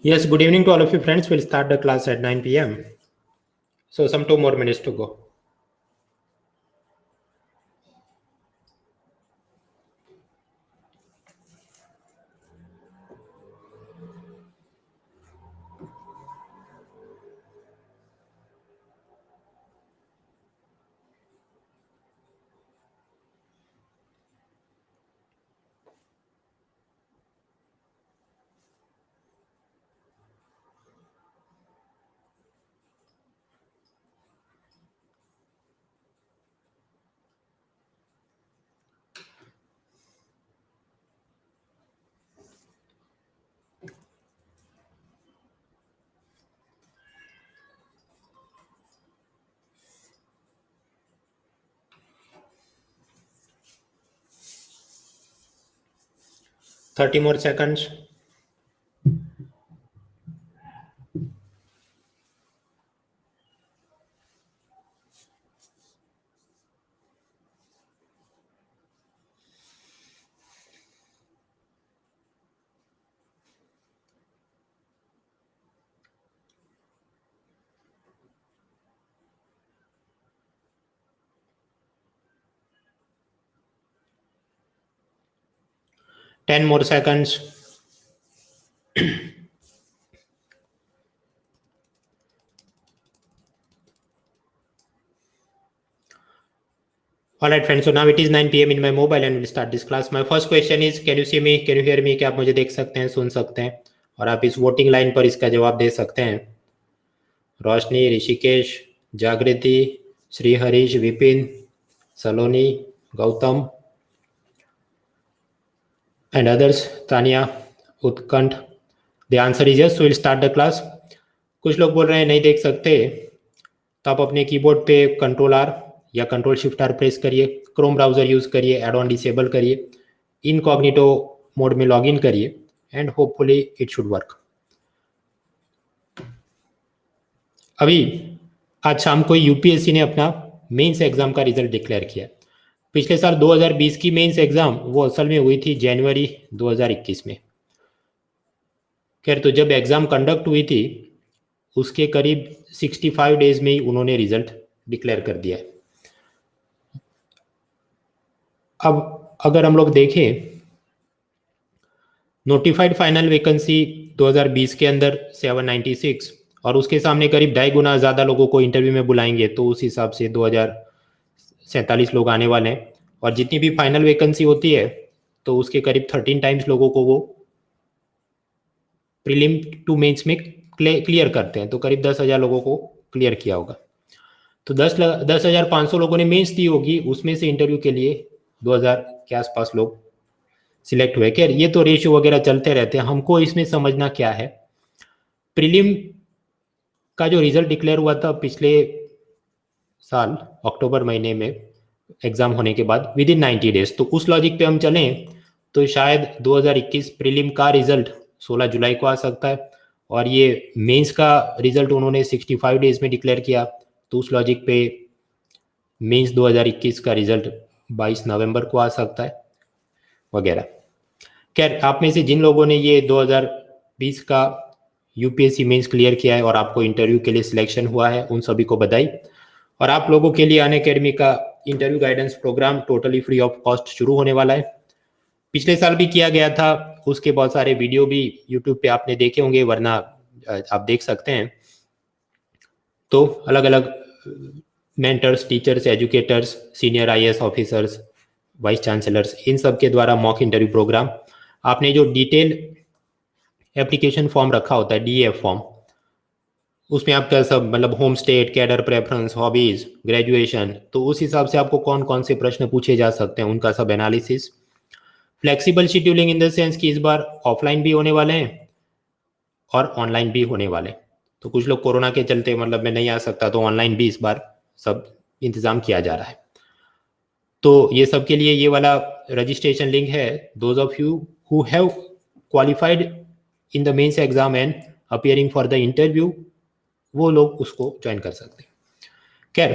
Yes, good evening to all of you friends. We'll start the class at 9 p.m. So some 2 more minutes to go. Thirty more seconds. Ten more seconds. All right, friends. So now it is 9 p.m. in my mobile and we'll start this class. My first question is, can you see me? Can you hear me? क्या आप मुझे देख सकते हैं, सुन सकते हैं? और आप इस वोटिंग लाइन पर इसका जवाब दे सकते हैं. रोशनी, ऋषिकेश, जागृति, श्री हरीश, विपिन, सलोनी, Gautam and others, Tanya, Utkant. The answer is yes. So we'll start the class. कुछ लोग बोल रहे हैं नहीं देख सकते, तो आप अपने कीबोर्ड पे Ctrl+R या Ctrl+Shift+R प्रेस करिए, क्रोम ब्राउजर यूज करिए, एड ऑन डिसेबल करिए, इनकॉग्निटो मोड में लॉग इन करिए and hopefully it should work. अभी आज शाम को यूपीएससी ने अपना मेंस एग्जाम का रिजल्ट डिक्लेयर किया. पिछले साल 2020 की मेंस एग्जाम वो असल में हुई थी जनवरी 2021 में. खैर, तो जब एग्जाम कंडक्ट हुई थी उसके करीब 65 डेज में ही उन्होंने रिजल्ट डिक्लेयर कर दिया है. अब अगर हम लोग देखें, नोटिफाइड फाइनल वैकेंसी 2020 के अंदर 796 और उसके सामने करीब 2.5 गुना ज़्यादा लोगों को इंटरव्यू में बुलाएंगे, तो उस हिसाब से 2047 लोग आने वाले हैं. और जितनी भी फाइनल वैकेंसी होती है तो उसके करीब 13 टाइम्स लोगों को वो प्रीलिम टू मेंस में क्लियर करते हैं, तो करीब 10,000 लोगों को क्लियर किया होगा. तो 10,500 लोगों ने मेंस दी होगी, उसमें से इंटरव्यू के लिए 2,000 के आसपास लोग सिलेक्ट हुए. खैर, ये तो रेशियो वगैरह चलते रहते हैं. हमको इसमें समझना क्या है, प्रीलिम का जो रिजल्ट डिक्लेयर हुआ था पिछले साल अक्टूबर महीने में एग्जाम होने के बाद विद इन 90 डेज, तो उस लॉजिक पे हम चलें तो शायद 2021 प्रीलिम का रिजल्ट 16 जुलाई को आ सकता है, और ये मेंस का रिजल्ट उन्होंने 65 डेज में डिक्लेयर किया, तो उस लॉजिक पे मेंस 2021 का रिजल्ट 22 नवंबर को आ सकता है वगैरह. खैर, आप में से जिन लोगों ने ये 2020 का यूपीएससी मेंस क्लियर किया है और आपको इंटरव्यू के लिए सिलेक्शन हुआ है, उन सभी को बधाई. और आप लोगों के लिए अनअकैडमी का interview guidance programme totally free of cost शुरू होने वाला है. पिछले साल भी किया गया था, उसके बहुत सारे वीडियो भी यूट्यूब पे आपने देखे होंगे, वरना आप देख सकते हैं. तो अलग अलग mentors, teachers, educators, senior IAS officers, vice chancellors, इन सब के द्वारा मॉक इंटरव्यू प्रोग्राम. आपने जो डिटेल एप्लीकेशन फॉर्म रखा होता है, डीएफ फॉर्म, उसमें आपका सब मतलब home state, cadre preference, hobbies, graduation, तो उस हिसाब से आपको कौन कौन से प्रश्न पूछे जा सकते हैं उनका सब analysis. Flexible scheduling in the sense कि इस बार ऑफलाइन भी होने वाले हैं और ऑनलाइन भी होने वाले. तो कुछ लोग कोरोना के चलते मतलब मैं नहीं आ सकता, तो ऑनलाइन भी इस बार सब इंतजाम किया जा रहा है. तो ये सब के लिए ये वाला रजिस्ट्रेशन लिंक है. Those of you who have qualified in the mains exam and appearing for the interview, वो लोग उसको ज्वाइन कर सकते हैं. खैर,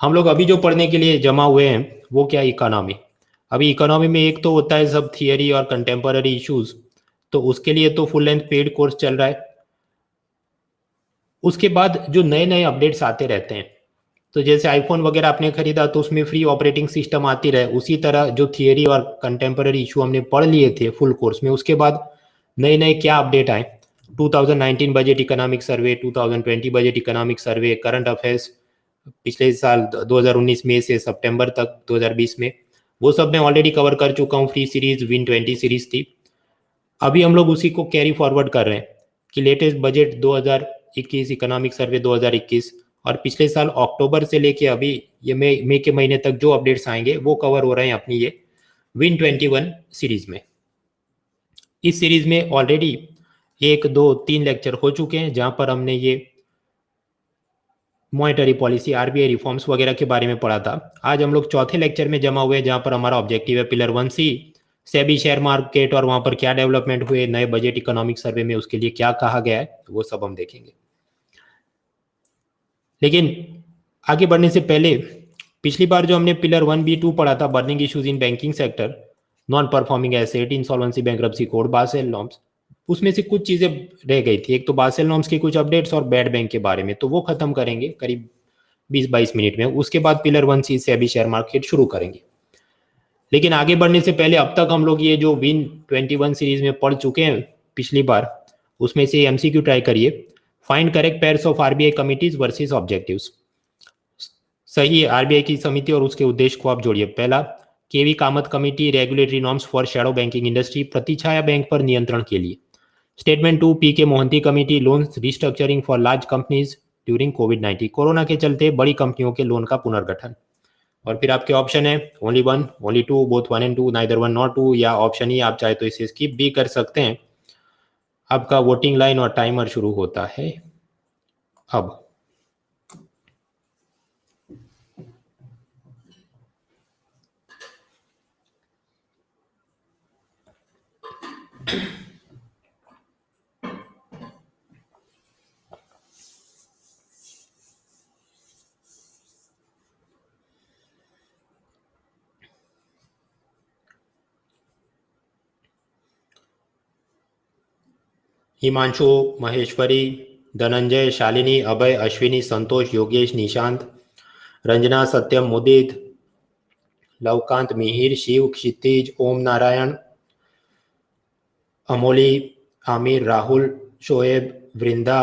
हम लोग अभी जो पढ़ने के लिए जमा हुए हैं वो क्या, इकोनॉमी. अभी इकोनॉमी में एक तो होता है सब थियरी और कंटेम्पररी इश्यूज, तो उसके लिए तो फुल लेंथ पेड कोर्स चल रहा है। उसके बाद जो नए नए अपडेट्स आते रहते हैं, तो जैसे आईफोन वगैरह आपने खरीदा तो उसमें फ्री ऑपरेटिंग सिस्टम आती रहे, उसी तरह जो थियरी और कंटेम्पररी इशू हमने पढ़ लिए थे फुल कोर्स में, उसके बाद नए नए क्या अपडेट आए, 2019 budget economic survey, 2020 budget economic survey, current affairs पिछले साल 2019 में से सितंबर तक 2020 में, वो सब मैं ऑलरेडी कवर कर चुका हूँ। फ्री सीरीज विन 20 सीरीज थी। अभी हम लोग उसी को कैरी फॉरवर्ड कर रहे हैं कि लेटेस्ट बजट 2021 इकोनॉमिक सर्वे 2021 और पिछले साल अक्टूबर से लेके अभी ये मई के महीने तक जो अपडेट्स आएंगे वो कवर हो रहे हैं अपनी ये विन 21 सीरीज में। इस सीरीज में ऑलरेडी 1 2 3 लेक्चर हो चुके हैं जहां पर हमने ये मॉनेटरी पॉलिसी आरबीआई रिफॉर्म्स वगैरह के बारे में पढ़ा था। आज हम लोग चौथे लेक्चर में जमा हुए जहां पर हमारा ऑब्जेक्टिव है pillar 1C SEBI share market और वहां पर क्या डेवलपमेंट हुए, नए बजट इकोनॉमिक सर्वे में उसके लिए क्या कहा गया है, वो सब हम देखेंगे। लेकिन आगे बढ़ने से पहले पिछली बार जो हमने पिलर 1B2 पढ़ा था, burning issues in banking sector, non performing asset, insolvency, bankruptcy code, Basel norms, उसमें से कुछ चीजें रह गई थी। एक तो बासेल नॉर्म्स की कुछ अपडेट्स और बैड बैंक के बारे में, तो वो खत्म करेंगे करीब 20-22 मिनट में। उसके बाद पिलर 1C से अभी शेयर मार्केट शुरू करेंगे। लेकिन आगे बढ़ने से पहले अब तक हम लोग ये जो विन 21 सीरीज में पढ़ चुके हैं पिछली बार, उसमें से एमसीक्यू ट्राई करिए। Find correct pairs of RBI committees versus objectives. सही आरबीआई की समिति और उसके उद्देश्य को आप जोड़िए। पहला, K V Kamath committee regulatory norms for shadow banking industry, प्रतिछाया बैंक पर नियंत्रण के लिए। Statement 2, P K Mohanty committee loan restructuring for large companies during कोविड-19, कोरोना के चलते बड़ी कंपनियों के लोन का पुनर्गठन। और फिर आपके ऑप्शन है only 1, only 2, both 1 and 2, neither 1 not 2, या ऑप्शन ही आप चाहे तो इसे स्किप भी कर सकते हैं। आपका वोटिंग लाइन और टाइमर शुरू होता है अब। हिमांशु, महेश्वरी, धनंजय, शालिनी, अभय, अश्विनी, संतोष, योगेश, निशांत, रंजना, सत्यम, मुदित, लवकांत, मिहिर, शिव, क्षितिज, ओम नारायण, अमोली, आमिर, राहुल, शोएब, वृंदा,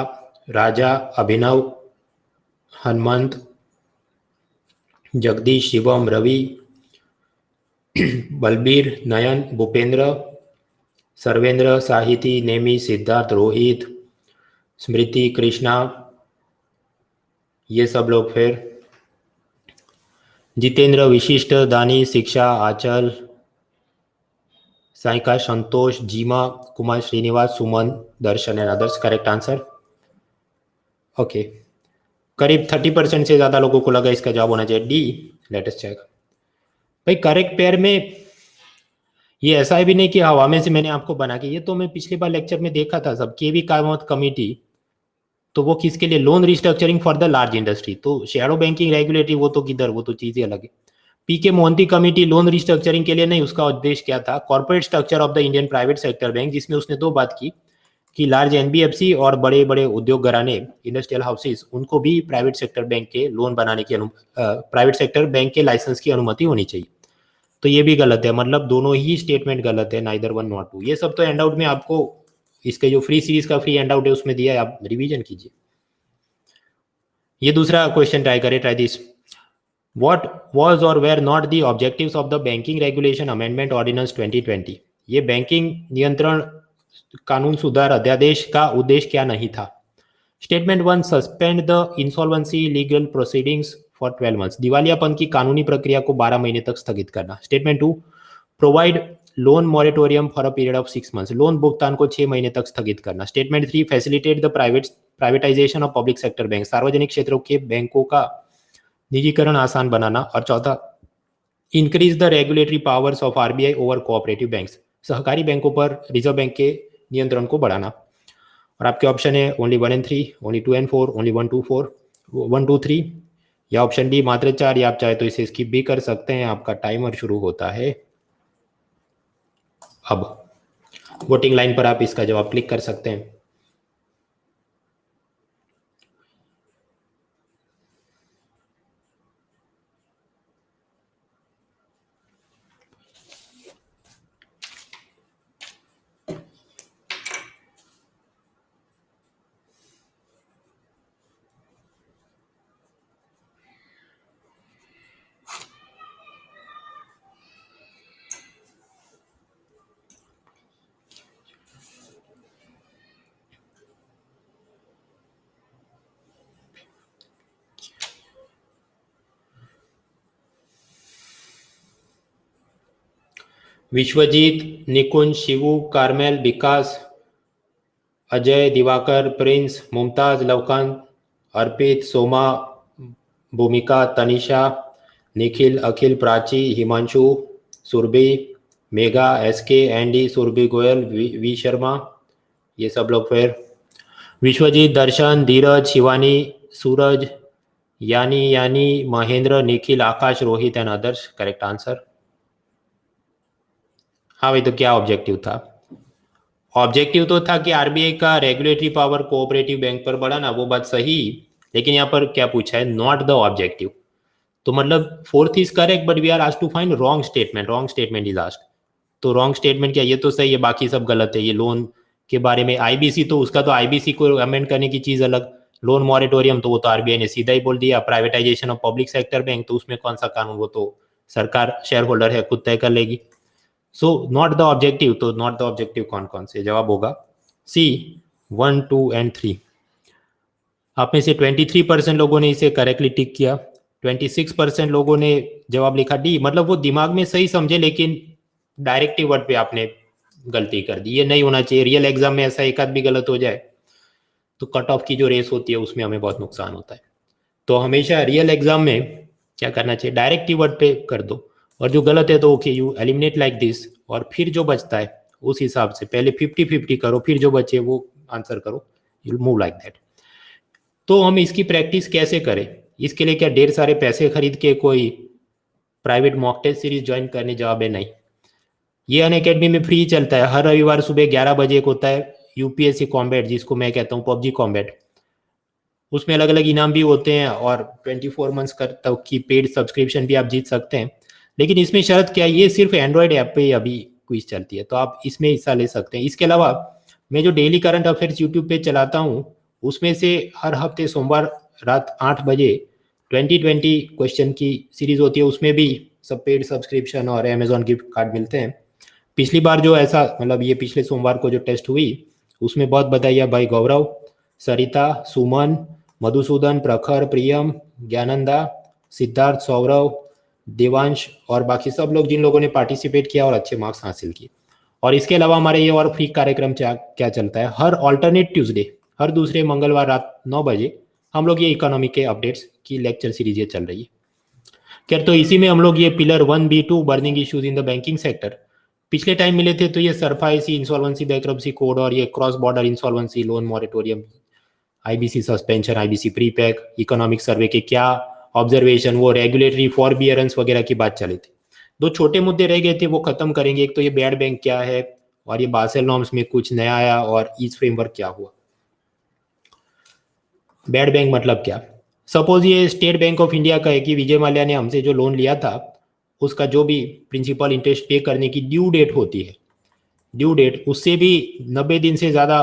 राजा, अभिनव, हनुमंत, जगदीश, शिवम, रवि, बलबीर, नयन, भूपेंद्र, सर्वेंद्र, साहिती, नेमी, सिद्धार्थ, रोहित, स्मृति, कृष्णा, ये सब लोग। फिर Jitendra, Vishisht, Dani, Shiksha, Anchal, Saika, Santosh, Jeema, Kumar, Srinivas, Suman, Darshan and others. Correct answer. Okay, करीब 30% से ज्यादा लोगों को लगा इसका जवाब होना चाहिए डी। Let us check. भाई करेक्ट पेयर में ये ऐसा है भी नहीं कि हवा में से मैंने आपको बना के, ये तो मैं पिछली बार लेक्चर में देखा था सब। केवी कामत कमिटी, तो वो किसके लिए, loan restructuring for the large industry, तो शेडो बैंकिंग रेगुलेटरी वो तो किधर, वो तो चीजें अलग है। पीके मोहंती कमिटी लोन रिस्ट्रक्चरिंग के लिए नहीं, उसका उद्देश्य क्या था, corporate structure of the Indian private sector bank, जिसमें उसने दो बात की कि लार्ज एनबीएफसी और बड़े बड़े उद्योग घराने, इंडस्ट्रियल हाउसेस, उनको भी प्राइवेट सेक्टर बैंक के लोन बनाने की प्राइवेट सेक्टर बैंक के लाइसेंस की अनुमति होनी चाहिए। तो ये भी गलत है, मतलब दोनों ही स्टेटमेंट गलत है, नाइदर 1 नॉट 2। ये सब तो हैंड आउट में आपको, इसके जो फ्री सीरीज का फ्री हैंड आउट है उसमें दिया है, आप रिवीजन कीजिए। ये दूसरा क्वेश्चन ट्राई करें, try this. What was or were not the objectives of the Banking Regulation Amendment Ordinance 2020? ये बैंकिंग नियंत्रण कानून सुधार अध्यादेश का उद्देश्य क्या नहीं था? Statement 1, suspend the insolvency legal proceedings for 12 months, दिवालियापन की कानूनी प्रक्रिया को 12 महीने तक स्थगित करना। Statement 2, provide loan moratorium for a period of 6 months, loan भुगतान को 6 महीने तक स्थगित करना। Statement 3, facilitate the privatisation of public sector bank, सार्वजनिक क्षेत्रों के बैंकों का निजीकरण आसान बनाना। और चौथा, increase the regulatory powers of RBI over cooperative banks, सहकारी बैंकों पर रिजर्व बैंक के नियंत्रण को बढ़ाना। और आपके ऑप्शन है only 1 and 3, only 2 and 4, only 1 2 3, या ऑप्शन डी मात्र 4, या आप चाहे तो इसे स्किप भी कर सकते हैं। आपका टाइमर शुरू होता है अब। वोटिंग लाइन पर आप इसका जवाब क्लिक कर सकते हैं। Vishwajeet, Nikunj, Shivu, Carmel, Vikas, Ajay, Diwakar, Prince, Mumtaz, Lavkant, Arpit, Soma, Bhumika, Tanisha, Nikhil, Akhil, Prachi, Himanshu, Surbhi, Megha, S K, Andy, Surbhi Goyal, V Sharma, ये सब लोग। फिर विश्वजीत, दर्शन, धीरज, शिवानी, सूरज, यानी, Mahendra, Nikhil, Akash, Rohit and others. Correct answer. हाँ भाई, तो क्या ऑब्जेक्टिव था? ऑब्जेक्टिव तो था कि आरबीआई का रेगुलेटरी पावर कोऑपरेटिव बैंक पर बढ़ाना, वो बात सही, लेकिन यहाँ पर क्या पूछा है, नॉट द ऑब्जेक्टिव। तो मतलब fourth is correct but we are asked to find wrong statement, wrong statement is asked. तो रॉन्ग स्टेटमेंट क्या, ये तो सही है, बाकी सब गलत है। ये लोन के बारे में आईबीसी, तो उसका तो आईबीसी को अमेंड करने की चीज अलग, लोन मॉरेटोरियम तो वो तो आरबीआई ने सीधा ही बोल दिया। Privatisation of public sector bank, तो उसमें कौन सा कानून, वो तो सरकार शेयर होल्डर है, खुद तय कर लेगी। सो नॉट द ऑब्जेक्टिव, तो नॉट द ऑब्जेक्टिव कौन कौन से, जवाब होगा सी 1, 2 एंड 3। आप में से 23% लोगों ने इसे करेक्टली टिक किया, 26% लोगों ने जवाब लिखा डी। मतलब वो दिमाग में सही समझे, लेकिन डायरेक्टिव वर्ड पे आपने गलती कर दी। ये नहीं होना चाहिए, रियल एग्जाम में ऐसा एक आध भी गलत हो जाए तो कट ऑफ की जो रेस होती है उसमें हमें बहुत नुकसान होता है। तो हमेशा रियल एग्जाम में क्या करना चाहिए, डायरेक्टिव वर्ड पे कर दो, और जो गलत है तो okay you eliminate like this, और फिर जो बचता है उस हिसाब से पहले 50-50 करो, फिर जो बचे वो आंसर करो, यू मूव लाइक दैट। तो हम इसकी प्रैक्टिस कैसे करें, इसके लिए क्या ढेर सारे पैसे खरीद के कोई private mock test series join करने, जवाब है नहीं। ये अनअकैडमी में फ्री चलता है, हर रविवार सुबह 11 बजे को होता है यूपीएससी कॉम्बैट, जिसको मैं कहता हूँ पबजी कॉम्बैट। उसमें अलग अलग इनाम भी होते हैं, और 24 मंथ्स तक की पेड सब्सक्रिप्शन भी आप जीत सकते हैं। लेकिन इसमें शर्त क्या है, ये सिर्फ एंड्रॉयड ऐप पे अभी क्विज चलती है, तो आप इसमें हिस्सा ले सकते हैं। इसके अलावा मैं जो डेली करंट अफेयर्स यूट्यूब पे चलाता हूँ, उसमें से हर हफ्ते सोमवार रात 8 बजे 2020 क्वेश्चन की सीरीज होती है, उसमें भी सब पेड सब्सक्रिप्शन और अमेजॉन गिफ्ट कार्ड मिलते हैं। पिछली बार जो ऐसा, मतलब ये पिछले सोमवार को जो टेस्ट हुई, उसमें बहुत बधाई भाई गौरव, सरिता, सुमन, मधुसूदन, प्रखर, प्रियम, ज्ञानंदा, सिद्धार्थ, सौरव, देवांश और बाकी सब लोग जिन लोगों ने पार्टिसिपेट किया और अच्छे मार्क्स हासिल किए। और इसके अलावा हमारे ये और फ्री कार्यक्रम क्या चलता है, हर ऑल्टरनेट ट्यूसडे, हर दूसरे मंगलवार रात 9 बजे हम लोग ये इकोनॉमी के अपडेट्स की लेक्चर सीरीज ये चल रही है। खैर, तो इसी में हम लोग ये pillar 1B2 burning issues in the banking sector पिछले टाइम मिले थे, तो ये सरफाइसी, इंसॉल्वेंसी, बैंक्रप्सी कोड और ये cross border insolvency, loan moratorium, IBC suspension, IBC prepack, economic survey के क्या ऑब्जर्वेशन, वो रेगुलेटरी फॉरबियरेंस वगैरह की बात चली थी। दो छोटे मुद्दे रह गए थे, वो खत्म करेंगे। एक तो ये बैड बैंक क्या है, और ये बासेल नॉर्म्स में कुछ नया आया, और ईच फ्रेमवर्क क्या हुआ। बैड बैंक मतलब क्या, सपोज ये स्टेट बैंक ऑफ इंडिया का है कि विजय माल्या ने हमसे जो लोन लिया था, उसका जो भी प्रिंसिपल इंटरेस्ट पे करने की ड्यू डेट होती है, ड्यू डेट उससे भी 90 दिन से ज़्यादा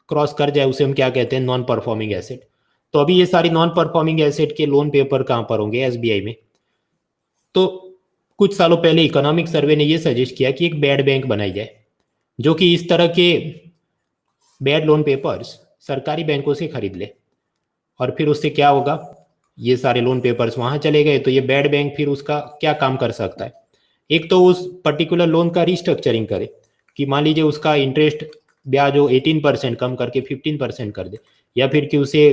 क्रॉस कर जाए, उसे हम क्या कहते हैं, नॉन परफॉर्मिंग एसेट। तो अभी ये सारी नॉन परफॉर्मिंग एसेट के लोन पेपर कहाँ पर होंगे, एसबीआई में। तो कुछ सालों पहले इकोनॉमिक सर्वे ने ये सजेस्ट किया कि एक बैड बैंक बनाई जाए, जो कि इस तरह के बैड लोन पेपर्स सरकारी बैंकों से खरीद ले, और फिर उससे क्या होगा, ये सारे लोन पेपर्स वहां चले गए, तो ये बैड बैंक फिर उसका क्या काम कर सकता है, एक तो उस पर्टिकुलर लोन का रिस्ट्रक्चरिंग करे, कि मान लीजिए उसका इंटरेस्ट ब्याज जो 18% कम करके 15% कर दे, या फिर कि उसे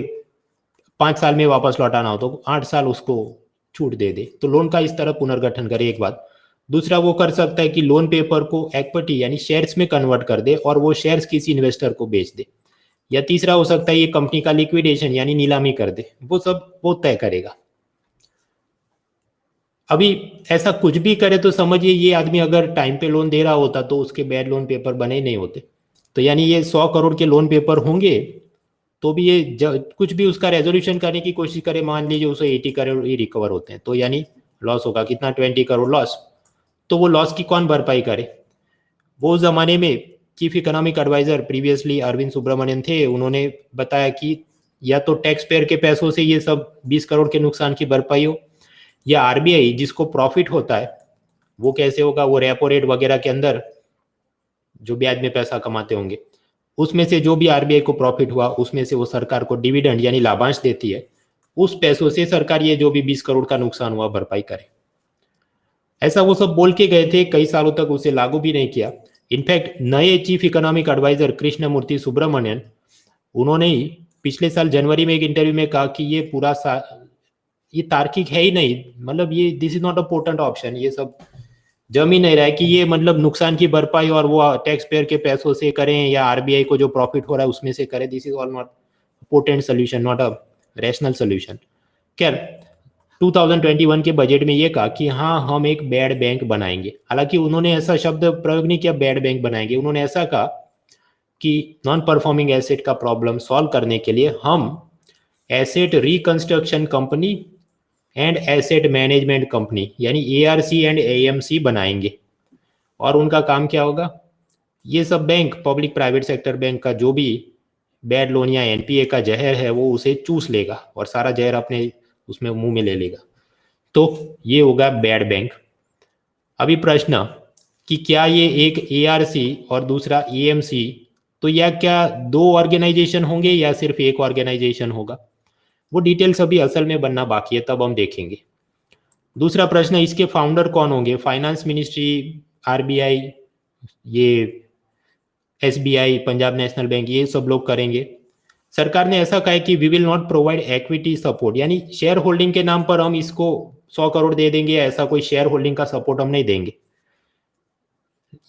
5 साल में वापस लौटाना हो तो 8 साल उसको छूट दे दे, तो लोन का इस तरह पुनर्गठन करे, एक बात। दूसरा वो कर सकता है कि लोन पेपर को इक्विटी यानी शेयर्स में कन्वर्ट कर दे, और वो शेयर्स किसी इन्वेस्टर को बेच दे। या तीसरा हो सकता है ये कंपनी का लिक्विडेशन यानी नीलामी कर दे, वो सब वो तय करेगा। अभी ऐसा कुछ भी करे तो समझिए ये आदमी अगर टाइम पे लोन दे रहा होता तो उसके बैड लोन पेपर बने ही नहीं होते। तो यानी ये 100 करोड़ के लोन पेपर होंगे तो भी ये कुछ भी उसका रेजोल्यूशन करने की कोशिश करे, मान लीजिए उसे 80 करोड़ ही रिकवर होते हैं, तो यानी लॉस होगा कितना, 20 करोड़ लॉस। तो वो लॉस की कौन भरपाई करे? वो जमाने में chief economic adviser previously Arvind Subramanian थे, उन्होंने बताया कि या तो टैक्स पेयर के पैसों से ये सब 20 करोड़ के नुकसान की भरपाई हो, या आरबीआई जिसको प्रॉफिट होता है वो कैसे होगा, वो रेपो रेट वगैरह के अंदर जो ब्याज में पैसा कमाते होंगे उसमें से जो भी आरबीआई को प्रॉफिट हुआ उसमें से वो सरकार को डिविडेंड यानी लाभांश देती है, उस पैसों से सरकार ये जो भी 20 करोड़ का नुकसान हुआ भरपाई करे। ऐसा वो सब बोल के गए थे, कई सालों तक उसे लागू भी नहीं किया। इनफैक्ट नए chief economic adviser Krishnamurthy Subramanian, उन्होंने ही पिछले साल जनवरी में एक इंटरव्यू में कहा कि ये पूरा ये तार्किक है ही नहीं, मतलब ये this is not a potent option, ये सब जम ही नहीं रहा है कि ये मतलब नुकसान की भरपाई और वो टैक्स पेयर के पैसों से करें या आरबीआई को जो प्रॉफिट हो रहा है उसमें से करें, this is all not potent solution, not a rational solution. खैर 2021 के बजट में ये कहा कि हाँ हम एक बैड बैंक बनाएंगे, हालांकि उन्होंने ऐसा शब्द प्रयोग नहीं किया बैड बैंक बनाएंगे, उन्होंने ऐसा कहा कि नॉन परफॉर्मिंग एसेट का प्रॉब्लम सॉल्व करने के लिए हम asset reconstruction company and asset management company यानी एआरसी एंड एएमसी बनाएंगे। और उनका काम क्या होगा, ये सब bank public private sector bank का जो भी बैड लोन या एनपीए का जहर है वो उसे चूस लेगा और सारा जहर अपने उसमें मुंह में ले लेगा, तो ये होगा बैड बैंक। अभी प्रश्न कि क्या ये एक एआरसी और दूसरा एएमसी, तो या क्या दो ऑर्गेनाइजेशन होंगे या सिर्फ एक ऑर्गेनाइजेशन होगा, वो डिटेल्स अभी असल में बनना बाकी है, तब हम देखेंगे। दूसरा प्रश्न, इसके फाउंडर कौन होंगे, फाइनेंस मिनिस्ट्री, आरबीआई, ये एसबीआई, पंजाब नेशनल बैंक, ये सब लोग करेंगे। सरकार ने ऐसा कहा है कि we will not provide equity support, यानी शेयर होल्डिंग के नाम पर हम इसको 100 करोड़ दे देंगे, ऐसा कोई शेयर होल्डिंग का सपोर्ट हम नहीं देंगे।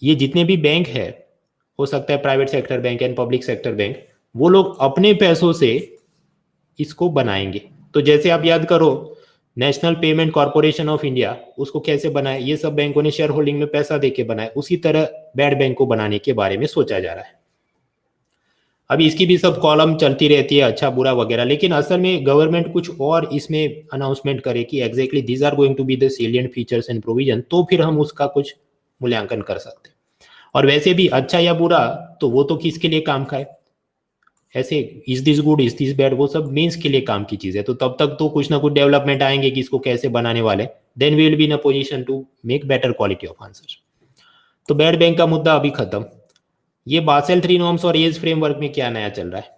ये जितने भी बैंक है, हो सकता है private sector bank and public sector bank, वो लोग अपने पैसों से इसको बनाएंगे। तो जैसे आप याद करो national payment corporation of India, उसको कैसे बनाया, ये सब बैंकों ने शेयर होल्डिंग में पैसा देके बनाया, उसी तरह बैड बैंक को बनाने के बारे में सोचा जा रहा है। अभी इसकी भी सब कॉलम चलती रहती है, अच्छा बुरा वगैरह, लेकिन असल में गवर्नमेंट कुछ और इसमें अनाउंसमेंट करे कि exactly these are going to be the salient features and provision, तो फिर हम उसका कुछ मूल्यांकन कर सकते हैं। और वैसे भी अच्छा या बुरा तो वो तो किसके लिए काम का है, ऐसे is this good is this bad वो सब मीन्स के लिए काम की चीज है, तो तब तक तो कुछ ना कुछ डेवलपमेंट आएंगे कि इसको कैसे बनाने वाले, then we will be in a position to make better quality of answer. तो बैड बैंक का मुद्दा अभी खत्म। ये बासेल 3 नॉर्म्स और एज फ्रेमवर्क में क्या नया चल रहा है,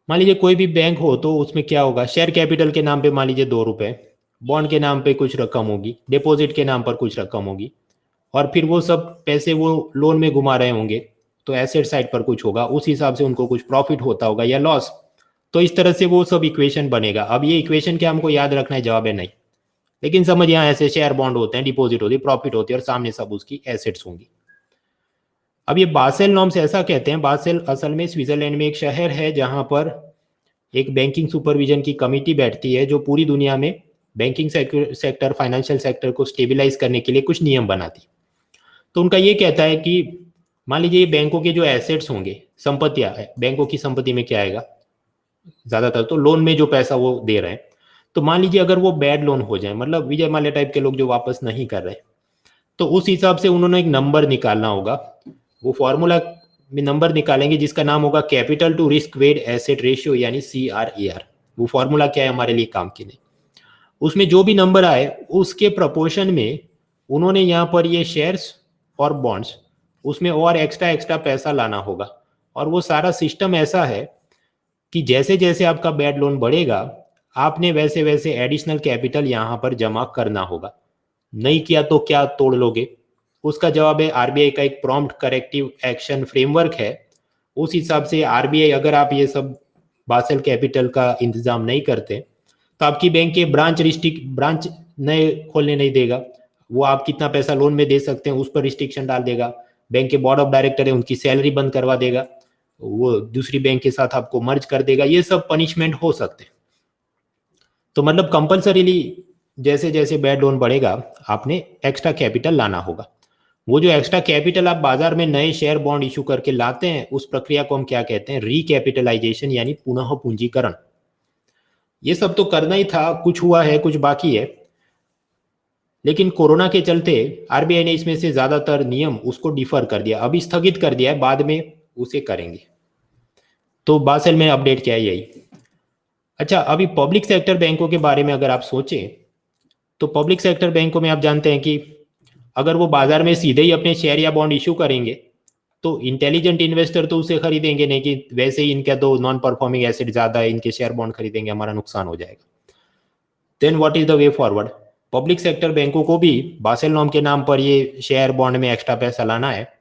मान लीजिए कोई भी बैंक हो तो उसमें क्या होगा, शेयर कैपिटल के नाम पे मान लीजिए 2 रुपए, बॉन्ड के नाम पे कुछ रकम होगी, डिपॉजिट के नाम पर कुछ रकम होगी, और फिर वो सब पैसे वो लोन में घुमा रहे होंगे, तो एसेट साइड पर कुछ होगा, उस हिसाब से उनको कुछ प्रॉफिट होता होगा या लॉस, तो इस तरह से वो सब इक्वेशन बनेगा। अब ये इक्वेशन क्या हमको याद रखना है, जवाब है नहीं, लेकिन समझ यहाँ ऐसे शेयर बॉन्ड होते हैं, डिपॉजिट होती है, प्रॉफिट होती है, और सामने सब उसकी एसेट्स होंगी। अब ये बासेल नॉर्म्स ऐसा कहते हैं, बासेल असल में स्विट्जरलैंड में एक शहर है जहां पर एक बैंकिंग सुपरविजन की कमिटी बैठती है जो पूरी दुनिया में बैंकिंग सेक्टर फाइनेंशियल सेक्टर को स्टेबलाइज करने के लिए कुछ नियम बनाती है। तो उनका ये कहता है कि मान लीजिए बैंकों के जो एसेट्स होंगे, संपत्तियां, बैंकों की संपत्ति में क्या आएगा, ज्यादातर तो लोन में जो पैसा वो दे रहे हैं, तो मान लीजिए अगर वो बैड लोन हो जाए, मतलब विजय माल्या टाइप के लोग जो वापस नहीं कर रहे, तो उस हिसाब से उन्होंने एक नंबर निकालना होगा, वो फॉर्मूला में नंबर निकालेंगे जिसका नाम होगा capital to risk weighted asset ratio यानी CRAR। वो फॉर्मूला क्या है हमारे लिए काम की नहीं, उसमें जो भी नंबर आए उसके प्रपोर्शन में उन्होंने यहाँ पर ये शेयर्स और बॉन्ड्स उसमें और एक्स्ट्रा एक्स्ट्रा पैसा लाना होगा। और वो सारा सिस्टम ऐसा है कि जैसे जैसे आपका बैड लोन बढ़ेगा आपने वैसे वैसे एडिशनल कैपिटल यहाँ पर जमा करना होगा, नहीं किया तो क्या तोड़ लोगे। उसका जवाब है आरबीआई का एक प्रॉम्प्ट करेक्टिव एक्शन फ्रेमवर्क है, उस हिसाब से आरबीआई अगर आप ये सब बासेल कैपिटल का इंतजाम नहीं करते तो आपकी बैंक के ब्रांच नए खोलने नहीं देगा, वो आप कितना पैसा लोन में दे सकते हैं उस पर रिस्ट्रिक्शन डाल देगा, बैंक के बोर्ड ऑफ डायरेक्टर है उनकी सैलरी बंद करवा देगा, वो दूसरी बैंक के साथ आपको मर्ज कर देगा, ये सब पनिशमेंट हो सकते हैं। तो मतलब कंपल्सरीली जैसे जैसे बैड लोन बढ़ेगा आपने एक्स्ट्रा कैपिटल लाना होगा। वो जो एक्स्ट्रा कैपिटल आप बाजार में नए शेयर बॉन्ड इशू करके लाते हैं, उस प्रक्रिया को हम क्या कहते हैं? रिकैपिटलाइजेशन, यानी पुनः पूंजीकरण। ये सब तो करना ही था, कुछ हुआ है कुछ बाकी है, लेकिन कोरोना के चलते आरबीआई ने इसमें से ज्यादातर नियम उसको डिफर कर दिया, अभी स्थगित कर दिया है, बाद में उसे करेंगे। तो बासेल में अपडेट क्या है यही। अच्छा, अभी पब्लिक सेक्टर बैंकों के बारे में अगर आप सोचें, तो पब्लिक सेक्टर बैंकों में आप जानते हैं कि अगर वो बाजार में सीधे ही अपने शेयर या बॉन्ड इशू करेंगे तो इंटेलिजेंट इन्वेस्टर तो उसे खरीदेंगे नहीं, कि वैसे ही इनका तो नॉन परफॉर्मिंग एसेट ज्यादा है, इनके शेयर बॉन्ड खरीदेंगे, हमारा नुकसान हो जाएगा। Then what is the way forward? Public sector बैंकों को भी बासेल नॉर्म के नाम पर ये शेयर बॉन्ड में एक्स्ट्रा पैसा लाना है।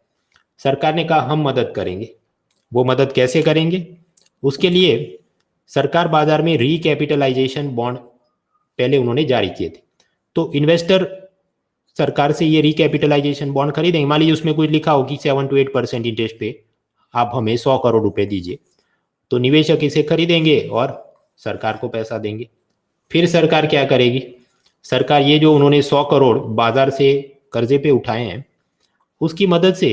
सरकार ने कहा हम मदद करेंगे। वो मदद कैसे करेंगे? उसके लिए सरकार बाजार में रिकैपिटलाइजेशन बॉन्ड पहले उन्होंने जारी किए थे। तो इन्वेस्टर सरकार से ये रिकैपिटलाइजेशन बॉन्ड खरीदेंगे। मान लीजिए उसमें कुछ लिखा हो कि 7 to 8% इंटरेस्ट पे आप हमें 100 करोड़ रुपए दीजिए, तो निवेशक इसे खरीदेंगे और सरकार को पैसा देंगे। फिर सरकार क्या करेगी? सरकार ये जो उन्होंने 100 करोड़ बाजार से कर्जे पे उठाए हैं, उसकी मदद से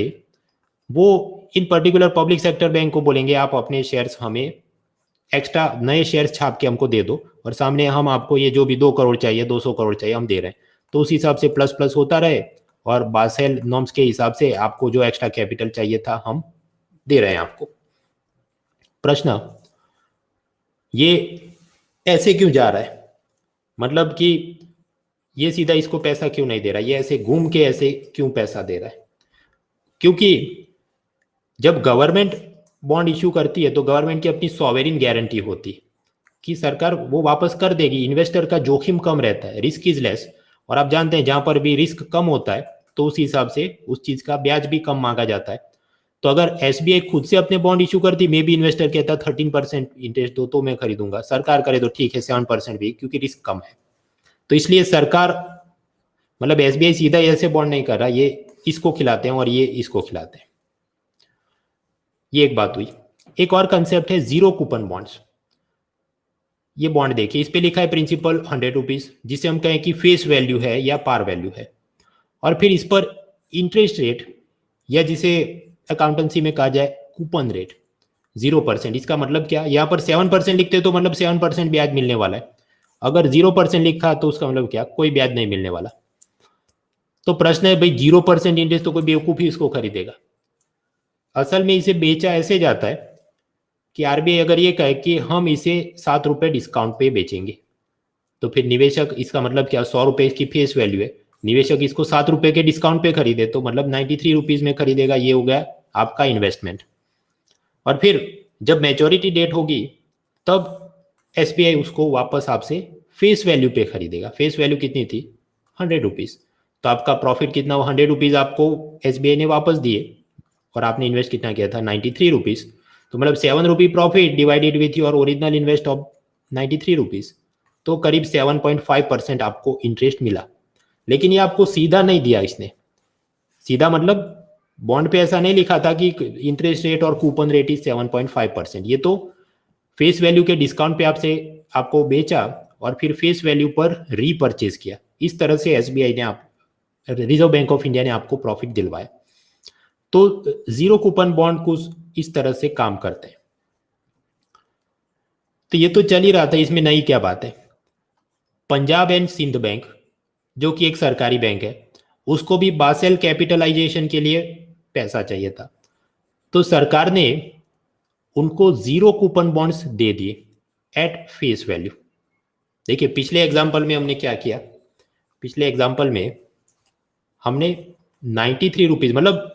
वो इन पर्टिकुलर पब्लिक सेक्टर बैंक को बोलेंगे आप अपने शेयर्स हमें एक्स्ट्रा नए शेयर्स छाप के हमको दे दो, और सामने हम आपको ये जो भी 2 करोड़ चाहिए, 200 करोड़ चाहिए, हम दे रहे हैं। तो उस हिसाब से प्लस प्लस होता रहे, और बासेल नॉर्म्स के हिसाब से आपको जो एक्स्ट्रा कैपिटल चाहिए था हम दे रहे हैं आपको। प्रश्न, ये ऐसे क्यों जा रहा है? मतलब कि ये सीधा इसको पैसा क्यों नहीं दे रहा, ये ऐसे घूम के ऐसे क्यों पैसा दे रहा है? क्योंकि जब गवर्नमेंट बॉन्ड इश्यू करती है तो गवर्नमेंट की अपनी सॉवेरिन गारंटी होती है कि सरकार वो वापस कर देगी। इन्वेस्टर का जोखिम कम रहता है, रिस्क इज लेस। और आप जानते हैं जहां पर भी रिस्क कम होता है तो उस हिसाब से उस चीज का ब्याज भी कम मांगा जाता है। तो अगर एसबीआई खुद से अपने बॉन्ड इशू करती, मे भी इन्वेस्टर कहता 13% इंटरेस्ट दो तो मैं खरीदूंगा, सरकार करे तो ठीक है 7% भी, क्योंकि रिस्क कम है। तो इसलिए सरकार, मतलब एसबीआई सीधा ऐसे बॉन्ड नहीं कर रहा, ये इसको खिलाते हैं और ये इसको खिलाते हैं। ये एक बात हुई। एक और कंसेप्ट है जीरो कूपन बॉन्ड्स। ये बॉन्ड देखिए, इस पे लिखा है प्रिंसिपल 100 रुपीज, जिसे हम कहें कि फेस वैल्यू है या पार वैल्यू है, और फिर इस पर इंटरेस्ट रेट, या जिसे अकाउंटेंसी में कहा जाए कूपन रेट, 0%। इसका मतलब क्या? यहाँ पर 7% लिखते तो मतलब 7% ब्याज मिलने वाला है। अगर 0% लिखा तो उसका मतलब क्या? कोई ब्याज नहीं मिलने वाला। तो प्रश्न है भाई, 0% इंटरेस्ट तो कोई बेवकूफ ही इसको खरीदेगा। असल में इसे बेचा ऐसे जाता है कि आरबीआई अगर ये कहे कि हम इसे 7 रुपए डिस्काउंट पे बेचेंगे, तो फिर निवेशक, इसका मतलब क्या? 100 रुपए इसकी फेस वैल्यू है, निवेशक इसको 7 रुपए के डिस्काउंट पे खरीदे तो मतलब 93 रुपीज में खरीदेगा। ये हो गया आपका इन्वेस्टमेंट। और फिर जब मैच्योरिटी डेट होगी तब एसबीआई उसको वापस आपसे फेस वैल्यू पे खरीदेगा। फेस वैल्यू कितनी थी? 100 रुपीज। तो आपका प्रॉफिट कितना? 100 रुपीज आपको एसबीआई ने वापस दिए, और आपने इन्वेस्ट कितना किया था? 93 रुपीज। तो मतलब 7 rupee profit divided with your original invest of 93 rupees, तो करीब 7.5% आपको इंटरेस्ट मिला। लेकिन ये आपको सीधा नहीं दिया इसने। सीधा मतलब बॉन्ड पे ऐसा नहीं लिखा था कि इंटरेस्ट रेट और कूपन रेट इज 7.5%। ये तो फेस वैल्यू के डिस्काउंट पे आपसे आपको बेचा और फिर फेस वैल्यू पर रीपर्चेज किया। इस तरह से एसबीआई ने आप, रिजर्व बैंक ऑफ इंडिया ने आपको प्रॉफिट दिलवाया। तो जीरो कूपन बॉन्ड कुछ इस तरह से काम करते हैं। तो ये तो चल ही रहा था, इसमें नई क्या बात है? पंजाब एंड सिंध बैंक, जो कि एक सरकारी बैंक है, उसको भी बासेल कैपिटलाइजेशन के लिए पैसा चाहिए था। तो सरकार ने उनको जीरो कूपन बॉन्ड्स दे दिए एट फेस वैल्यू। देखिए पिछले एग्जाम्पल में हमने क्या किया? पिछले एग्जाम्पल में हमने 93 रुपीज, मतलब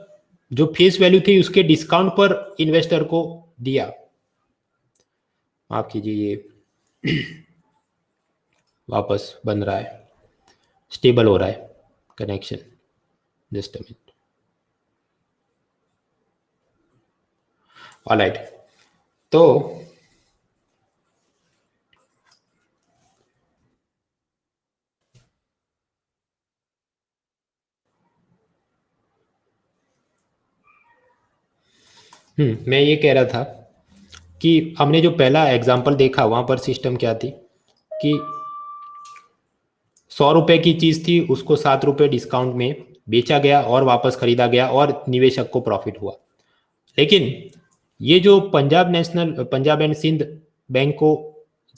जो फेस वैल्यू थी उसके डिस्काउंट पर इन्वेस्टर को दिया। माफ कीजिए, ये वापस बन रहा है, स्टेबल हो रहा है connection, just a minute. Alright, तो मैं ये कह रहा था कि हमने जो पहला एग्जाम्पल देखा वहां पर सिस्टम क्या थी कि 100 रुपए की चीज थी, उसको 7 रुपए डिस्काउंट में बेचा गया और वापस खरीदा गया और निवेशक को प्रॉफिट हुआ। लेकिन ये जो पंजाब एंड सिंध बैंक को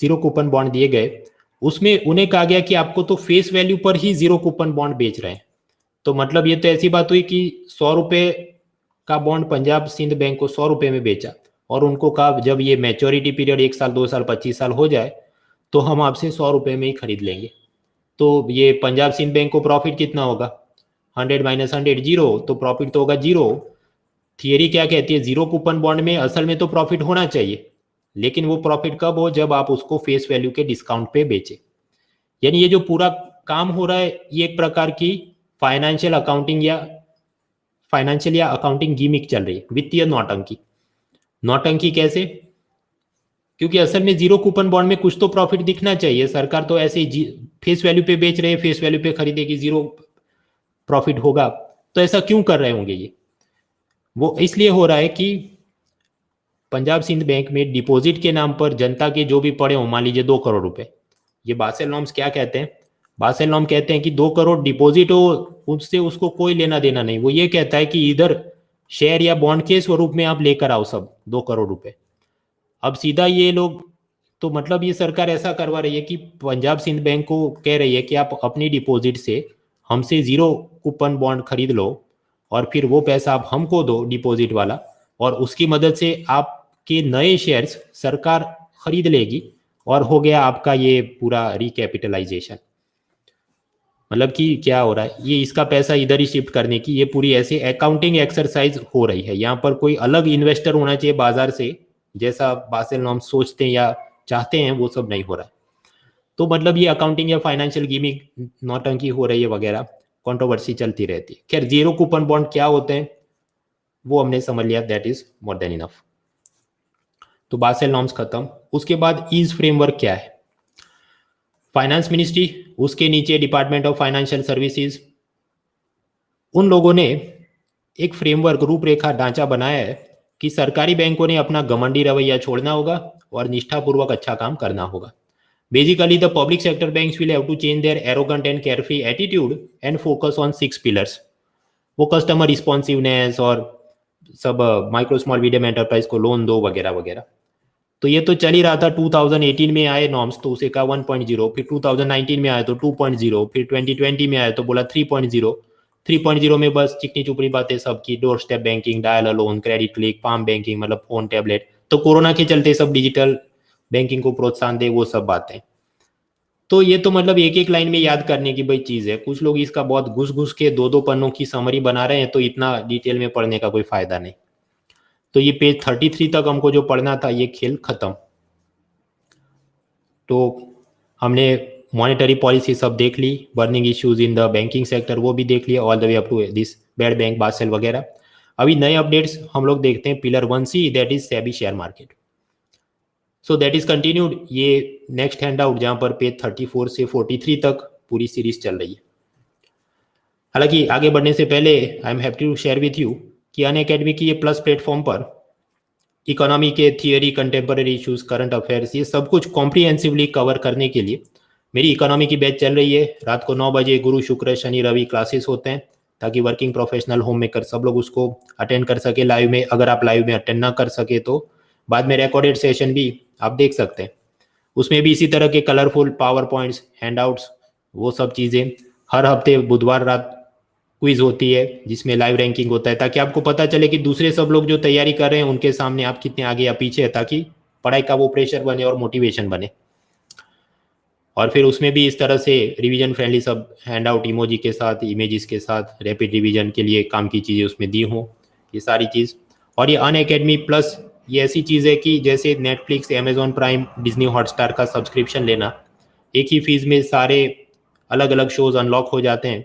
0 कूपन बॉन्ड दिए गए, उसमें उन्हें कहा गया कि आपको तो फेस वैल्यू पर ही 0 कूपन बॉन्ड बेच रहे हैं। तो मतलब ये तो ऐसी बात हुई कि 100 रुपए का बॉन्ड पंजाब सिंध बैंक को 100 रुपए में बेचा और उनको कहा जब ये मैच्योरिटी पीरियड 1 साल 2 साल 25 साल हो जाए तो हम आपसे 100 रुपए में ही खरीद लेंगे। तो ये पंजाब सिंध बैंक को प्रॉफिट कितना होगा? 100 माइनस 100 जीरो, तो प्रॉफिट तो होगा जीरो। थियरी क्या कहती है? 0 कूपन बॉन्ड में असल में तो प्रॉफिट होना चाहिए, लेकिन वो प्रॉफिट कब हो? जब आप उसको फेस वैल्यू के डिस्काउंट पे बेचे। यानी ये जो पूरा काम हो रहा है ये एक प्रकार की फाइनेंशियल अकाउंटिंग गिमिक चल रही है, वित्तीय नौटंकी। नौटंकी कैसे? क्योंकि असल में 0 कूपन बॉन्ड में कुछ तो प्रॉफिट दिखना चाहिए। सरकार तो ऐसे ही फेस वैल्यू पे बेच रहे हैं, फेस वैल्यू पे खरीदेगी, 0 प्रॉफिट होगा। तो ऐसा क्यों कर रहे होंगे ये? वो इसलिए हो रहा है कि पंजाब सिंध बैंक में डिपॉजिट के नाम पर जनता के जो भी पड़े हो, मान लीजिए 2 करोड़ रुपए, ये बासेल नॉर्म्स क्या कहते हैं? बासेल नॉर्म कहते हैं कि 2 करोड़ डिपॉजिट हो, उससे उसको कोई लेना देना नहीं। वो ये कहता है कि इधर शेयर या बॉन्ड के स्वरूप में आप लेकर आओ सब 2 करोड़ रुपए। अब सीधा ये लोग, तो मतलब ये सरकार ऐसा करवा रही है कि पंजाब सिंध बैंक को कह रही है कि आप अपनी डिपॉजिट से हमसे 0 कूपन बॉन्ड खरीद लो और फिर वो पैसा आप हमको दो डिपॉजिट वाला, और उसकी मदद से आपके नए शेयर्स सरकार खरीद लेगी और हो गया आपका ये पूरा रिकैपिटलाइजेशन। मतलब कि क्या हो रहा है, ये इसका पैसा इधर ही शिफ्ट करने की ये पूरी ऐसे अकाउंटिंग एक्सरसाइज हो रही है। यहाँ पर कोई अलग इन्वेस्टर होना चाहिए बाजार से, जैसा बासेल नॉर्म सोचते हैं या चाहते हैं, वो सब नहीं हो रहा है। तो मतलब ये अकाउंटिंग या फाइनेंशियल गिमिक नौटंकी हो रही है वगैरह, कंट्रोवर्सी चलती रहती है। खैर 0 कूपन बॉन्ड क्या होते हैं वो हमने समझ लिया, that is more than enough. तो बासेल नॉर्म्स खत्म। उसके बाद ईज फ्रेमवर्क क्या है? फाइनेंस मिनिस्ट्री, उसके नीचे डिपार्टमेंट ऑफ फाइनेंशियल सर्विसेज, उन लोगों ने एक फ्रेमवर्क, रूपरेखा, ढांचा बनाया है कि सरकारी बैंकों ने अपना घमंडी रवैया छोड़ना होगा और निष्ठापूर्वक अच्छा काम करना होगा। Basically the public sector banks will have to change their arrogant and carefree attitude and focus on 6 pillars. वो कस्टमर रिस्पॉन्सिवनेस और सब माइक्रो स्मॉल मीडियम एंटरप्राइज को लोन दो वगैरह वगैरह। तो ये तो चल ही रहा था। 2018 में आए नॉर्म्स तो उसे कहा 1.0, फिर 2019 में आए तो 2.0, फिर 2020 में आए तो बोला 3.0। 3.0 में बस चिकनी चुपड़ी बातें सबकी, door step banking, dial loan, credit click, palm banking मतलब फोन टैबलेट, तो कोरोना के चलते सब डिजिटल बैंकिंग को प्रोत्साहन दे, वो सब बातें। तो ये तो मतलब एक एक लाइन में याद करने की भाई चीज है। कुछ लोग इसका बहुत घुस घुस के 2-2 पन्नों की समरी बना रहे हैं, तो इतना डिटेल में पढ़ने का कोई फायदा नहीं। तो ये पेज 33 तक हमको जो पढ़ना था ये खेल खत्म। तो हमने मॉनेटरी पॉलिसी सब देख ली, burning issues in the banking sector वो भी देख लिया, all the way up to this bad bank Basel वगैरह। अभी नए अपडेट्स हम लोग देखते हैं। Pillar 1C, that is SEBI share market. So that is continued. ये नेक्स्ट हैंड आउट जहां पर पेज 34 से 43 तक पूरी सीरीज चल रही है। हालांकि आगे बढ़ने से पहले I am happy to share with you कि अनअकैडमी की ये प्लस प्लेटफॉर्म पर इकोनॉमी के theory, contemporary issues, current affairs, ये सब कुछ कॉम्प्रिहेंसिवली कवर करने के लिए मेरी इकोनॉमी की बैच चल रही है। रात को 9 बजे गुरु शुक्र शनि रवि क्लासेस होते हैं, ताकि वर्किंग प्रोफेशनल, होम मेकर सब लोग उसको अटेंड कर सके लाइव में। अगर आप लाइव में अटेंड ना कर सके तो बाद में रिकॉर्डेड सेशन भी आप देख सकते हैं। उसमें भी इसी तरह के कलरफुल पावर पॉइंट्स, हैंडआउट्स, वो सब चीज़ें। हर हफ्ते बुधवार रात क्विज होती है जिसमें लाइव रैंकिंग होता है, ताकि आपको पता चले कि दूसरे सब लोग जो तैयारी कर रहे हैं उनके सामने आप कितने आगे या पीछे है, ताकि पढ़ाई का वो प्रेशर बने और मोटिवेशन बने। और फिर उसमें भी इस तरह से रिवीजन फ्रेंडली सब हैंडआउट, इमोजी के साथ, इमेजेस के साथ, रैपिड रिवीजन के लिए काम की चीज़ें उसमें दी हों, ये सारी चीज़। और ये अनअकैडमी प्लस ये ऐसी चीज़ है कि जैसे Netflix, Amazon prime, Disney Hotstar का सब्सक्रिप्शन लेना, एक ही फीस में सारे अलग अलग शोज अनलॉक हो जाते हैं,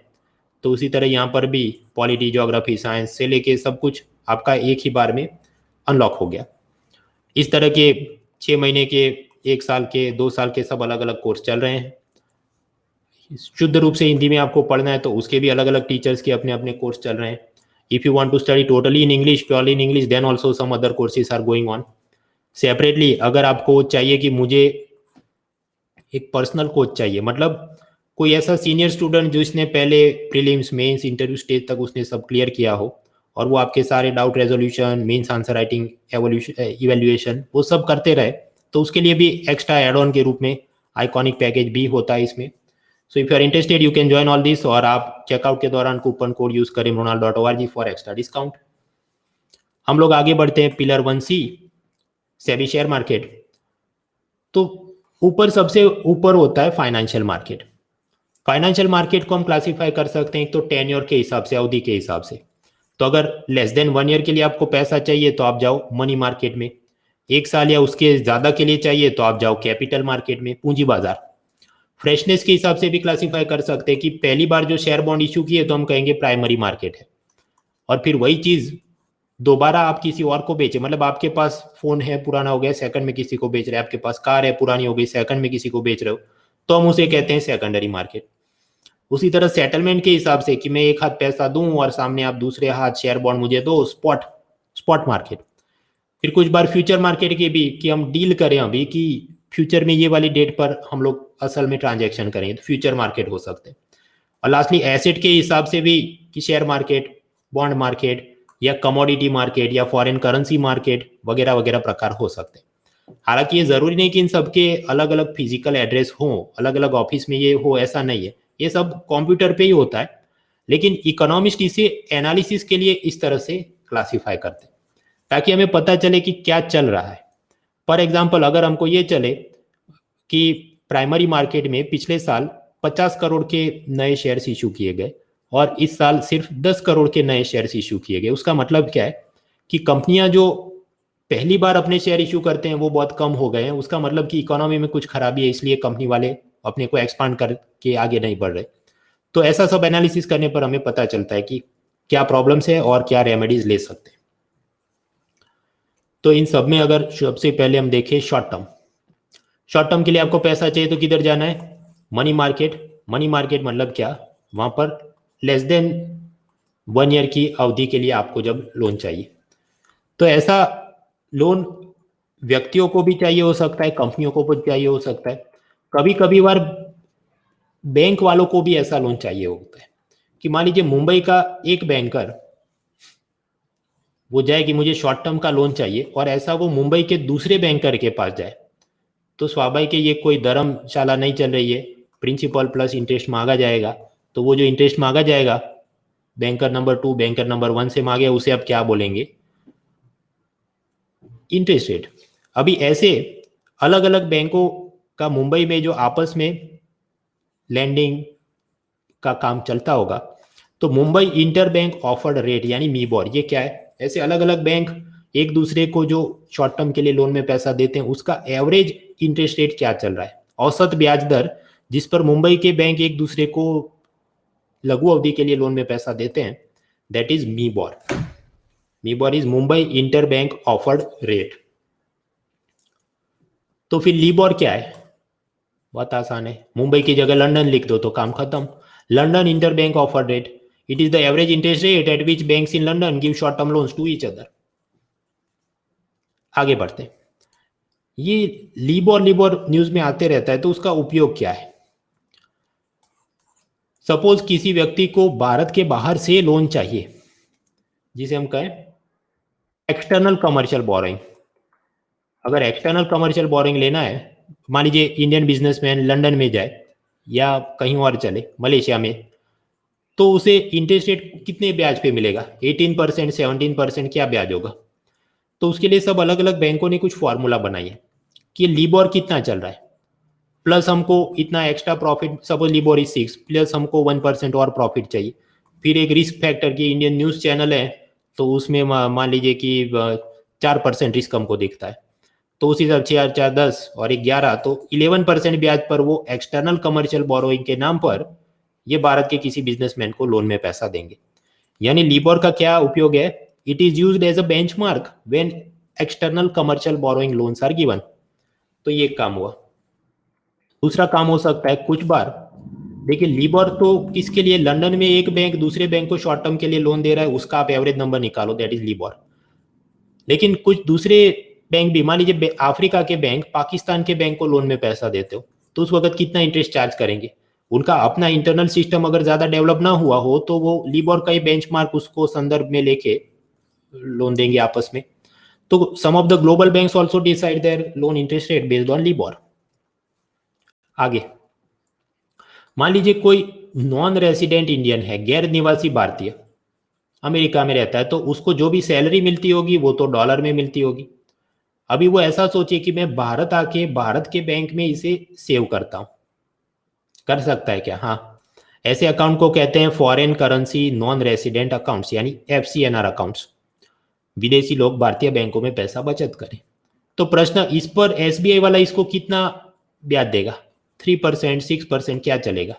तो उसी तरह यहाँ पर भी पॉलिटी, ज्योग्राफी, साइंस से लेके सब कुछ आपका एक ही बार में अनलॉक हो गया। इस तरह के 6 महीने के, 1 साल के, 2 साल के सब अलग अलग कोर्स चल रहे हैं। शुद्ध रूप से हिंदी में आपको पढ़ना है तो उसके भी अलग अलग टीचर्स के अपने अपने कोर्स चल रहे हैं। If you want to study totally in English, purely in English, then also some other courses are going on separately. अगर आपको चाहिए कि मुझे एक पर्सनल कोच चाहिए, मतलब कोई ऐसा सीनियर स्टूडेंट जिसने पहले प्रीलिम्स मेंस इंटरव्यू स्टेज तक उसने सब क्लियर किया हो और वो आपके सारे doubt resolution mains answer writing evaluation वो सब करते रहे, तो उसके लिए भी एक्स्ट्रा एड ऑन के रूप में आइकॉनिक पैकेज भी होता है इसमें। So if you are interested you can join all this, और आप चेकआउट के दौरान कूपन कोड यूज करें mronal.org फॉर एक्स्ट्रा डिस्काउंट। हम लोग आगे बढ़ते हैं pillar 1C SEBI share market. तो ऊपर सबसे ऊपर होता है फाइनेंशियल मार्केट। फाइनेंशियल मार्केट को हम क्लासीफाई कर सकते हैं एक तो टेन्योर के हिसाब से, अवधि के हिसाब से। तो अगर लेस देन 1 ईयर के लिए आपको पैसा चाहिए तो आप जाओ मनी मार्केट में, 1 साल या उसके ज्यादा के लिए चाहिए तो आप जाओ कैपिटल मार्केट में, पूंजी बाजार। फ्रेशनेस के हिसाब से भी क्लासीफाई कर सकते हैं कि पहली बार जो शेयर बॉन्ड इशू किए तो हम कहेंगे प्राइमरी मार्केट है, और फिर वही चीज दोबारा आप किसी और को बेचे, मतलब आपके पास फोन है पुराना हो गया सेकंड में किसी को बेच रहे हैं, आपके पास कार है पुरानी हो गई सेकंड में किसी को बेच रहे हो, तो हम उसे कहते हैं सेकेंडरी मार्केट। उसी तरह सेटलमेंट के हिसाब से कि मैं एक हाथ पैसा दूं और सामने आप दूसरे हाथ शेयर बॉन्ड मुझे दो, स्पॉट मार्केट। फिर कुछ बार फ्यूचर मार्केट की भी कि हम डील करें अभी कि फ्यूचर में ये वाली डेट पर हम लोग असल में ट्रांजैक्शन करें, तो फ्यूचर मार्केट हो सकते हैं। और लास्टली एसेट के हिसाब से भी कि शेयर मार्केट, बॉन्ड मार्केट या कमोडिटी मार्केट या फॉरेन करेंसी मार्केट वगैरह वगैरह प्रकार हो सकते हैं। हालांकि ये जरूरी नहीं कि इन सबके अलग अलग फिजिकल एड्रेस हो, अलग अलग ऑफिस में ये हो, ऐसा नहीं है, ये सब कंप्यूटर पे ही होता है। लेकिन इकोनॉमिस्ट इसे एनालिसिस के लिए इस तरह से क्लासिफाई करते हैं ताकि हमें पता चले कि क्या चल रहा है। फॉर एग्जाम्पल अगर हमको ये चले कि प्राइमरी मार्केट में पिछले साल 50 करोड़ के नए शेयर्स इशू किए गए और इस साल सिर्फ 10 करोड़ के नए शेयर्स इशू किए गए, उसका मतलब क्या है कि कंपनियां जो पहली बार अपने शेयर इशू करते हैं वो बहुत कम हो गए हैं, उसका मतलब कि इकोनॉमी में कुछ खराबी है, इसलिए कंपनी वाले अपने को एक्सपांड करके आगे नहीं बढ़ रहे। तो ऐसा सब एनालिसिस करने पर हमें पता चलता है कि क्या प्रॉब्लम्स है और क्या रेमेडीज ले सकते हैं। तो इन सब में अगर सबसे पहले हम देखें शॉर्ट टर्म के लिए आपको पैसा चाहिए तो किधर जाना है? Money market. मनी मार्केट मतलब क्या? वहां पर लेस देन 1 ईयर की अवधि के लिए आपको जब लोन चाहिए, तो ऐसा लोन व्यक्तियों को भी चाहिए हो सकता है, कंपनियों को भी चाहिए हो सकता है, कभी कभी बार बैंक वालों को भी ऐसा लोन चाहिए होता है कि मान लीजिए मुंबई का एक बैंकर वो जाए कि मुझे शॉर्ट टर्म का लोन चाहिए और ऐसा वो मुंबई के दूसरे बैंकर के पास जाए, तो स्वाभाविक है ये कोई धर्मशाला नहीं चल रही है, प्रिंसिपल प्लस इंटरेस्ट मांगा जाएगा। तो वो जो इंटरेस्ट मांगा जाएगा बैंकर नंबर 2 बैंकर नंबर 1 से मांगे, उसे अब क्या बोलेंगे? Interest rate. अभी ऐसे अलग अलग बैंकों का मुंबई में जो आपस में लैंडिंग का काम चलता होगा, तो Mumbai inter bank offered rate यानी मीबोर, ये क्या है? ऐसे अलग अलग बैंक एक दूसरे को जो शॉर्ट टर्म के लिए लोन में पैसा देते हैं उसका एवरेज इंटरेस्ट रेट क्या चल रहा है, औसत ब्याज दर जिस पर मुंबई के बैंक एक दूसरे को लघु अवधि के लिए लोन में पैसा देते हैं, that is MIBOR. MIBOR is Mumbai inter bank offered rate. तो फिर लीबोर क्या है? बहुत आसान है, मुंबई की जगह लंदन लिख दो तो काम खत्म। London inter bank offered rate, it is the average interest rate at which banks in London give short term loans to each other. आगे बढ़ते हैं। ये लीबोर न्यूज में आते रहता है, तो उसका उपयोग क्या है? सपोज किसी व्यक्ति को भारत के बाहर से लोन चाहिए, जिसे हम कहें एक्सटर्नल कमर्शियल बोरोइंग। अगर एक्सटर्नल कमर्शियल बोरोइंग लेना है, मान लीजिए इंडियन बिजनेसमैन लंदन में जाए या कहीं और चले मलेशिया में, तो उसे इंटरेस्ट रेट कितने ब्याज पे मिलेगा? 18%, 17%, क्या ब्याज होगा? तो उसके लिए सब अलग अलग बैंकों ने कुछ फॉर्मूला बनाई है कि लीबोर कितना चल रहा है प्लस हमको इतना extra profit, suppose LIBOR is 6 plus हमको 1% और प्रॉफिट चाहिए। फिर एक रिस्क फैक्टर की इंडियन न्यूज चैनल है तो उसमें मान लीजिए कि 4% रिस्क हमको दिखता है, तो उसी हिसाब 4 4 10 और 11, तो 11% ब्याज पर वो एक्सटर्नल कमर्शियल बोरोइंग के नाम पर ये भारत के किसी बिजनेसमैन को लोन में पैसा देंगे। यानी लीबोर का क्या उपयोग है? It is used as a benchmark when external commercial borrowing loans are given. तो ये काम हुआ। दूसरा काम हो सकता है कुछ बार, देखिए लीबोर तो किसके लिए? लंदन में एक बैंक दूसरे बैंक को शॉर्ट टर्म के लिए लोन दे रहा है, उसका आप एवरेज नंबर निकालो, दैट इज लीबोर। लेकिन कुछ दूसरे बैंक भी, मान लीजिए अफ्रीका के बैंक पाकिस्तान के बैंक को लोन में पैसा देते हो, तो उस वक्त कितना इंटरेस्ट चार्ज करेंगे? उनका अपना इंटरनल सिस्टम अगर ज़्यादा डेवलप ना हुआ हो तो वो लिबोर का ही बेंचमार्क उसको संदर्भ में लेके लोन देंगे आपस में। तो some of the global banks also decide their loan interest rate based on LIBOR. आगे मान लीजिए कोई नॉन रेसिडेंट इंडियन है, गैर निवासी भारतीय, अमेरिका में रहता है, तो उसको जो भी सैलरी मिलती होगी वो तो डॉलर में मिलती होगी। अभी वो ऐसा सोचे कि मैं भारत आके भारत के बैंक में इसे सेव करता हूं, कर सकता है क्या? हाँ, ऐसे अकाउंट को कहते हैं foreign currency non resident accounts, यानी FCNR अकाउंट्स। विदेशी लोग भारतीय बैंकों में पैसा बचत करें। तो प्रश्न, इस पर SBI वाला इसको कितना ब्याज देगा? 3%, 6%, क्या चलेगा?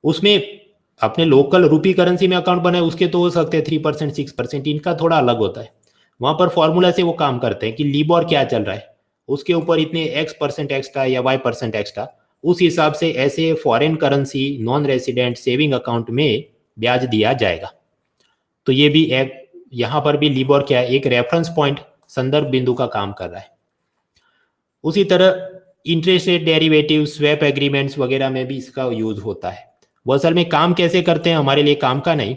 उसमें अपने लोकल रुपी करेंसी में अकाउंट बनाए उसके तो हो सकते हैं 3%, 6%, इनका थोड़ा अलग होता है। वहां पर फॉर्मूला से वो काम करते हैं कि लिबोर क्या चल रहा है, उसके ऊपर इतने X% एक्स्ट्रा या Y% एक्स्ट्रा, उस हिसाब से ऐसे foreign currency non resident saving account में ब्याज दिया जाएगा। तो ये भी एक, यहां पर भी लिबोर क्या है, एक रेफरेंस पॉइंट, संदर्भ बिंदु का काम कर रहा है। उसी तरह interest rate derivative, swap agreements वगैरह में भी इसका यूज होता है। वो असल में काम कैसे करते हैं हमारे लिए काम का नहीं।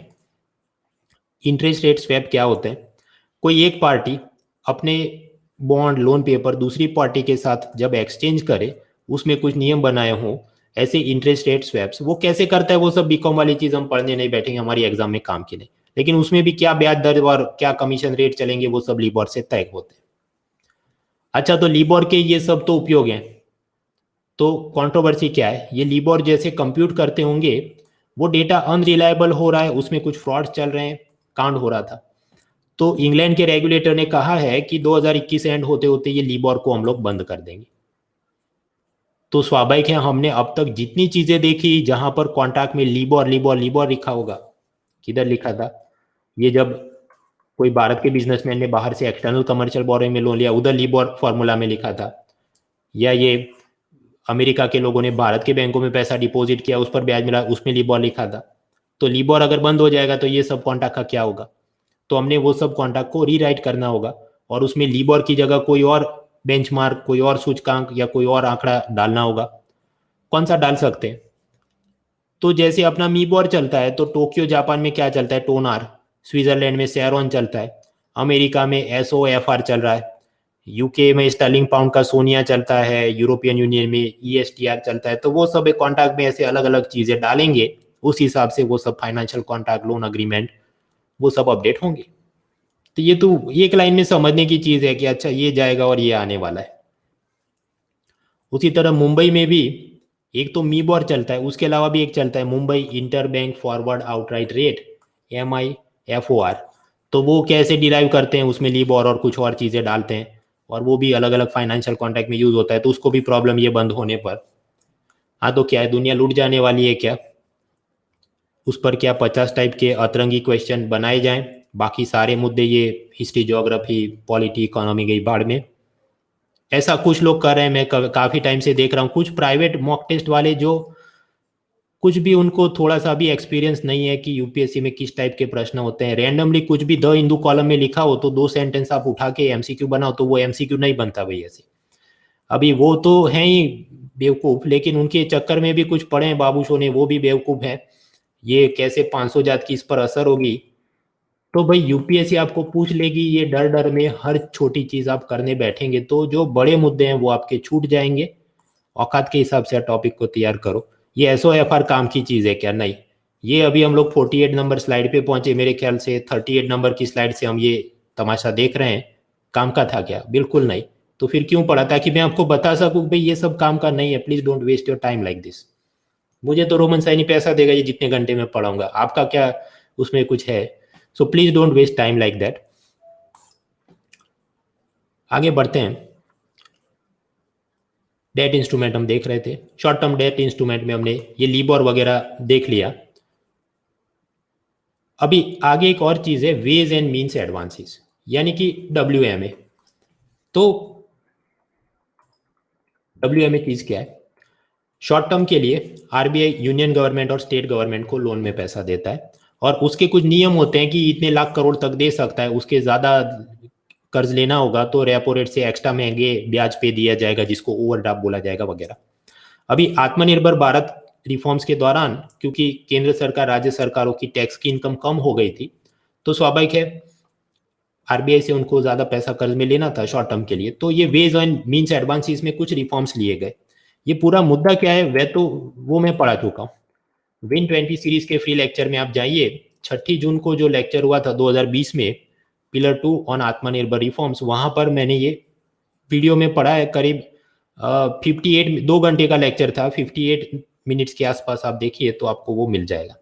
इंटरेस्ट रेट स्वैप क्या होते हैं? कोई एक पार्टी अपने बॉन्ड लोन पेपर दूसरी पार्टी के साथ जब एक्सचेंज करे, उसमें कुछ नियम बनाए हों, ऐसे इंटरेस्ट रेट स्वैप्स। वो कैसे करता है वो सब बीकॉम वाली चीज हम पढ़ने नहीं बैठेंगे, हमारी एग्जाम में काम की नहीं। लेकिन उसमें भी क्या ब्याज दर और क्या कमीशन रेट चलेंगे वो सब लिबोर से तय होते हैं। अच्छा, तो लिबोर के ये सब तो उपयोग हैं। तो कंट्रोवर्सी क्या है? ये लिबोर जैसे कंप्यूट करते होंगे वो डेटा अनरिलायबल हो रहा है, उसमें कुछ फ्रॉड चल रहे हैं, कांड हो रहा था। तो इंग्लैंड के रेगुलेटर ने कहा है कि 2021 एंड होते होते ये लिबोर को हम लोग बंद कर देंगे। तो स्वाभाविक है, हमने अब तक जितनी चीजें देखी जहां पर कॉन्ट्रैक्ट में लिबोर लिबोर लिबोर लिखा होगा, किधर लिखा था? ये जब कोई भारत के बिजनेसमैन ने बाहर से एक्सटर्नल कमर्शियल बोरोइंग में लोन लिया, उधर लिबोर फॉर्मूला में लिखा था। या ये अमेरिका के लोगों ने भारत के बैंकों में पैसा डिपॉजिट किया, उस पर ब्याज मिला, उसमें लिबोर लिखा था। तो लिबोर अगर बंद हो जाएगा तो ये सब कॉन्ट्रैक्ट का क्या होगा? तो हमने वो सब कॉन्ट्रैक्ट को रीराइट करना होगा और उसमें लिबोर की जगह कोई और बेंचमार्क, कोई और सूचकांक या कोई और आंकड़ा डालना होगा। कौन सा डाल सकते हैं? तो जैसे अपना मीबोर चलता है तो टोक्यो जापान में क्या चलता है? टोनार। स्विट्जरलैंड में सेरोन चलता है। अमेरिका में SOFR चल रहा है। यूके में स्टर्लिंग पाउंड का सोनिया चलता है। यूरोपियन यूनियन में ESTR चलता है। तो वो सब एक कॉन्ट्रैक्ट में ऐसे अलग अलग चीजें डालेंगे, उस हिसाब से वो सब फाइनेंशियल कॉन्ट्रैक्ट, लोन अग्रीमेंट, वो सब अपडेट होंगे। तो ये तो एक लाइन में समझने की चीज है कि अच्छा ये जाएगा और ये आने वाला है। उसी तरह मुंबई में भी एक तो मीबोर चलता है, उसके अलावा भी एक चलता है Mumbai inter bank forward outright rate, MIFOR। तो वो कैसे डिराइव करते हैं? उसमें लिबोर और कुछ और चीज़ें डालते हैं और वो भी अलग अलग फाइनेंशियल कॉन्ट्रैक्ट में यूज होता है। तो उसको भी प्रॉब्लम ये बंद होने पर। हाँ, तो क्या है, दुनिया लूट जाने वाली है क्या? उस पर क्या 50 टाइप के अतरंगी क्वेश्चन बनाए जाएं? बाकी सारे मुद्दे ये हिस्ट्री, ज्योग्राफी, पॉलिटी, इकोनॉमी गई बाढ़ में। ऐसा कुछ लोग कर रहे हैं, मैं काफी टाइम से देख रहा हूँ। कुछ प्राइवेट मॉक टेस्ट वाले जो कुछ भी उनको थोड़ा सा भी एक्सपीरियंस नहीं है कि यूपीएससी में किस टाइप के प्रश्न होते हैं, रैंडमली कुछ भी द हिंदू कॉलम में लिखा हो तो 2 सेंटेंस आप उठा के MCQ बनाओ, तो वो MCQ नहीं बनता भाई ऐसे। अभी वो तो हैं ही बेवकूफ, लेकिन उनके चक्कर में भी कुछ पढ़े हैं बाबू सोने, वो भी बेवकूफ है। ये कैसे 500 जात की इस पर असर होगी? तो भाई यूपीएससी आपको पूछ लेगी, ये डर डर में हर छोटी चीज आप करने बैठेंगे तो जो बड़े मुद्दे हैं वो आपके छूट जाएंगे। औकात के हिसाब से टॉपिक को तैयार करो। ये SOFR काम की चीज है क्या? नहीं। ये अभी हम लोग 48 नंबर स्लाइड पे पहुंचे, मेरे ख्याल से 38 नंबर की स्लाइड से हम ये तमाशा देख रहे हैं। काम का था क्या? बिल्कुल नहीं। तो फिर क्यों पढ़ा? ताकि मैं आपको बता सकूं भाई ये सब काम का नहीं है, please don't waste your time like this. मुझे तो रोमन साइनी पैसा देगा ये जितने घंटे में पढ़ाऊंगा, आपका क्या उसमें कुछ है? So please don't waste time like that. आगे बढ़ते हैं। डेट इंस्ट्रूमेंट हम देख रहे थे, शॉर्ट टर्म डेट इंस्ट्रूमेंट में हमने ये लिबोर वगैरह देख लिया। अभी आगे एक और चीज है, वेज एंड मीन्स एडवांसेस, यानी कि WMA। तो WMA चीज क्या है? शॉर्ट टर्म के लिए RBI यूनियन गवर्नमेंट और स्टेट गवर्नमेंट को लोन में पैसा देता है और उसके कुछ नियम होते हैं कि इतने लाख करोड़ तक दे सकता है, उसके ज्यादा कर्ज लेना होगा तो रेपो रेट से एक्स्ट्रा महंगे ब्याज पे दिया जाएगा, जिसको ओवरड्राफ्ट बोला जाएगा वगैरह। अभी आत्मनिर्भर भारत रिफॉर्म्स के दौरान क्योंकि केंद्र सरकार राज्य सरकारों की टैक्स की इनकम कम हो गई थी, तो स्वाभाविक है आरबीआई से उनको ज़्यादा पैसा कर्ज में लेना था शॉर्ट टर्म के लिए, तो ये वेज एंड मीन्स एडवांसेस में कुछ रिफॉर्म्स लिए गए। ये पूरा मुद्दा क्या है वह तो वो मैं पढ़ा चुका हूँ। विन 20 सीरीज के फ्री लेक्चर में आप जाइए, 6 जून को जो लेक्चर हुआ था 2020 में, पिलर 2 ऑन आत्मनिर्भर रिफॉर्म्स, वहां पर मैंने ये वीडियो में पढ़ा है। करीब 58 2 घंटे का लेक्चर था, 58 मिनट्स के आसपास आप देखिए तो आपको वो मिल जाएगा।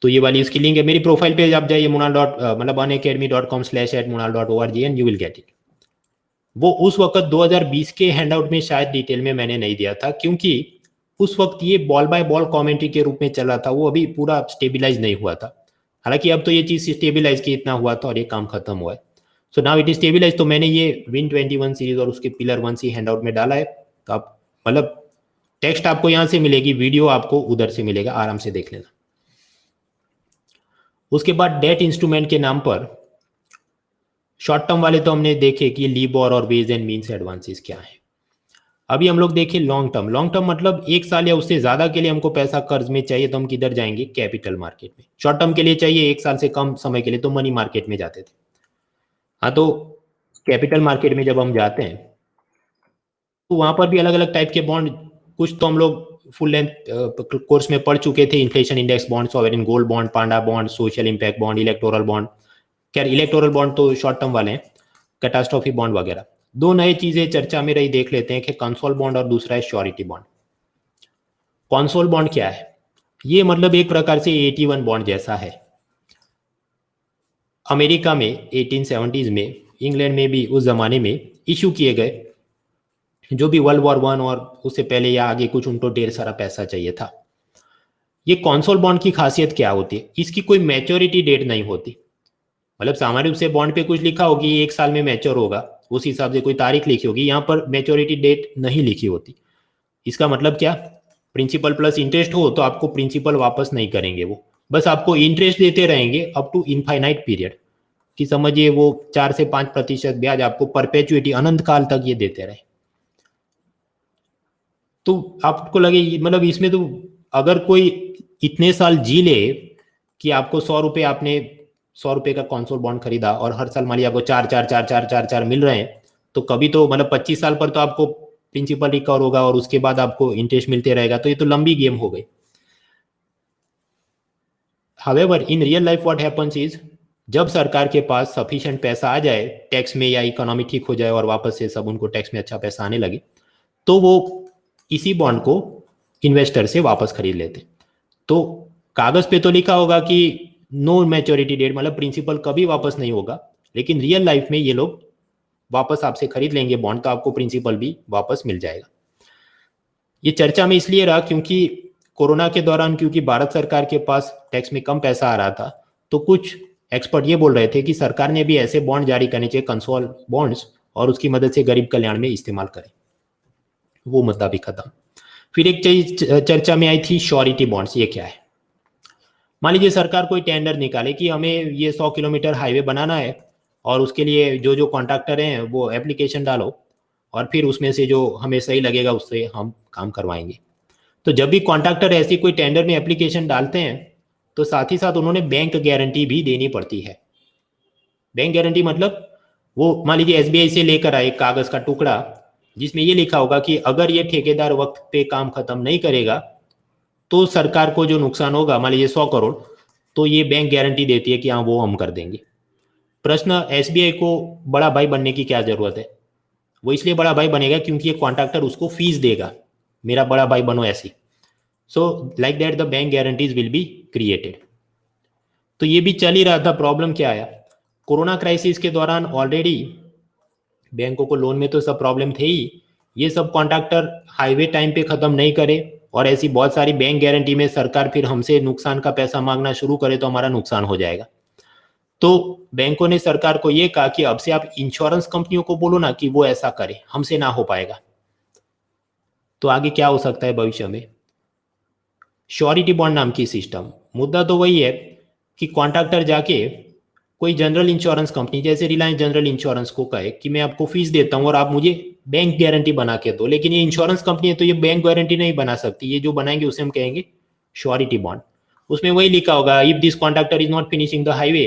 तो ये वाली इसकी लिंक है मेरी प्रोफाइल पे, आप जाइए munal डॉट मतलब unacademy.com/@munal.org and you will get it. वो उस वक्त 2020 के हैंडआउट में शायद डिटेल में मैंने नहीं दिया था, क्योंकि उस वक्त ये बॉल बाय बॉल कमेंट्री के रूप में चल रहा था, वो अभी पूरा स्टेबिलाईज नहीं हुआ था। हालांकि अब तो ये चीज़ स्टेबिलाईज की इतना हुआ था और ये काम खत्म हुआ है। So now it is stabilise. तो मैंने ये विन 21 सीरीज और उसके पिलर 1 सी हैंडआउट में डाला है। तो आप मतलब टेक्स्ट आपको यहाँ से मिलेगी, वीडियो आपको उधर से मिलेगा, आराम से देख लेना। उसके बाद डेट इंस्ट्रूमेंट के नाम पर शॉर्ट टर्म वाले तो हमने देखे कि लीबोर और वेज एंड मीन्स एडवांसेस क्या है। अभी हम लोग देखें लॉन्ग टर्म। लॉन्ग टर्म मतलब 1 साल या उससे ज्यादा के लिए हमको पैसा कर्ज में चाहिए तो हम किधर जाएंगे? कैपिटल मार्केट में। शॉर्ट टर्म के लिए चाहिए 1 साल से कम समय के लिए तो मनी मार्केट में जाते थे। हाँ, तो कैपिटल मार्केट में जब हम जाते हैं तो वहां पर भी अलग अलग टाइप के बॉन्ड, कुछ तो हम लोग फुल लेंथ कोर्स में पढ़ चुके थे, inflation index bond, sovereign gold bond, panda bond, social impact bond, electoral bond. खैर इलेक्टोरल बॉन्ड तो शॉर्ट टर्म वाले हैं, कैटास्ट्रॉफी बॉन्ड वगैरह। 2 नई चीजें चर्चा में रही, देख लेते हैं कि कंसोल बॉन्ड और दूसरा है श्योरिटी बॉन्ड। कंसोल बॉन्ड क्या है? ये मतलब एक प्रकार से 81 बॉन्ड जैसा है। अमेरिका में 1870s में, इंग्लैंड में भी उस जमाने में इशू किए गए, जो भी वर्ल्ड वॉर 1 और उससे पहले या आगे कुछ उनको ढेर सारा पैसा चाहिए था। ये कंसोल बॉन्ड की खासियत क्या होती है? इसकी कोई मैच्योरिटी डेट नहीं होती। मतलब सामान्य रूप से बॉन्ड पे कुछ लिखा होगी 1 साल में मैच्योर होगा, उस हिसाब से कोई तारीख लिखी होगी, यहाँ पर मैच्योरिटी डेट नहीं लिखी होती। इसका मतलब क्या? प्रिंसिपल प्लस इंटरेस्ट हो तो आपको प्रिंसिपल वापस नहीं करेंगे, वो बस आपको इंटरेस्ट देते रहेंगे अप टू इनफाइनाइट पीरियड, कि समझिए वो 4 से 5% ब्याज आपको परपेचुइटी अनंत काल तक ये देते रहे। तो आपको लगे मतलब इसमें तो अगर कोई इतने साल जी ले कि आपको 100 रुपये, आपने 100 रुपये का कंसोल बॉन्ड खरीदा और हर साल मान लिया आपको 4 मिल रहे हैं, तो कभी तो मतलब 25 साल पर तो आपको प्रिंसिपल रिकवर होगा और उसके बाद आपको इंटरेस्ट मिलते रहेगा, तो ये तो लंबी गेम हो गई। However in real life what happens is, जब सरकार के पास सफिशिएंट पैसा आ जाए टैक्स में, या इकोनॉमी ठीक हो जाए और वापस से सब उनको टैक्स में अच्छा पैसा आने लगे, तो वो इसी बॉन्ड को इन्वेस्टर से वापस खरीद लेते। तो कागज पे तो लिखा होगा कि नो मैच्योरिटी डेट, मतलब प्रिंसिपल कभी वापस नहीं होगा, लेकिन रियल लाइफ में ये लोग वापस आपसे खरीद लेंगे बॉन्ड, तो आपको प्रिंसिपल भी वापस मिल जाएगा। ये चर्चा में इसलिए रहा क्योंकि कोरोना के दौरान, क्योंकि भारत सरकार के पास टैक्स में कम पैसा आ रहा था, तो कुछ एक्सपर्ट ये बोल रहे थे कि सरकार ने भी ऐसे बॉन्ड जारी करने चाहिए, कंसोल बॉन्ड्स, और उसकी मदद से गरीब कल्याण में इस्तेमाल करें। वो मुद्दा भी खत्म। फिर एक चीज चर्चा में आई थी, श्योरिटी बॉन्ड्स। ये क्या है? मान लीजिए सरकार कोई टेंडर निकाले कि हमें ये 100 किलोमीटर हाईवे बनाना है और उसके लिए जो जो कॉन्ट्रैक्टर हैं वो एप्लीकेशन डालो और फिर उसमें से जो हमें सही लगेगा उससे हम काम करवाएंगे। तो जब भी कॉन्ट्रैक्टर ऐसी कोई टेंडर में एप्लीकेशन डालते हैं तो साथ ही साथ उन्होंने बैंक गारंटी भी देनी पड़ती है। बैंक गारंटी मतलब वो मान लीजिए एसबीआई से लेकर आए कागज का टुकड़ा जिसमें ये लिखा होगा कि अगर ये ठेकेदार वक्त पे काम खत्म नहीं करेगा तो सरकार को जो नुकसान होगा, मान लीजिए 100 करोड़, तो ये बैंक गारंटी देती है कि हाँ वो हम कर देंगे। प्रश्न, एसबीआई को बड़ा भाई बनने की क्या जरूरत है? वो इसलिए बड़ा भाई बनेगा क्योंकि ये कॉन्ट्रैक्टर उसको फीस देगा, मेरा बड़ा भाई बनो ऐसी। So like that the bank guarantees will be created. तो ये भी चल ही रहा था। प्रॉब्लम क्या आया? कोरोना क्राइसिस के दौरान ऑलरेडी बैंकों को लोन में तो सब प्रॉब्लम थे ही, ये सब कॉन्ट्रैक्टर हाईवे टाइम पे खत्म नहीं करे और ऐसी बहुत सारी बैंक गारंटी में सरकार फिर हमसे नुकसान का पैसा मांगना शुरू करे तो हमारा नुकसान हो जाएगा। तो बैंकों ने सरकार को ये कहा कि अब से आप इंश्योरेंस कंपनियों को बोलो ना कि वो ऐसा करे, हमसे ना हो पाएगा। तो आगे क्या हो सकता है भविष्य में? श्योरिटी बॉन्ड नाम की सिस्टम। मुद्दा तो वही है कि कॉन्ट्रैक्टर जाके कोई जनरल इंश्योरेंस कंपनी जैसे रिलायंस जनरल इंश्योरेंस को कहे कि मैं आपको फीस देता हूँ और आप मुझे बैंक गारंटी बना के दो, लेकिन ये इंश्योरेंस कंपनी है तो ये बैंक गारंटी नहीं बना सकती, ये जो बनाएंगे उसे हम कहेंगे श्योरिटी बॉन्ड। उसमें वही लिखा होगा, if this contractor is not finishing the highway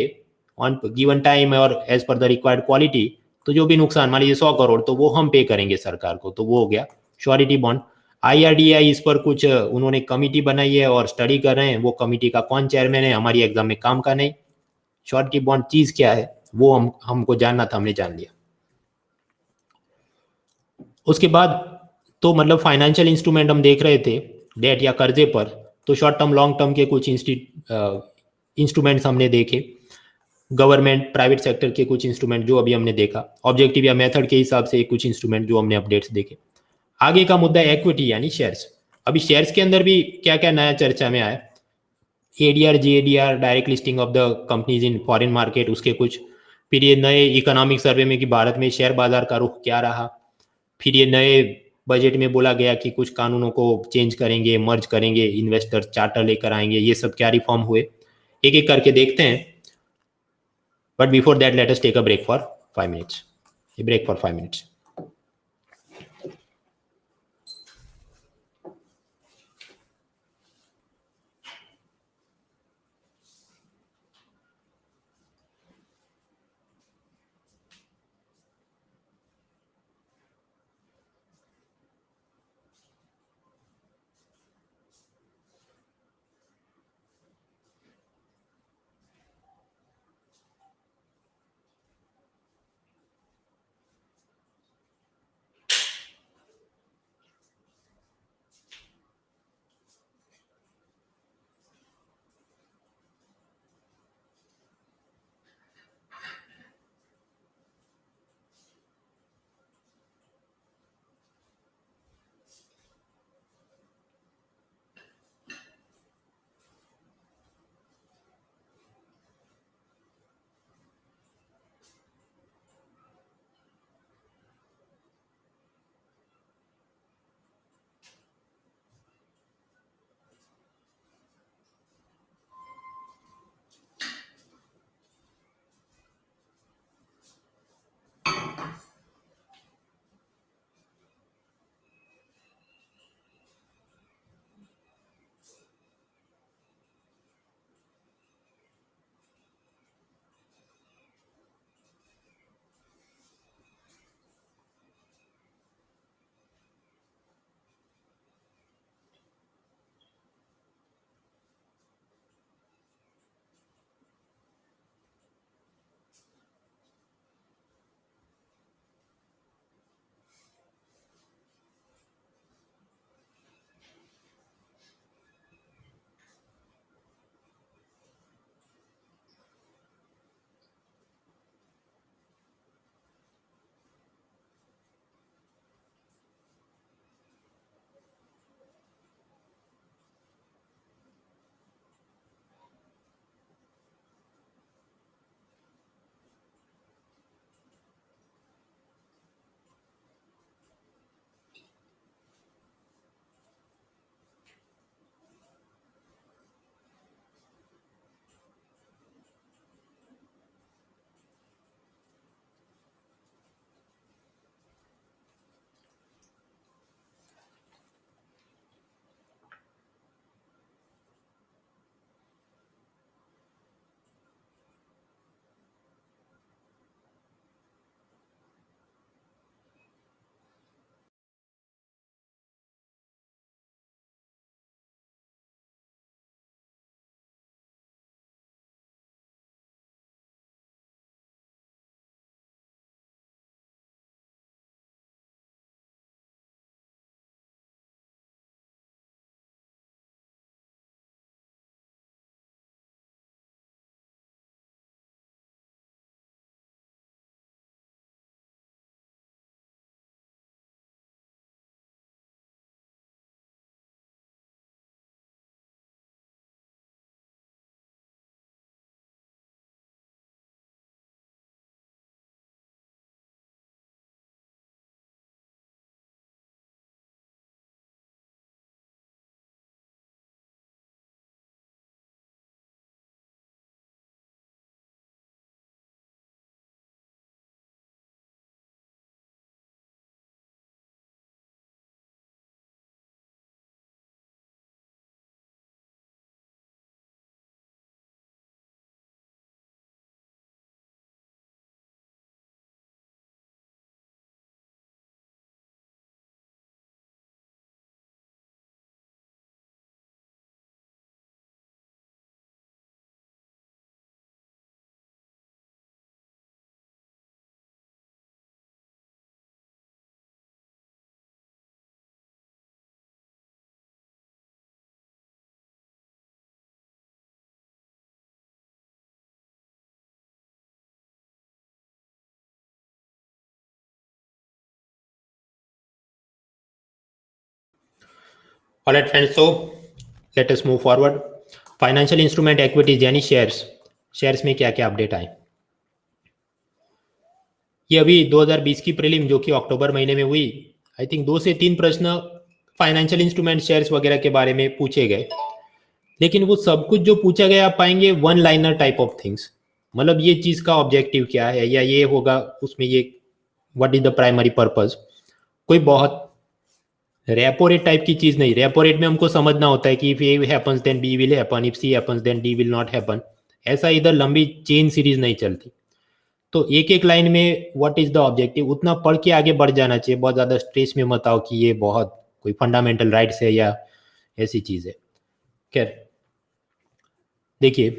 on given time और as per the required quality, तो जो भी नुकसान मान लीजिए 100 करोड़ तो वो हम पे करेंगे सरकार को, तो वो हो गया श्योरिटी बॉन्ड। IRDAI इस पर कुछ उन्होंने कमिटी बनाई है और स्टडी कर रहे हैं, वो कमिटी का कौन चेयरमैन है हमारी एग्जाम में काम का नहीं। श्योरिटी बॉन्ड चीज क्या है वो हमको जानना था, हमने जान लिया। उसके बाद तो मतलब फाइनेंशियल इंस्ट्रूमेंट हम देख रहे थे डेट या कर्जे पर, तो शॉर्ट टर्म लॉन्ग टर्म के कुछ इंस्ट्रूमेंट्स हमने देखे, गवर्नमेंट प्राइवेट सेक्टर के कुछ इंस्ट्रूमेंट जो अभी हमने देखा, ऑब्जेक्टिव या मेथड के हिसाब से कुछ इंस्ट्रूमेंट जो हमने अपडेट्स देखे। आगे का मुद्दा एक्विटी यानी शेयर्स। अभी शेयर्स के अंदर भी क्या क्या नया चर्चा में आया, ADR GADR direct listing of the companies in foreign market, उसके कुछ, फिर ये नए इकोनॉमिक सर्वे में कि भारत में शेयर बाजार का रुख क्या रहा, फिर ये नए बजट में बोला गया कि कुछ कानूनों को चेंज करेंगे, मर्ज करेंगे, इन्वेस्टर चार्टर लेकर आएंगे, ये सब क्या रिफॉर्म हुए एक एक करके देखते हैं। But before that let us take a break for 5 minutes, break for 5 minutes. All right, friends. So let us move forward. Financial instrument equities यानी शेयर्स में क्या क्या अपडेट आए। ये अभी 2020 की प्रीलिम जो कि अक्टूबर महीने में हुई, आई थिंक 2 से 3 प्रश्न फाइनेंशियल इंस्ट्रूमेंट शेयर्स वगैरह के बारे में पूछे गए, लेकिन वो सब कुछ जो पूछा गया आप पाएंगे one liner type of things. मतलब ये चीज का ऑब्जेक्टिव क्या है या ये होगा उसमें, ये what is the primary purpose, कोई बहुत रेपो रेट टाइप की चीज नहीं। रेपो रेट में हमको समझना होता है कि if A happens then B will happen, if C happens then D will not happen. ऐसा इधर लंबी चेन सीरीज नहीं चलती। तो एक एक लाइन में व्हाट इज द ऑब्जेक्टिव उतना पढ़ के आगे बढ़ जाना चाहिए। बहुत ज्यादा स्ट्रेस में मत आओ कि ये बहुत कोई फंडामेंटल राइट्स है या ऐसी चीज है। खैर देखिए,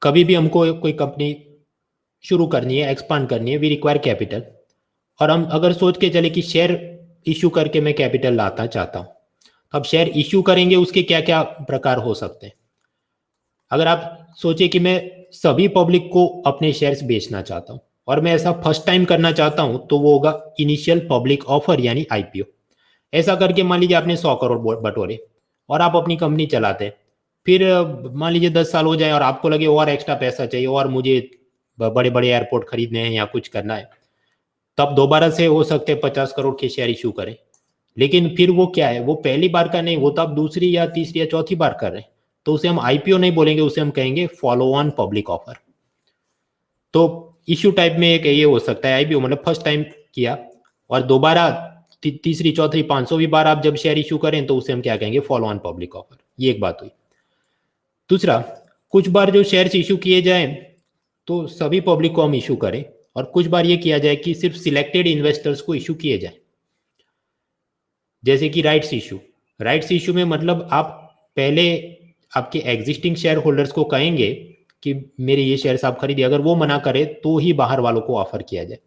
कभी भी हमको कोई कंपनी शुरू करनी है, एक्सपांड करनी है, वी रिक्वायर कैपिटल। और हम अगर सोच के चले कि शेयर इश्यू करके मैं कैपिटल लाना चाहता हूँ, तो अब शेयर इश्यू करेंगे उसके क्या क्या प्रकार हो सकते हैं। अगर आप सोचे कि मैं सभी पब्लिक को अपने शेयर्स बेचना चाहता हूँ और मैं ऐसा फर्स्ट टाइम करना चाहता हूँ, तो वो होगा इनिशियल पब्लिक ऑफर यानी आईपीओ। ऐसा करके मान लीजिए आपने 100 करोड़ बटोरे और आप अपनी कंपनी चलाते हैं। फिर मान लीजिए 10 साल हो जाए और आपको लगे और एक्स्ट्रा पैसा चाहिए और मुझे बड़े बड़े एयरपोर्ट खरीदने हैं या कुछ करना है, तब दोबारा से हो सकते हैं 50 करोड़ के शेयर इशू करें। लेकिन फिर वो क्या है, वो पहली बार का नहीं, वो तो आप दूसरी या तीसरी या चौथी बार कर रहे हैं, तो उसे हम आईपीओ नहीं बोलेंगे, उसे हम कहेंगे फॉलो ऑन पब्लिक ऑफर। तो इश्यू टाइप में एक ये हो सकता है आईपीओ, मतलब फर्स्ट टाइम किया और दोबारा तीसरी चौथी 500वीं बार आप जब शेयर इशू करें तो उसे हम क्या कहेंगे, फॉलो ऑन पब्लिक ऑफर। ये एक बात हुई। दूसरा, कुछ बार जो शेयर्स इशू किए जाए तो सभी पब्लिक को हम इशू करें, और कुछ बार ये किया जाए कि सिर्फ सिलेक्टेड इन्वेस्टर्स को इशू किए जाए, जैसे कि राइट्स इशू। राइट्स इशू में मतलब आप पहले आपके एग्जिस्टिंग शेयर होल्डर्स को कहेंगे कि मेरे ये शेयर्स आप खरीदिए, अगर वो मना करे तो ही बाहर वालों को ऑफर किया जाए।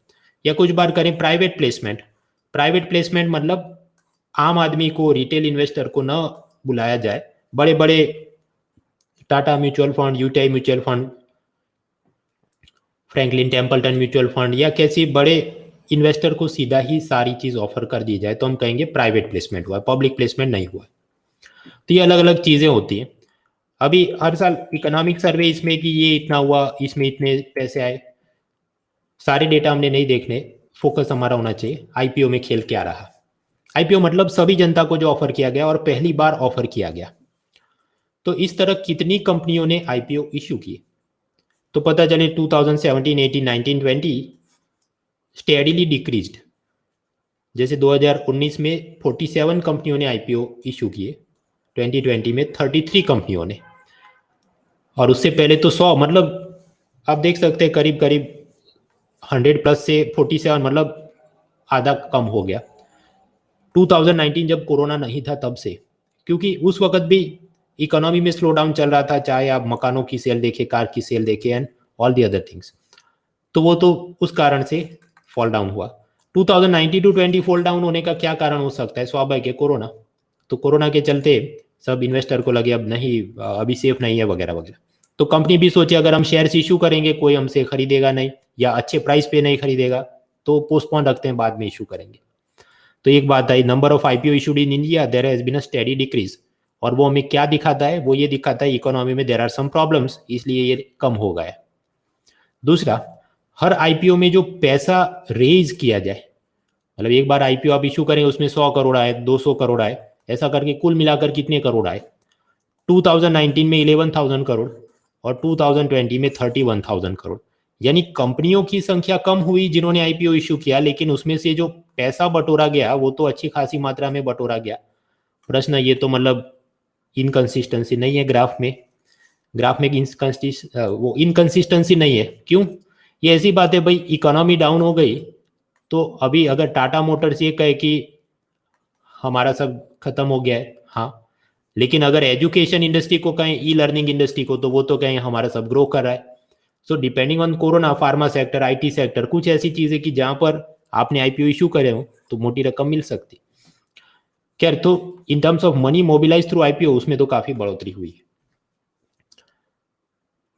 या कुछ बार करें प्राइवेट प्लेसमेंट। प्राइवेट प्लेसमेंट मतलब आम आदमी को, रिटेल इन्वेस्टर को न बुलाया जाए, बड़े बड़े Tata mutual fund, UTI mutual fund, Franklin Templeton mutual fund या कैसे बड़े इन्वेस्टर को सीधा ही सारी चीज ऑफर कर दी जाए, तो हम कहेंगे प्राइवेट प्लेसमेंट हुआ, पब्लिक प्लेसमेंट नहीं हुआ। तो ये अलग अलग चीजें होती हैं। अभी हर साल इकोनॉमिक सर्वे इसमें कि ये इतना हुआ, इसमें इतने पैसे आए, सारे डेटा हमने नहीं देखने। फोकस हमारा होना चाहिए आईपीओ में खेल क्या रहा। आईपीओ मतलब सभी जनता को जो ऑफर किया गया और पहली बार ऑफर किया गया। तो इस तरह कितनी कंपनियों ने आईपीओ इश्यू किए, तो पता चले 2017, 18, 19, 20 स्टेडीली डिक्रीज्ड। जैसे 2019 में 47 कंपनियों ने आईपीओ इशू किए, 2020 में 33 कंपनियों ने, और उससे पहले तो 100, मतलब आप देख सकते हैं करीब करीब 100 प्लस से 47, मतलब आधा कम हो गया 2019 जब कोरोना नहीं था तब से। क्योंकि उस वक्त भी इकोनॉमी में स्लो डाउन चल रहा था, चाहे आप मकानों की सेल देखें, कार की सेल देखें and all the other things, तो वो तो उस कारण से फॉल डाउन हुआ। 2019 टू 20 फॉल डाउन होने का क्या कारण हो सकता है, स्वाभाविक है कोरोना। तो कोरोना के चलते सब इन्वेस्टर को लगे अब नहीं, अभी सेफ नहीं है वगैरह वगैरह। तो कंपनी भी सोचे अगर हम शेयर्स इशू करेंगे कोई हमसे खरीदेगा नहीं या अच्छे प्राइस पे नहीं खरीदेगा, तो पोस्टपोन रखते हैं, बाद में इशू करेंगे। तो एक बात आई, number of IPO issued in India there has been a steady decrease. और वो हमें क्या दिखाता है, वो ये दिखाता है इकोनॉमी में देयर आर सम प्रॉब्लम्स, इसलिए ये कम हो गया है। दूसरा, हर आईपीओ में जो पैसा रेज किया जाए, मतलब एक बार आईपीओ आप इशू करें उसमें 100 करोड़ आए, 200 करोड़ आए, ऐसा करके कुल मिलाकर कितने करोड़ आए, 2019 में 11,000 करोड़ और 2020 में 31,000 करोड़। यानी कंपनियों की संख्या कम हुई जिन्होंने आईपीओ इशू किया, लेकिन उसमें से जो पैसा बटोरा गया वो तो अच्छी खासी मात्रा में बटोरा गया। प्रश्न ये तो मतलब इनकंसिस्टेंसी नहीं है ग्राफ में, ग्राफ में वो इनकंसिस्टेंसी नहीं है। क्यों? ये ऐसी बात है भाई, इकोनॉमी डाउन हो गई तो अभी अगर टाटा मोटर्स ये कहे कि हमारा सब खत्म हो गया है, हाँ, लेकिन अगर एजुकेशन इंडस्ट्री को कहें, ई लर्निंग इंडस्ट्री को, तो वो तो कहें हमारा सब ग्रो कर रहा है। So depending on corona, pharma sector, IT sector, कुछ ऐसी चीजें कि जहां पर आपने आईपीओ इशू करे हो तो मोटी रकम मिल सकती। खैर, तो in terms of money mobilise through IPO उसमें तो काफी बढ़ोतरी हुई है।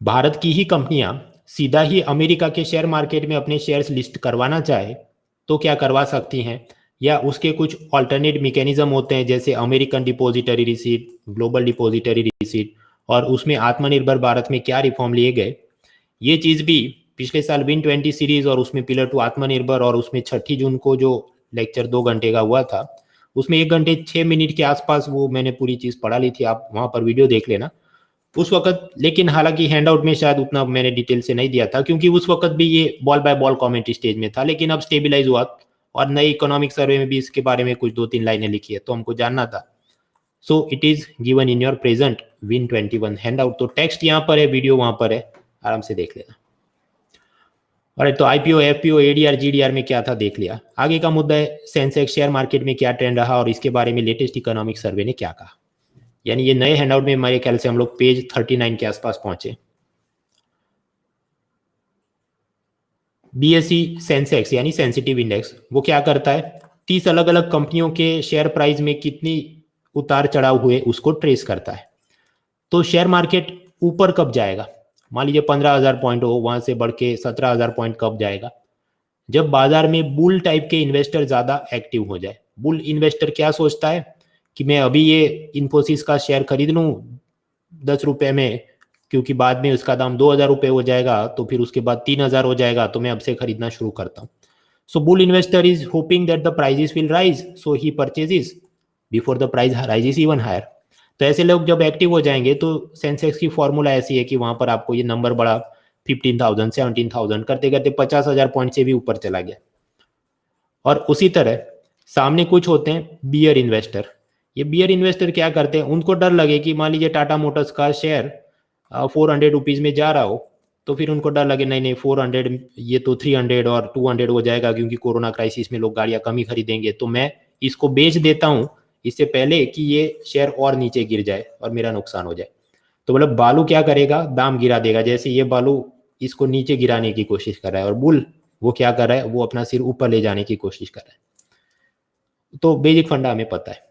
भारत की ही कंपनियां सीधा ही अमेरिका के शेयर मार्केट में अपने शेयर्स लिस्ट करवाना चाहे तो क्या करवा सकती हैं, या उसके कुछ ऑल्टरनेट मैकेनिज्म होते हैं, जैसे American depository receipt, global depository receipt, और उसमें आत्मनिर्भर भारत में क्या रिफॉर्म लिए गए, ये चीज़ भी पिछले साल Win20 सीरीज और उसमें पिलर 2 आत्मनिर्भर और उसमें 6 जून को जो लेक्चर 2 घंटे का हुआ था, उसमें 1 घंटे 6 मिनट के आसपास वो मैंने पूरी चीज़ पढ़ा ली थी, आप वहाँ पर वीडियो देख लेना उस वक्त। लेकिन हालांकि हैंडआउट में शायद उतना मैंने डिटेल से नहीं दिया था, क्योंकि उस वक्त भी ये ball by ball comment stage में था, लेकिन अब स्टेबिलाईज हुआ और नई इकोनॉमिक सर्वे में भी इसके बारे में कुछ 2-3 लाइनें लिखी है, तो हमको जानना था। So it is given in your present Win21 handout. तो टेक्स्ट यहाँ पर है, वीडियो वहाँ पर है, आराम से देख लेना। और तो आईपीओ, एफपीओ, एडीआर, जीडीआर में क्या था देख लिया। आगे का मुद्दा है सेंसेक्स शेयर मार्केट में क्या ट्रेंड रहा और इसके बारे में लेटेस्ट इकोनॉमिक सर्वे ने क्या कहा। यानी ये नए हैंडआउट में हमारे ख्याल से हम लोग पेज 39 के आसपास पहुंचे। बीएसई सेंसेक्स यानी सेंसिटिव इंडेक्स, वो क्या करता है, 30 अलग अलग कंपनियों के शेयर प्राइस में कितनी उतार चढ़ाव हुए उसको ट्रेस करता है। तो शेयर मार्केट ऊपर कब जाएगा, मान लीजिए 15,000 पॉइंट हो, वहां से बढ़ के 17,000 पॉइंट कब जाएगा, जब बाजार में बुल टाइप के इन्वेस्टर ज्यादा एक्टिव हो जाए। बुल इन्वेस्टर क्या सोचता है कि मैं अभी ये इन्फोसिस का शेयर खरीद लूं 10 रुपए में, क्योंकि बाद में उसका दाम 2,000 रुपये हो जाएगा, तो फिर उसके बाद 3,000 हो जाएगा, तो मैं अब से खरीदना शुरू करता हूँ। So bull investor is hoping that the prices will rise, so he purchases before the price rises even higher. तो ऐसे लोग जब एक्टिव हो जाएंगे, तो सेंसेक्स की फॉर्मूला ऐसी है कि वहां पर आपको ये नंबर बड़ा 15,000 17,000 करते करते 50,000 पॉइंट से भी ऊपर चला गया। और उसी तरह सामने कुछ होते हैं बियर इन्वेस्टर। ये बियर इन्वेस्टर क्या करते हैं, उनको डर लगे कि मान लीजिए टाटा मोटर्स का शेयर 400 रुपीज में जा रहा हो, तो फिर उनको डर लगे नहीं नहीं 400 ये तो 300 और 200 हो जाएगा, क्योंकि कोरोना क्राइसिस में लोग गाड़ियां कम ही खरीदेंगे, तो मैं इसको बेच देता हूँ इससे पहले कि ये शेयर और नीचे गिर जाए और मेरा नुकसान हो जाए। तो मतलब बालू क्या करेगा, दाम गिरा देगा, जैसे ये बालू इसको नीचे गिराने की कोशिश कर रहा है, और बुल वो क्या कर रहा है, वो अपना सिर ऊपर ले जाने की कोशिश कर रहा है। तो बेसिक फंडा हमें पता है।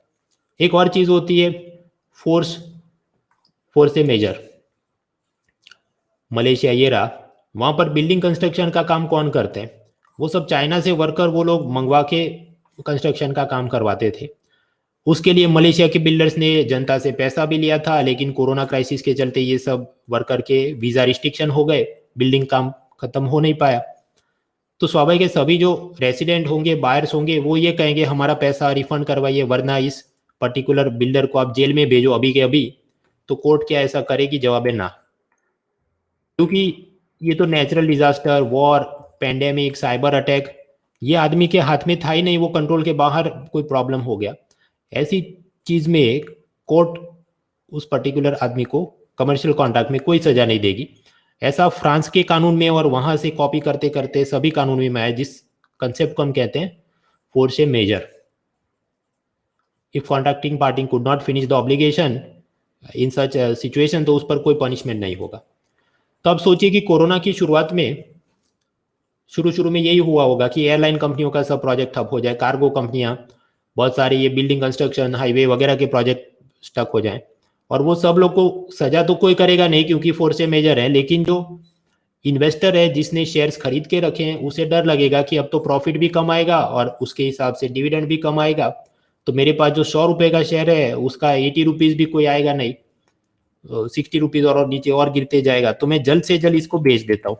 एक और चीज होती है फोर्स से मेजर। मलेशिया ये रहा, वहां पर बिल्डिंग कंस्ट्रक्शन का काम कौन करते हैं, वो सब चाइना से वर्कर वो लोग मंगवा के कंस्ट्रक्शन का काम करवाते थे। उसके लिए मलेशिया के बिल्डर्स ने जनता से पैसा भी लिया था, लेकिन कोरोना क्राइसिस के चलते ये सब वर्कर के वीजा रिस्ट्रिक्शन हो गए, बिल्डिंग काम खत्म हो नहीं पाया। तो स्वाभाविक है सभी जो रेसिडेंट होंगे, बायर्स होंगे, वो ये कहेंगे हमारा पैसा रिफंड करवाइए, वरना इस पर्टिकुलर बिल्डर को आप जेल में भेजो अभी के अभी। तो कोर्ट क्या ऐसा करेगी, जवाब है ना, क्योंकि ये तो natural disaster, war, pandemic, cyber attack, ये आदमी के हाथ में था ही नहीं, वो कंट्रोल के बाहर कोई प्रॉब्लम हो गया। ऐसी चीज में कोर्ट उस पर्टिकुलर आदमी को कमर्शियल कॉन्ट्रैक्ट में कोई सजा नहीं देगी। ऐसा फ्रांस के कानून में और वहां से कॉपी करते करते सभी कानून में आया, जिस कंसेप्ट को हम कहते हैं force majeure. If contracting party could not finish the obligation in such situation, तो उस पर कोई पनिशमेंट नहीं होगा। तो अब सोचिए कि कोरोना की शुरुआत में शुरू में यही हुआ होगा कि एयरलाइन कंपनियों का सब प्रोजेक्ट ठप हो जाए, कार्गो कंपनियां, बहुत सारे ये बिल्डिंग कंस्ट्रक्शन, हाईवे वगैरह के प्रोजेक्ट स्टक हो जाएं, और वो सब लोग को सजा तो कोई करेगा नहीं क्योंकि फोर्स मेजर है, लेकिन जो इन्वेस्टर है जिसने शेयर्स खरीद के रखे हैं उसे डर लगेगा कि अब तो प्रॉफिट भी कम आएगा और उसके हिसाब से डिविडेंड भी कम आएगा, तो मेरे पास जो 100 रुपए का शेयर है उसका 80 रुपीज भी कोई आएगा नहीं, 60 रुपीज और नीचे और गिरते जाएगा, तो मैं जल्द से जल्द इसको बेच देता हूँ।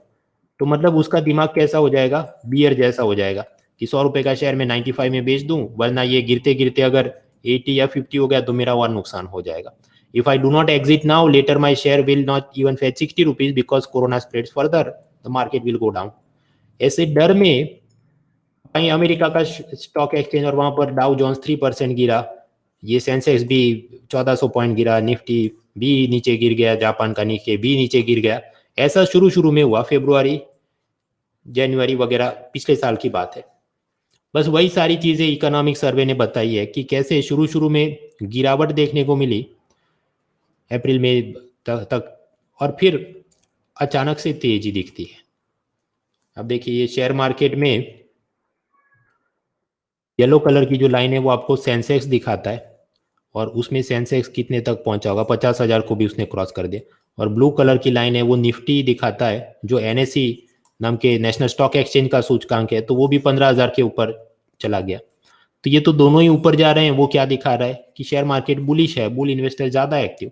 तो मतलब उसका दिमाग कैसा हो जाएगा, बियर जैसा हो जाएगा कि 100 रुपए का शेयर मैं 95 में बेच दूं, वरना ये गिरते गिरते अगर 80 या 50 हो गया तो मेरा और नुकसान हो जाएगा। If I do not exit now, later my share will not even fetch 60 rupees because corona spreads further, the market will go down. ऐसे डर में वहीं अमेरिका का स्टॉक एक्सचेंज और वहां पर डाउ जोन्स 3% गिरा, ये सेंसेक्स भी 1400 पॉइंट गिरा, निफ्टी भी नीचे गिर गया, जापान का निक्के भी नीचे गिर गया। ऐसा शुरू में हुआ, फरवरी जनवरी वगैरह पिछले साल की बात है। बस वही सारी चीजें इकोनॉमिक सर्वे ने बताई है कि कैसे शुरू में गिरावट देखने को मिली अप्रैल में तक और फिर अचानक से तेजी दिखती है। अब देखिए ये शेयर मार्केट में येलो कलर की जो लाइन है वो आपको सेंसेक्स दिखाता है, और उसमें सेंसेक्स कितने तक पहुंचा होगा, 50,000 को भी उसने क्रॉस कर दिया। और ब्लू कलर की लाइन है वो निफ्टी दिखाता है, जो एनएसई नाम के नेशनल स्टॉक एक्सचेंज का सूचकांक है, तो वो भी 15,000 के ऊपर चला गया। तो ये तो दोनों ही ऊपर जा रहे हैं। वो क्या दिखा रहा है कि शेयर मार्केट बुलिश है, बुल इन्वेस्टर ज्यादा एक्टिव।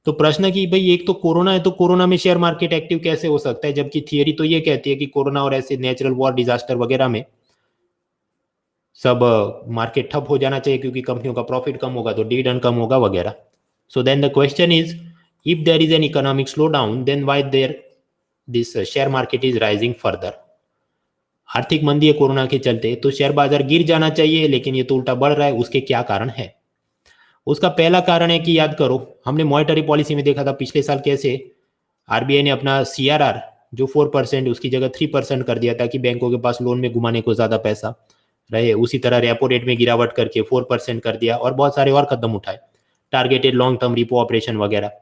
तो प्रश्न कि भाई एक तो कोरोना है, तो कोरोना में शेयर मार्केट एक्टिव कैसे हो सकता है, जबकि थियरी तो ये कहती है कि कोरोना और ऐसे नेचुरल वॉर डिजास्टर वगैरह में सब मार्केट ठप हो जाना चाहिए, क्योंकि कंपनियों का प्रॉफिट कम होगा तो डिविडेंड कम होगा वगैरह। So then the question is, if there is an economic slowdown, then why there this share market is rising further. आर्थिक मंदी है कोरोना के चलते, तो शेयर बाजार गिर जाना चाहिए, लेकिन ये तो उल्टा बढ़ रहा है। उसके क्या कारण है? उसका पहला कारण है कि याद करो, हमने मॉनेटरी पॉलिसी में देखा था पिछले साल कैसे आरबीआई ने अपना सीआरआर जो 4% उसकी जगह 3% कर दिया, ताकि बैंकों के पास लोन में घुमाने को ज्यादा पैसा रहे। उसी तरह रेपो रेट में गिरावट करके 4% कर दिया, और बहुत सारे और कदम उठाए, targeted long term repo operation वगैरह।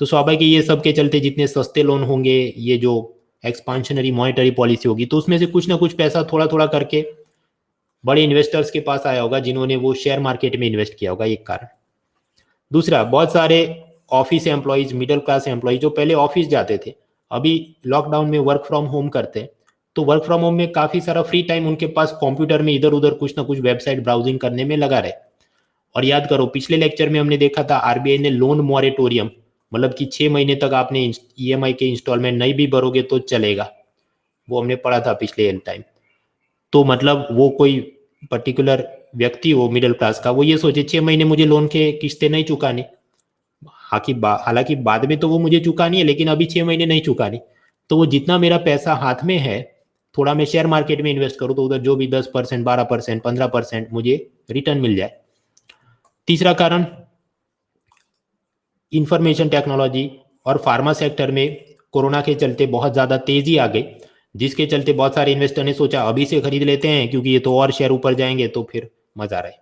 तो स्वाभाविक ये सब के चलते जितने सस्ते लोन होंगे, ये जो एक्सपांशनरी मॉनेटरी पॉलिसी होगी, तो उसमें से कुछ ना कुछ पैसा थोड़ा थोड़ा करके बड़े इन्वेस्टर्स के पास आया होगा, जिन्होंने वो शेयर मार्केट में इन्वेस्ट किया होगा, एक कारण। दूसरा, बहुत सारे office employees, middle class employees जो पहले ऑफिस जाते थे, अभी लॉकडाउन में वर्क फ्रॉम होम करते हैं। तो वर्क फ्रॉम होम में काफी सारा फ्री टाइम उनके पास कंप्यूटर में इधर उधर कुछ ना कुछ वेबसाइट ब्राउजिंग करने में लगा रहे। और याद करो, पिछले लेक्चर में हमने देखा था आरबीआई ने लोन मॉरेटोरियम, मतलब कि 6 महीने तक आपने ईएमआई के इंस्टॉलमेंट नहीं भी भरोगे तो चलेगा, वो हमने पढ़ा था पिछले टाइम। तो मतलब वो कोई पर्टिकुलर व्यक्ति हो मिडिल क्लास का, वो ये सोचे 6 महीने मुझे लोन के किस्तें नहीं चुकानी, हालांकि बाद में तो वो मुझे चुकानी है, लेकिन अभी 6 महीने नहीं चुकानी, तो वो जितना मेरा पैसा हाथ में है, थोड़ा मैं शेयर मार्केट में इन्वेस्ट करूँ, तो उधर जो भी 10%, 12%, 15% मुझे रिटर्न मिल जाए। तीसरा कारण, इंफॉर्मेशन टेक्नोलॉजी और फार्मा सेक्टर में कोरोना के चलते बहुत ज़्यादा तेजी आ गई, जिसके चलते बहुत सारे इन्वेस्टर ने सोचा अभी से खरीद लेते हैं, क्योंकि ये तो और शेयर ऊपर जाएंगे तो फिर मजा रहे।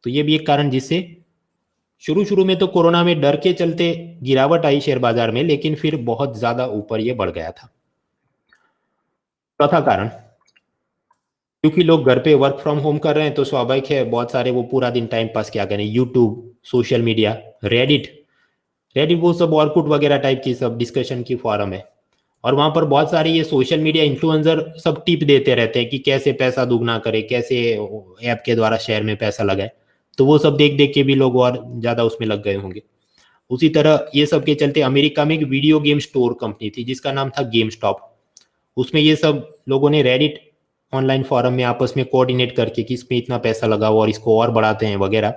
तो ये भी एक कारण, जिससे शुरू शुरू में तो कोरोना में डर के चलते गिरावट आई शेयर बाजार में, लेकिन फिर बहुत ज्यादा ऊपर ये बढ़ गया था। चौथा कारण, क्योंकि लोग घर पे वर्क फ्रॉम होम कर रहे हैं, तो स्वाभाविक है बहुत सारे वो पूरा दिन टाइम पास क्या करें, YouTube, social media, Reddit. Reddit वो सब ऑर्कुट वगैरह टाइप की सब डिस्कशन की फॉरम है, और वहां पर बहुत सारे ये सोशल मीडिया इन्फ्लुएंसर सब टिप देते रहते हैं कि कैसे पैसा दुगना करे, कैसे ऐप के द्वारा शेयर में पैसा लगाए। तो वो सब देख देख के भी लोग और ज्यादा उसमें लग गए होंगे। उसी तरह ये सब के चलते अमेरिका में एक वीडियो गेम स्टोर कंपनी थी जिसका नाम था गेम स्टॉप। उसमें ये सब लोगों ने रेडिट ऑनलाइन फॉरम में आपस में कोऑर्डिनेट करके कि इसमें इतना पैसा लगाओ और इसको और बढ़ाते हैं वगैरह,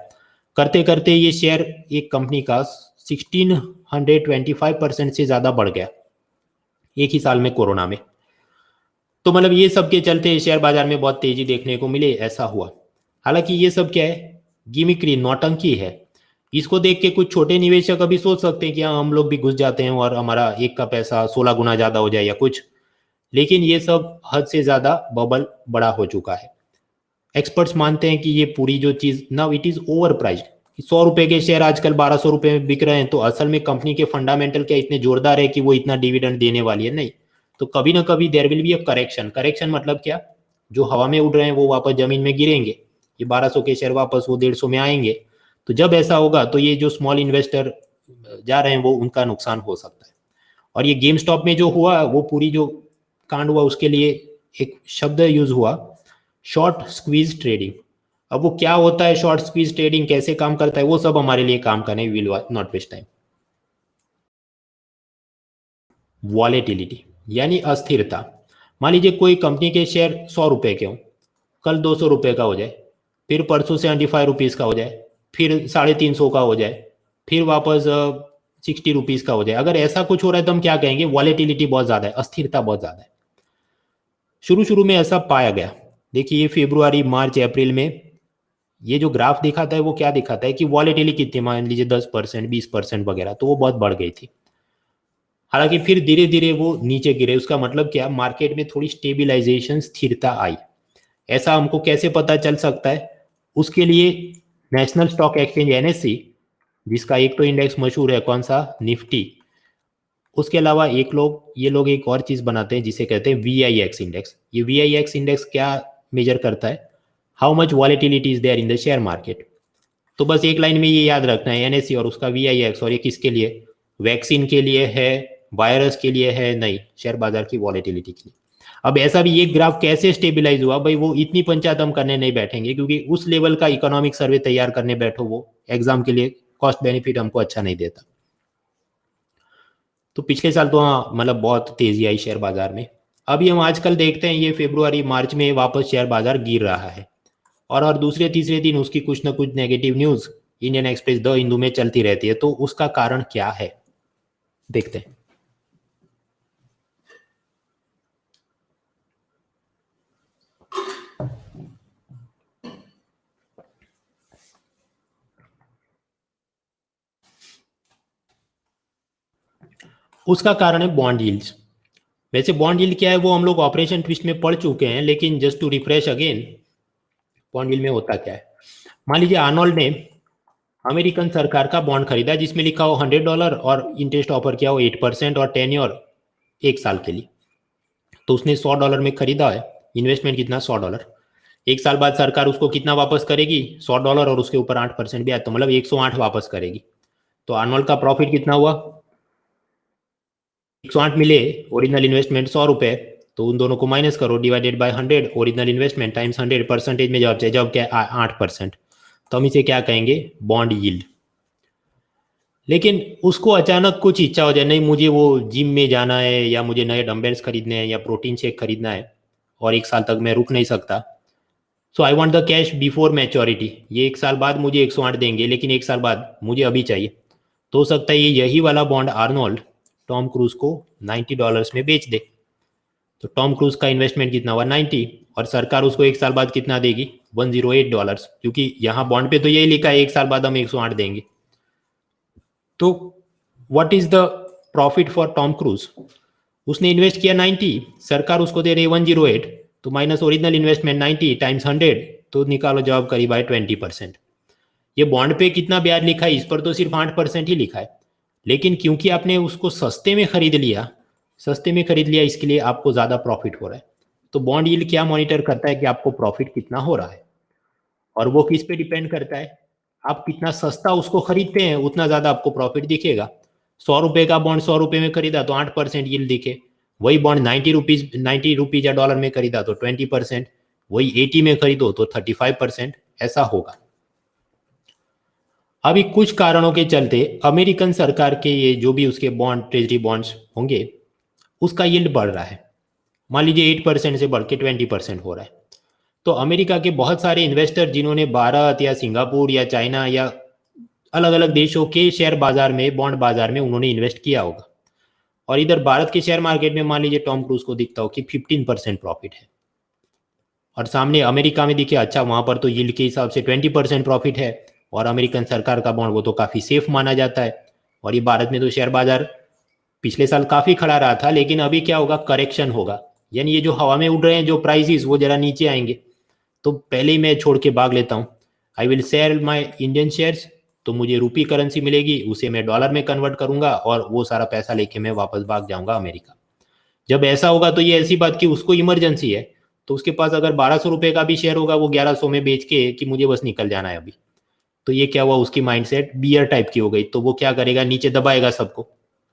करते करते ये शेयर एक कंपनी का 1625% से ज़्यादा बढ़ गया एक ही साल में, कोरोना में। तो मतलब ये सब के चलते शेयर बाजार में बहुत तेजी देखने को मिले, ऐसा हुआ। हालांकि ये सब क्या है, गिमिक्री, नौटंकी है। इसको देख के कुछ छोटे निवेशक अभी सोच सकते हैं कि हाँ हम लोग भी घुस जाते हैं और हमारा एक का पैसा 16 गुना ज्यादा हो जाए या कुछ, लेकिन ये सब हद से ज्यादा बबल बड़ा हो चुका है। एक्सपर्ट्स मानते हैं कि ये पूरी जो चीज now it is over priced. 100 रुपए के शेयर आजकल 1200 रुपए में बिक रहे हैं, तो असल में कंपनी के फंडामेंटल क्या इतने जोरदार है कि वो इतना डिविडेंड देने वाली है? नहीं। तो कभी ना कभी there will be a correction. Correction मतलब क्या, जो हवा में उड़ रहे हैं वो वापस जमीन में गिरेंगे, ये 1200 के शेयर वापस वो 150 में आएंगे। तो जब ऐसा होगा तो ये जो स्मॉल इन्वेस्टर जा रहे हैं वो उनका नुकसान हो सकता है। और ये गेम स्टॉप में जो हुआ, वो पूरी जो कांड हुआ उसके लिए एक शब्द यूज हुआ, शॉर्ट स्क्वीज ट्रेडिंग। अब वो क्या होता है शॉर्ट स्क्वीज ट्रेडिंग, कैसे काम करता है, वो सब हमारे लिए काम करने, will not waste time. Volatility यानी अस्थिरता। मान लीजिए कोई कंपनी के शेयर 100 रुपए के हों, कल 200 रुपए का हो जाए, फिर परसों 75 रुपीज़ का हो जाए, फिर 350 का हो जाए, फिर वापस 60 रुपीज़ का हो जाए। अगर ऐसा कुछ हो रहा है तो हम क्या कहेंगे, वॉलेटिलिटी बहुत ज़्यादा है, अस्थिरता बहुत ज़्यादा है। शुरू शुरू में ऐसा पाया गया। देखिए फरवरी, मार्च, अप्रैल में ये जो ग्राफ दिखाता है वो क्या दिखाता है कि वॉलेटिलिटी कितनी, मान लीजिए 10%, 20% वगैरह, तो वो बहुत बढ़ गई थी। हालांकि फिर धीरे धीरे वो नीचे गिरे। उसका मतलब क्या, मार्केट में थोड़ी स्टेबिलाईजेशन, स्थिरता आई। ऐसा हमको कैसे पता चल सकता है? उसके लिए नेशनल स्टॉक एक्सचेंज एनएससी, जिसका एक तो इंडेक्स मशहूर है, कौन सा, निफ्टी, उसके अलावा ये लोग एक और चीज बनाते हैं जिसे कहते हैं VIX इंडेक्स। ये VIX इंडेक्स क्या मेजर करता है, how much volatility is there in the share market. तो बस एक लाइन में ये याद रखना है, एनएससी और उसका VIX। और ये किसके लिए, वैक्सीन के लिए है, वायरस के लिए है, नहीं, शेयर बाजार की वॉलेटिलिटी के लिए। अब ऐसा भी ये ग्राफ कैसे स्टेबिलाईज हुआ भाई, वो इतनी पंचायत हम करने नहीं बैठेंगे क्योंकि उस लेवल का इकोनॉमिक सर्वे तैयार करने बैठो वो एग्जाम के लिए कॉस्ट बेनिफिट हमको अच्छा नहीं देता। तो पिछले साल तो हाँ मतलब बहुत तेजी आई शेयर बाजार में। अभी हम आजकल देखते हैं ये फरवरी मार्च में वापस शेयर बाजार गिर रहा है और दूसरे तीसरे दिन उसकी कुछ ना कुछ negative news Indian express the Hindu में चलती रहती है। तो उसका कारण क्या है देखते हैं। उसका कारण है बॉन्ड यील्ड्स। वैसे बॉन्ड यील्ड क्या है वो हम लोग ऑपरेशन ट्विस्ट में पढ़ चुके हैं, लेकिन just to refresh again, bond yield में होता क्या है। मान लीजिए आर्नोल्ड ने अमेरिकन सरकार का बॉन्ड खरीदा जिसमें लिखा हो $100 और इंटरेस्ट ऑफर किया हो 8% और टेन्योर 1 साल के लिए। तो उसने $100 में खरीदा है, इन्वेस्टमेंट कितना $100। 1 साल बाद सरकार उसको कितना वापस करेगी, $100 और उसके ऊपर 8% ब्याज, तो मतलब 108 वापस करेगी। तो आर्नोल्ड का प्रॉफिट कितना हुआ, 108 मिले, ओरिजिनल इन्वेस्टमेंट ₹100, तो उन दोनों को माइनस करो, divided by 100, original investment times 100, percentage में जब क्या 8%, तो हम इसे क्या कहेंगे, बॉन्ड यील्ड। लेकिन उसको अचानक कुछ इच्छा हो जाए, नहीं मुझे वो जिम में जाना है या मुझे नए डंबल्स खरीदने हैं या प्रोटीन शेक खरीदना है और 1 साल तक मैं रुक नहीं सकता, so I want the cash before maturity, ये 1 साल बाद मुझे 108 देंगे लेकिन 1 साल बाद मुझे अभी चाहिए। तो हो सकता है ये यही वाला बॉन्ड आर्नोल्ड टॉम क्रूज को $90 में बेच दे। तो टॉम क्रूज का इन्वेस्टमेंट कितना हुआ 90, और सरकार उसको 1 साल बाद कितना देगी, $108, क्योंकि यहाँ बॉन्ड पे तो यही लिखा है 1 साल बाद हम 108 देंगे। तो what is the profit for Tom cruise, उसने इन्वेस्ट किया 90, सरकार उसको दे रही है 108, तो माइनस ओरिजिनल इन्वेस्टमेंट 90 टाइम्स 100, तो निकालो जवाब करीब आए 20%। ये बॉन्ड पे कितना ब्याज लिखा है इस पर तो सिर्फ 8% ही लिखा है, लेकिन क्योंकि आपने उसको सस्ते में खरीद लिया इसके लिए आपको ज्यादा प्रॉफिट हो रहा है। तो बॉन्ड यील्ड क्या मॉनिटर करता है कि आपको प्रॉफिट कितना हो रहा है, और वो किस पे डिपेंड करता है, आप कितना सस्ता उसको खरीदते हैं उतना ज्यादा आपको प्रॉफिट दिखेगा। ₹100 का बॉन्ड ₹100 में खरीदा तो 8% यील्ड दिखे, वही बॉन्ड 90 रुपीज या डॉलर में खरीदा तो 20%, वही 80 में खरीदो तो 35%, ऐसा होगा। अभी कुछ कारणों के चलते अमेरिकन सरकार के ये जो भी उसके बॉन्ड ट्रेजरी बॉन्ड्स होंगे उसका यील्ड बढ़ रहा है, मान लीजिए 8% से बढ़ के 20% हो रहा है। तो अमेरिका के बहुत सारे इन्वेस्टर जिन्होंने भारत या सिंगापुर या चाइना या अलग अलग देशों के शेयर बाजार में, बॉन्ड बाजार में उन्होंने इन्वेस्ट किया होगा, और इधर भारत के शेयर मार्केट में मान लीजिए टॉम क्रूज को दिखता हो कि 15% प्रॉफिट है, और सामने अमेरिका में दिखे अच्छा वहां पर तो यील्ड के हिसाब से 20% प्रॉफिट है और अमेरिकन सरकार का बॉन्ड वो तो काफी सेफ माना जाता है, और ये भारत में तो शेयर बाजार पिछले साल काफी खड़ा रहा था, लेकिन अभी क्या होगा, करेक्शन होगा, यानी ये जो हवा में उड़ रहे हैं जो प्राइसेस वो जरा नीचे आएंगे। तो पहले ही मैं छोड़ के भाग लेता हूँ, I will sell my Indian shares, तो मुझे रूपी करेंसी मिलेगी, उसे मैं डॉलर में कन्वर्ट करूंगा और वो सारा पैसा लेके मैं वापस भाग जाऊंगा अमेरिका। जब ऐसा होगा तो ये ऐसी बात कि उसको इमरजेंसी है, तो उसके पास अगर ₹1200 का भी शेयर होगा वो 1100 में बेच के कि मुझे बस निकल जाना है अभी, तो ये क्या हुआ, उसकी माइंडसेट बियर टाइप की हो गई, तो वो क्या करेगा, नीचे दबाएगा सबको,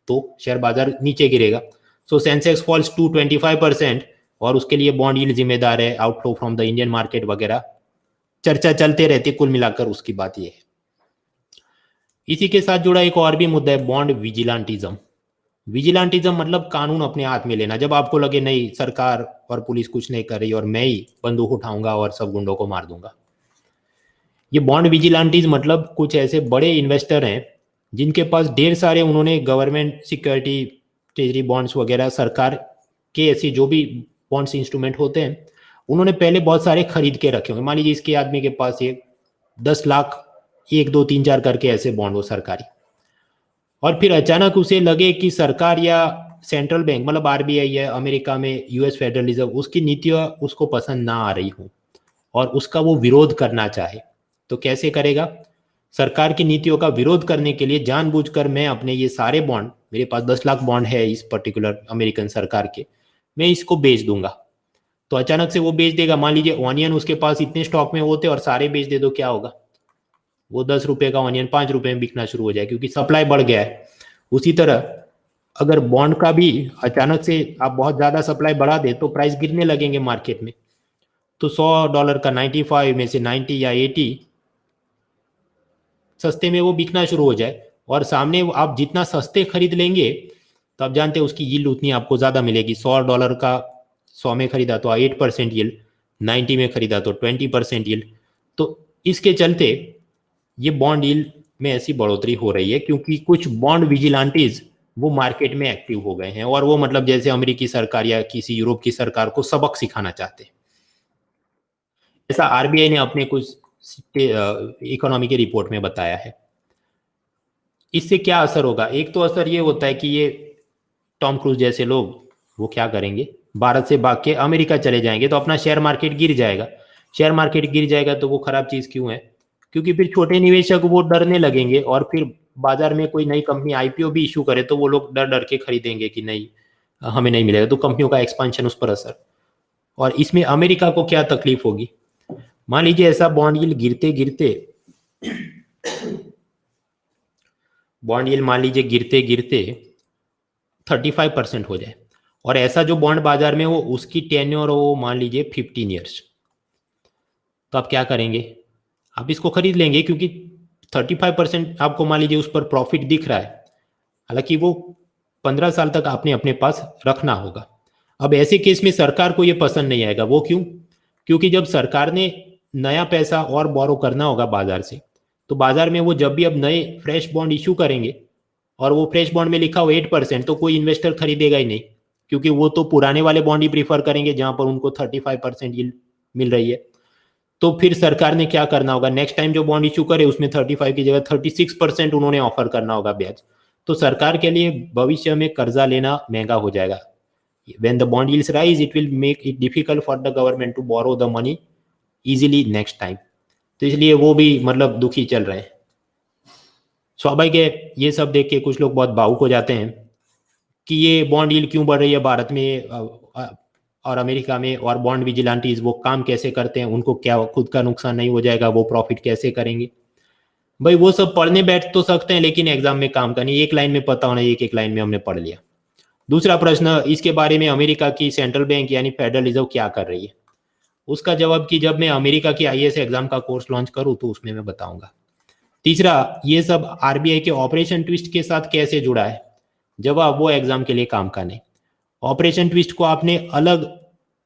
तो शेयर बाजार नीचे गिरेगा। सो सेंसेक्स फॉल्स टू 25%, और उसके लिए बॉन्ड यील्ड जिम्मेदार है, outflow from the Indian market वगैरह चर्चा चलते रहती है, कुल मिलाकर उसकी बात ये है। इसी के साथ जुड़ा एक और भी मुद्दा है, बॉन्ड विजिलेंटिज्म। विजिलेंटिज्म मतलब कानून अपने हाथ में लेना, जब आपको लगे नहीं सरकार और पुलिस कुछ नहीं कर रही और मैं ही बंदूक उठाऊंगा और सब गुंडों को मार दूंगा। ये बॉन्ड विजिलेंटीज मतलब कुछ ऐसे बड़े इन्वेस्टर हैं जिनके पास ढेर सारे, उन्होंने गवर्नमेंट सिक्योरिटी ट्रेजरी बॉन्ड्स वगैरह सरकार के ऐसी जो भी बॉन्ड्स इंस्ट्रूमेंट होते हैं उन्होंने पहले बहुत सारे खरीद के रखे होंगे। मान लीजिए इसके आदमी के पास ये 10 लाख 1 2 3 4 करके ऐसे बॉन्ड हो सरकारी, और फिर अचानक उसे लगे कि सरकार या सेंट्रल बैंक मतलब आरबीआई है अमेरिका में, यूएस फेडरल रिजर्व, उसकी नीतियां उसको पसंद ना आ रही हूँ और उसका वो विरोध करना चाहे, तो कैसे करेगा, सरकार की नीतियों का विरोध करने के लिए जानबूझकर मैं अपने ये सारे बॉन्ड, मेरे पास 10 लाख बॉन्ड है इस पर्टिकुलर अमेरिकन सरकार के, मैं इसको बेच दूंगा। तो अचानक से वो बेच देगा, मान लीजिए ऑनियन उसके पास इतने स्टॉक में होते और सारे बेच दे, तो क्या होगा, वो ₹10 का ऑनियन ₹5 में बिकना शुरू हो जाए क्योंकि सप्लाई बढ़ गया है। उसी तरह अगर बॉन्ड का भी अचानक से आप बहुत ज़्यादा सप्लाई बढ़ा दे तो प्राइस गिरने लगेंगे मार्केट में। तो $100 का 95 में से 90 या 80 सस्ते में वो बिकना शुरू हो जाए, और सामने आप जितना सस्ते खरीद लेंगे तो आप जानते हैं उसकी यील्ड उतनी आपको ज़्यादा मिलेगी। $100 का 100 में खरीदा तो 8% यील्ड, 90 में खरीदा तो 20% यील्ड। तो इसके चलते ये बॉन्ड यील्ड में ऐसी बढ़ोतरी हो रही है क्योंकि कुछ बॉन्ड विजिलेंटीज वो मार्केट में एक्टिव हो गए हैं, और वो मतलब जैसे अमेरिकी सरकार या किसी यूरोप की सरकार को सबक सिखाना चाहते हैं। ऐसा आरबीआई ने अपने कुछ इकोनॉमी की रिपोर्ट में बताया है। इससे क्या असर होगा? एक तो असर ये होता है कि ये टॉम क्रूज जैसे लोग वो क्या करेंगे, भारत से भाग के अमेरिका चले जाएंगे, तो अपना शेयर मार्केट गिर जाएगा। शेयर मार्केट गिर जाएगा तो वो खराब चीज़ क्यों है? क्योंकि फिर छोटे निवेशक वो डरने लगेंगे, और फिर बाजार में कोई नई कंपनी आईपीओ भी इशू करे तो वो लोग डर डर के खरीदेंगे कि नहीं हमें नहीं मिलेगा, तो कंपनियों का एक्सपांशन उस पर असर। और इसमें अमेरिका को क्या तकलीफ होगी? मान लीजिए ऐसा बॉन्ड यील्ड गिरते गिरते बॉन्ड यील्ड मान लीजिए गिरते गिरते 35% हो जाए, और ऐसा जो बॉन्ड बाजार में हो उसकी टेन्योर हो मान लीजिए 15 ईयर्स, तो आप क्या करेंगे? आप इसको खरीद लेंगे क्योंकि 35% आपको मान लीजिए उस पर प्रॉफिट दिख रहा है, हालांकि वो 15 साल तक आपने अपने पास रखना होगा। अब ऐसे केस में सरकार को ये पसंद नहीं आएगा। वो क्यों? क्योंकि जब सरकार ने नया पैसा और बोरो करना होगा बाजार से, तो बाजार में वो जब भी अब नए फ्रेश बॉन्ड इशू करेंगे और वो फ्रेश बॉन्ड में लिखा हो 8%, तो कोई इन्वेस्टर खरीदेगा ही नहीं, क्योंकि वो तो पुराने वाले बॉन्ड ही प्रीफर करेंगे जहां पर उनको 35% यील्ड मिल रही है। तो फिर सरकार ने क्या करना होगा? नेक्स्ट टाइम जो बॉन्ड इशू करे उसमें 35 की जगह 36% उन्होंने ऑफर करना होगा ब्याज। तो सरकार के लिए भविष्य में कर्जा लेना महंगा हो जाएगा। When the bond yields rise, it will make it difficult for the government to borrow the money easily next time. तो इसलिए वो भी मतलब दुखी चल रहे हैं। स्वाभाविक है, ये सब देख के कुछ लोग बहुत भावुक हो जाते हैं कि ये बॉन्ड यील्ड क्यों बढ़ रही है भारत में और अमेरिका में, और बॉन्ड विजिलेंटीज वो काम कैसे करते हैं, उनको क्या खुद का नुकसान नहीं हो जाएगा, वो प्रॉफिट कैसे करेंगे? भाई वो सब पढ़ने बैठ तो सकते हैं लेकिन एग्जाम में काम का नहीं, एक लाइन में पता होना, एक एक लाइन में हमने पढ़ लिया। दूसरा प्रश्न, इसके बारे में अमेरिका की सेंट्रल बैंक यानी फेडरल रिजर्व क्या कर रही है? उसका जवाब कि जब मैं अमेरिका की आईएएस एग्जाम का कोर्स लॉन्च करूं तो उसमें मैं बताऊंगा। तीसरा, ये सब आरबीआई के ऑपरेशन ट्विस्ट के साथ कैसे जुड़ा है? जवाब, वो एग्जाम के लिए काम का नहीं। ऑपरेशन ट्विस्ट को आपने अलग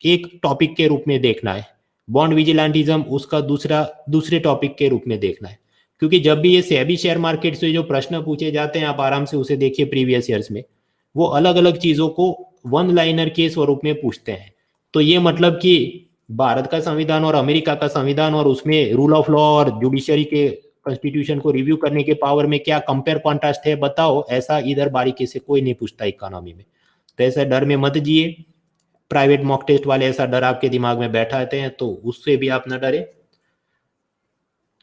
एक टॉपिक के रूप में देखना है, बॉन्ड विजिलेंटिज्म उसका दूसरे टॉपिक के रूप में देखना है। क्योंकि जब भी ये सेबी शेयर मार्केट से जो प्रश्न पूछे जाते हैं, आप आराम से उसे देखिए प्रीवियस ईयर्स में, वो अलग अलग चीजों को वन लाइनर के स्वरूप में पूछते हैं। तो ये मतलब कि भारत का संविधान और अमेरिका का संविधान और उसमें रूल ऑफ लॉ और जुडिशरी के कॉन्स्टिट्यूशन को रिव्यू करने के पावर में क्या कंपेयर कॉन्ट्रास्ट है बताओ, ऐसा इधर बारीकी से कोई नहीं पूछता इकोनॉमी में। तो ऐसा डर में मत जिए, प्राइवेट मॉक टेस्ट वाले ऐसा डर आपके दिमाग में बैठाते हैं तो उससे भी आप न डरे।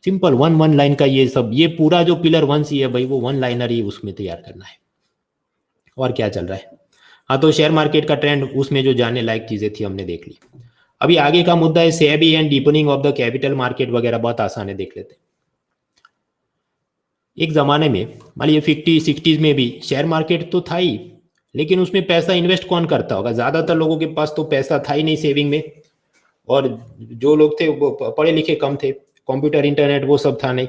सिंपल वन लाइन का ये सब, ये पूरा जो पिलर 1 सी है भाई, वो वन लाइनर ही उसमें तैयार करना है। और क्या चल रहा है? हाँ, तो शेयर मार्केट का ट्रेंड, उसमें जो जानने लायक चीजें थी हमने देख ली। अभी आगे का मुद्दा है SEBI and deepening of the capital market वगैरह, बहुत आसान है, देख लेते हैं। एक जमाने में मान लीजिए 50-60s में भी शेयर मार्केट तो था ही, लेकिन उसमें पैसा इन्वेस्ट कौन करता होगा? ज्यादातर लोगों के पास तो पैसा था ही नहीं सेविंग में, और जो लोग थे वो पढ़े लिखे कम थे, कंप्यूटर इंटरनेट वो सब था नहीं।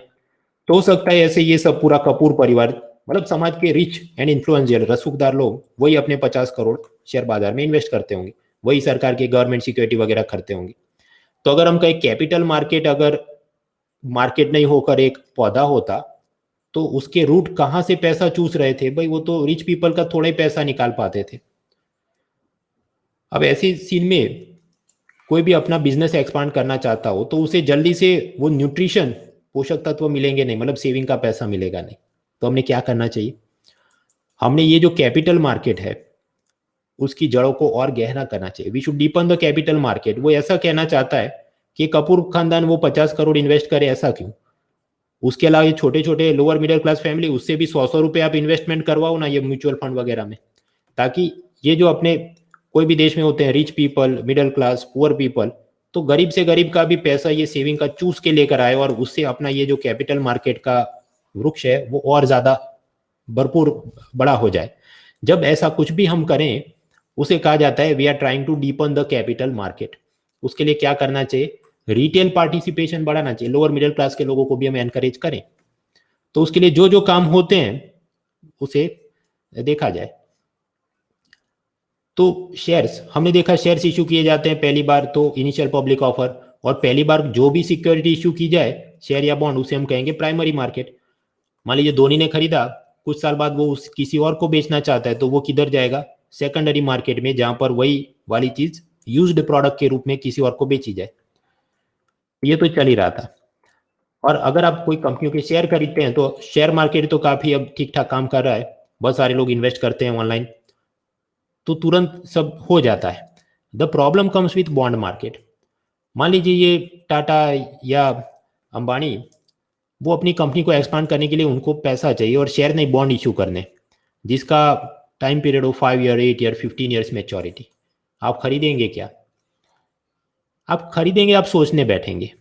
तो हो सकता है ऐसे ये सब पूरा कपूर परिवार, मतलब समाज के रिच एंड इन्फ्लुएंशियल रसूखदार लोग, वही अपने 50 करोड़ शेयर बाजार में इन्वेस्ट करते होंगे, वही सरकार की गवर्नमेंट सिक्योरिटी वगैरह करते होंगे। तो अगर हम कहें कैपिटल मार्केट अगर मार्केट नहीं होकर एक पौधा होता, तो उसके रूट कहाँ से पैसा चूस रहे थे भाई? वो तो रिच पीपल का थोड़ा ही पैसा निकाल पाते थे। अब ऐसी सीन में कोई भी अपना बिजनेस एक्सपांड करना चाहता हो तो उसे जल्दी से वो न्यूट्रिशन पोषक तत्व मिलेंगे नहीं, मतलब सेविंग का पैसा मिलेगा नहीं। तो हमने क्या करना चाहिए? हमने ये जो कैपिटल मार्केट है उसकी जड़ों को और गहरा करना चाहिए। We should deepen the capital market. वो ऐसा कहना चाहता है कि कपूर खानदान वो 50 करोड़ इन्वेस्ट करे, ऐसा क्यों? उसके अलावा ये छोटे छोटे लोअर मिडिल क्लास फैमिली, उससे भी 100 रुपए आप इन्वेस्टमेंट करवाओ ना ये म्यूचुअल फंड वगैरह में, ताकि ये जो अपने कोई भी देश में होते हैं rich people, middle class, poor people, तो गरीब से गरीब का भी पैसा ये सेविंग का चूस के लेकर आए और उससे अपना ये जो कैपिटल मार्केट का वृक्ष है वो और ज्यादा भरपूर बड़ा हो जाए। जब ऐसा कुछ भी हम करें उसे कहा जाता है we are trying to deepen the capital market. उसके लिए क्या करना चाहिए, रिटेल पार्टिसिपेशन बढ़ाना चाहिए, लोअर मिडिल क्लास के लोगों को भी हम एनकरेज करें। तो उसके लिए जो जो काम होते हैं उसे देखा जाए। तो शेयर्स हमने देखा, शेयर्स इशू किए जाते हैं पहली बार तो इनिशियल पब्लिक ऑफर, और पहली बार जो भी सिक्योरिटी इशू की जाए शेयर या बॉन्ड उसे हम कहेंगे प्राइमरी मार्केट। मान लीजिए धोनी ने खरीदा, कुछ साल बाद वो किसी और को बेचना चाहता है तो वो किधर जाएगा, सेकेंडरी मार्केट में, जहां पर वही वाली चीज यूज्ड प्रोडक्ट के रूप में किसी और को बेची जाए। ये तो चल ही रहा था। और अगर आप कोई कंपनियों के शेयर खरीदते हैं तो शेयर मार्केट तो काफी अब ठीक ठाक काम कर रहा है, बहुत सारे लोग इन्वेस्ट करते हैं ऑनलाइन, तो तुरंत सब हो जाता है। The problem comes with bond market. मान लीजिए ये टाटा या अंबानी, वो अपनी कंपनी को एक्सपांड करने के लिए उनको पैसा चाहिए और शेयर नहीं बॉन्ड इशू करने, जिसका टाइम पीरियड हो 5 ईयर, 8 ईयर, 15 ईयर्स मैच्योरिटी। आप खरीदेंगे क्या? आप खरीदेंगे, आप सोचने बैठेंगे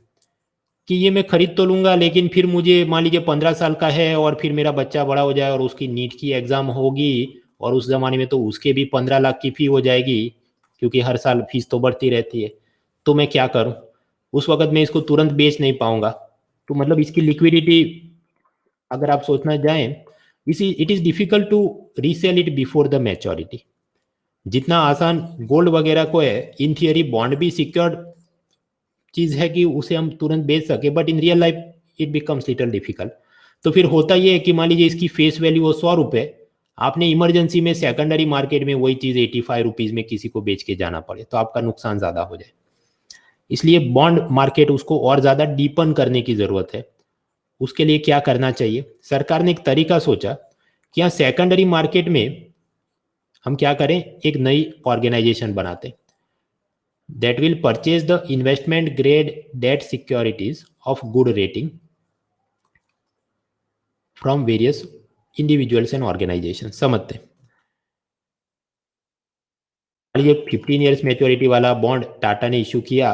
कि ये मैं खरीद तो लूंगा, लेकिन फिर मुझे मान लीजिए 15 साल का है और फिर मेरा बच्चा बड़ा हो जाए और उसकी नीट की एग्जाम होगी, और उस जमाने में तो उसके भी 15 लाख की फी हो जाएगी, क्योंकि हर साल फीस तो बढ़ती रहती है। तो मैं क्या करूं? उस वक्त मैं इसको तुरंत बेच नहीं पाऊंगा। तो मतलब इसकी लिक्विडिटी अगर आप सोचना जाएं, इसी it is difficult to resell it before the maturity. जितना आसान गोल्ड वगैरह को है, इन थियरी बॉन्ड भी सिक्योर्ड चीज है कि उसे हम तुरंत बेच सके, but in real life it becomes little difficult. तो फिर होता ये है कि मान लीजिए इसकी फेस वैल्यू हो 100 रुपये, आपने इमरजेंसी में सेकेंडरी मार्केट में वही चीज 85 रुपीज में किसी को बेच के जाना पड़े, तो आपका नुकसान ज्यादा हो जाए। इसलिए बॉन्ड मार्केट उसको और ज्यादा डीपन करने की जरूरत है। उसके लिए क्या करना चाहिए, सरकार ने एक तरीका सोचा कि यहाँ सेकेंडरी मार्केट में हम क्या करें, एक नई ऑर्गेनाइजेशन बनाते that will purchase the investment grade debt securities of good rating from various individuals and organizations। समझते, ये 15 ईयर्स मैच्योरिटी वाला बॉन्ड टाटा ने इशू किया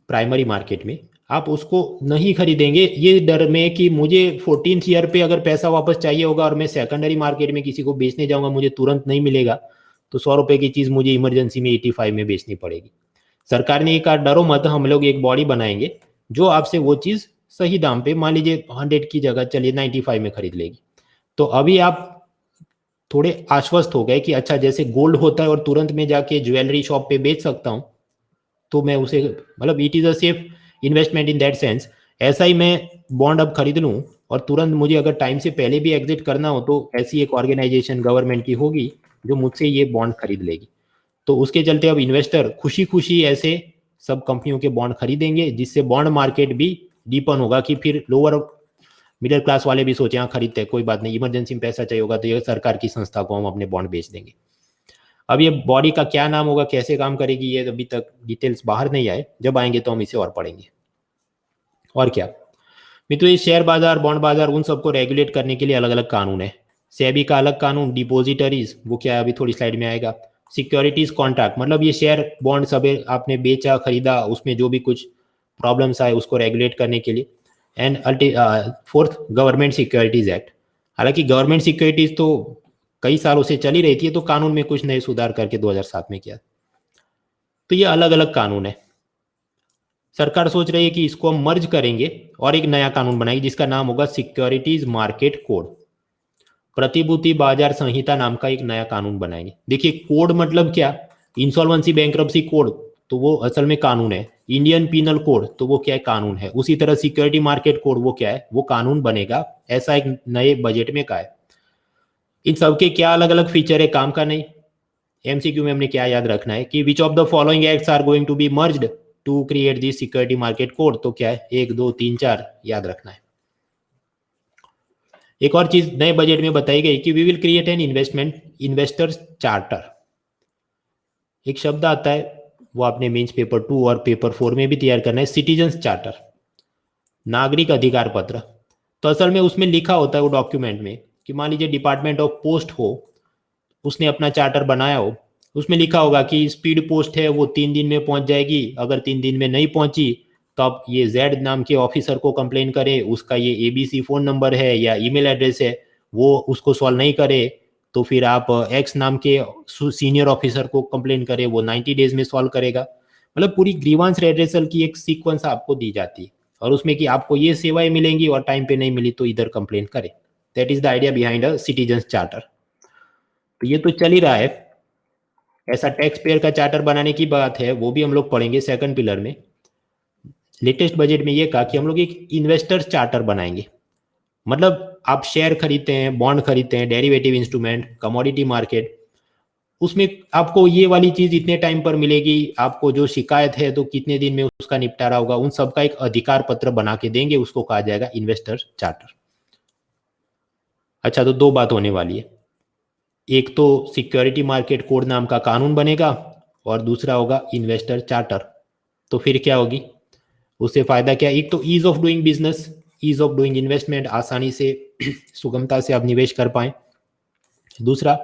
प्राइमरी मार्केट में, आप उसको नहीं खरीदेंगे ये डर में कि मुझे 14th ईयर पे अगर पैसा वापस चाहिए होगा और मैं सेकेंडरी मार्केट में किसी को बेचने जाऊंगा, मुझे तुरंत नहीं मिलेगा, तो 100 रुपए की चीज मुझे इमरजेंसी में 85 में बेचनी पड़ेगी। सरकार ने ये कहा डरो मत, हम लोग एक बॉडी बनाएंगे जो आपसे वो चीज सही दाम पे, मान लीजिए 100 की जगह चलिए 95 में खरीद लेगी। तो अभी आप थोड़े आश्वस्त हो गए कि अच्छा, जैसे गोल्ड होता है और तुरंत में जाके ज्वेलरी शॉप पे बेच सकता हूँ, तो मैं उसे मतलब it is a safe investment in that sense. ऐसा ही मैं बॉन्ड अब खरीद लूँ और तुरंत मुझे अगर टाइम से पहले भी एग्जिट करना हो तो ऐसी एक ऑर्गेनाइजेशन गवर्नमेंट की होगी जो मुझसे ये बॉन्ड खरीद लेगी। तो उसके चलते अब इन्वेस्टर खुशी खुशी ऐसे सब कंपनियों के बॉन्ड खरीदेंगे, जिससे बॉन्ड मार्केट भी डीपन होगा कि फिर लोअर मिडिल क्लास वाले भी सोचे हाँ खरीदते हैं, कोई बात नहीं, इमरजेंसी में पैसा चाहिए होगा तो ये सरकार की संस्था को हम अपने बॉन्ड बेच देंगे। अब ये बॉडी का क्या नाम होगा, कैसे काम करेगी, ये अभी तक डिटेल्स बाहर नहीं आए, जब आएंगे तो हम इसे और पढ़ेंगे। और क्या मित्रों, ये शेयर बाजार, बॉन्ड बाजार, उन सबको रेगुलेट करने के लिए अलग अलग कानून है। सेबी का अलग कानून, डिपोजिटरीज वो क्या है अभी थोड़ी स्लाइड में आएगा, सिक्योरिटीज कॉन्ट्रैक्ट मतलब ये शेयर बॉन्ड सब आपने बेचा खरीदा, उसमें जो भी कुछ प्रॉब्लम्स आए उसको रेगुलेट करने के लिए। And fourth, government securities act. हालांकि गवर्नमेंट सिक्योरिटीज तो कई सालों से चली रही थी, तो कानून में कुछ नए सुधार करके 2007 में किया। तो ये अलग अलग कानून है। सरकार सोच रही है कि इसको हम मर्ज करेंगे और एक नया कानून बनाएगी जिसका नाम होगा सिक्योरिटीज मार्केट कोड। प्रतिभूति बाजार संहिता नाम का एक नया कानून बनाएंगे। देखिए कोड मतलब क्या, इंसॉल्वेंसी बैंक्रप्सी कोड तो वो असल में कानून है, इंडियन पीनल कोड तो वो क्या है, कानून है। उसी तरह सिक्योरिटी मार्केट कोड वो क्या है, वो कानून बनेगा, ऐसा एक नए बजट में कहा है। इन सबके क्या अलग अलग फीचर है, काम का नहीं। एमसीक्यू में हमने क्या याद रखना है कि which of the following acts are going to be merged to create this security market code, तो क्या है 1 2 3 4 याद रखना है। एक और चीज नए बजट में बताई गई कि we will create an investors charter. एक शब्द आता है वो आपने मेंस पेपर 2 और पेपर 4 में भी तैयार करना है, सिटीजन्स चार्टर, नागरिक अधिकार पत्र। तो असल में उसमें लिखा होता है वो डॉक्यूमेंट में कि मान लीजिए डिपार्टमेंट ऑफ पोस्ट हो, उसने अपना चार्टर बनाया हो, उसमें लिखा होगा कि स्पीड पोस्ट है वो 3 दिन में पहुंच जाएगी, अगर 3 दिन में नहीं पहुंची तो आप ये जेड नाम के ऑफिसर को कंप्लेन करें, उसका ये एबीसी फोन नंबर है या ईमेल एड्रेस है, वो उसको सॉल्व नहीं करे तो फिर आप एक्स नाम के सीनियर ऑफिसर को कंप्लेन करें, वो 90 डेज में सॉल्व करेगा। मतलब पूरी ग्रीवांस रेड्रेसल की एक सीक्वेंस आपको दी जाती है, और उसमें कि आपको ये सेवाएं मिलेंगी और टाइम पे नहीं मिली तो इधर कंप्लेन करें। That is the idea behind a citizen charter. तो ये तो चल ही रहा है। ऐसा टैक्स पेयर का चार्टर बनाने की बात है, वो भी हम लोग पढ़ेंगे सेकंड पिलर में। लेटेस्ट बजट में ये कहा कि हम लोग एक इन्वेस्टर्स चार्टर बनाएंगे। मतलब आप शेयर खरीदते हैं, बॉन्ड खरीदते हैं, डेरिवेटिव इंस्ट्रूमेंट, कमोडिटी मार्केट, उसमें आपको ये वाली चीज इतने टाइम पर मिलेगी, आपको जो शिकायत है तो कितने दिन में उसका निपटारा होगा, उन सबका एक अधिकार पत्र बना के देंगे, उसको कहा जाएगा इन्वेस्टर चार्टर। अच्छा, तो दो बात होने वाली है, एक तो सिक्योरिटी मार्केट कोड नाम का कानून बनेगा और दूसरा होगा इन्वेस्टर चार्टर। तो फिर क्या होगी, उससे फायदा क्या, एक तो ease of doing business, ease of doing investment, आसानी से सुगमता से आप निवेश कर पाए। दूसरा,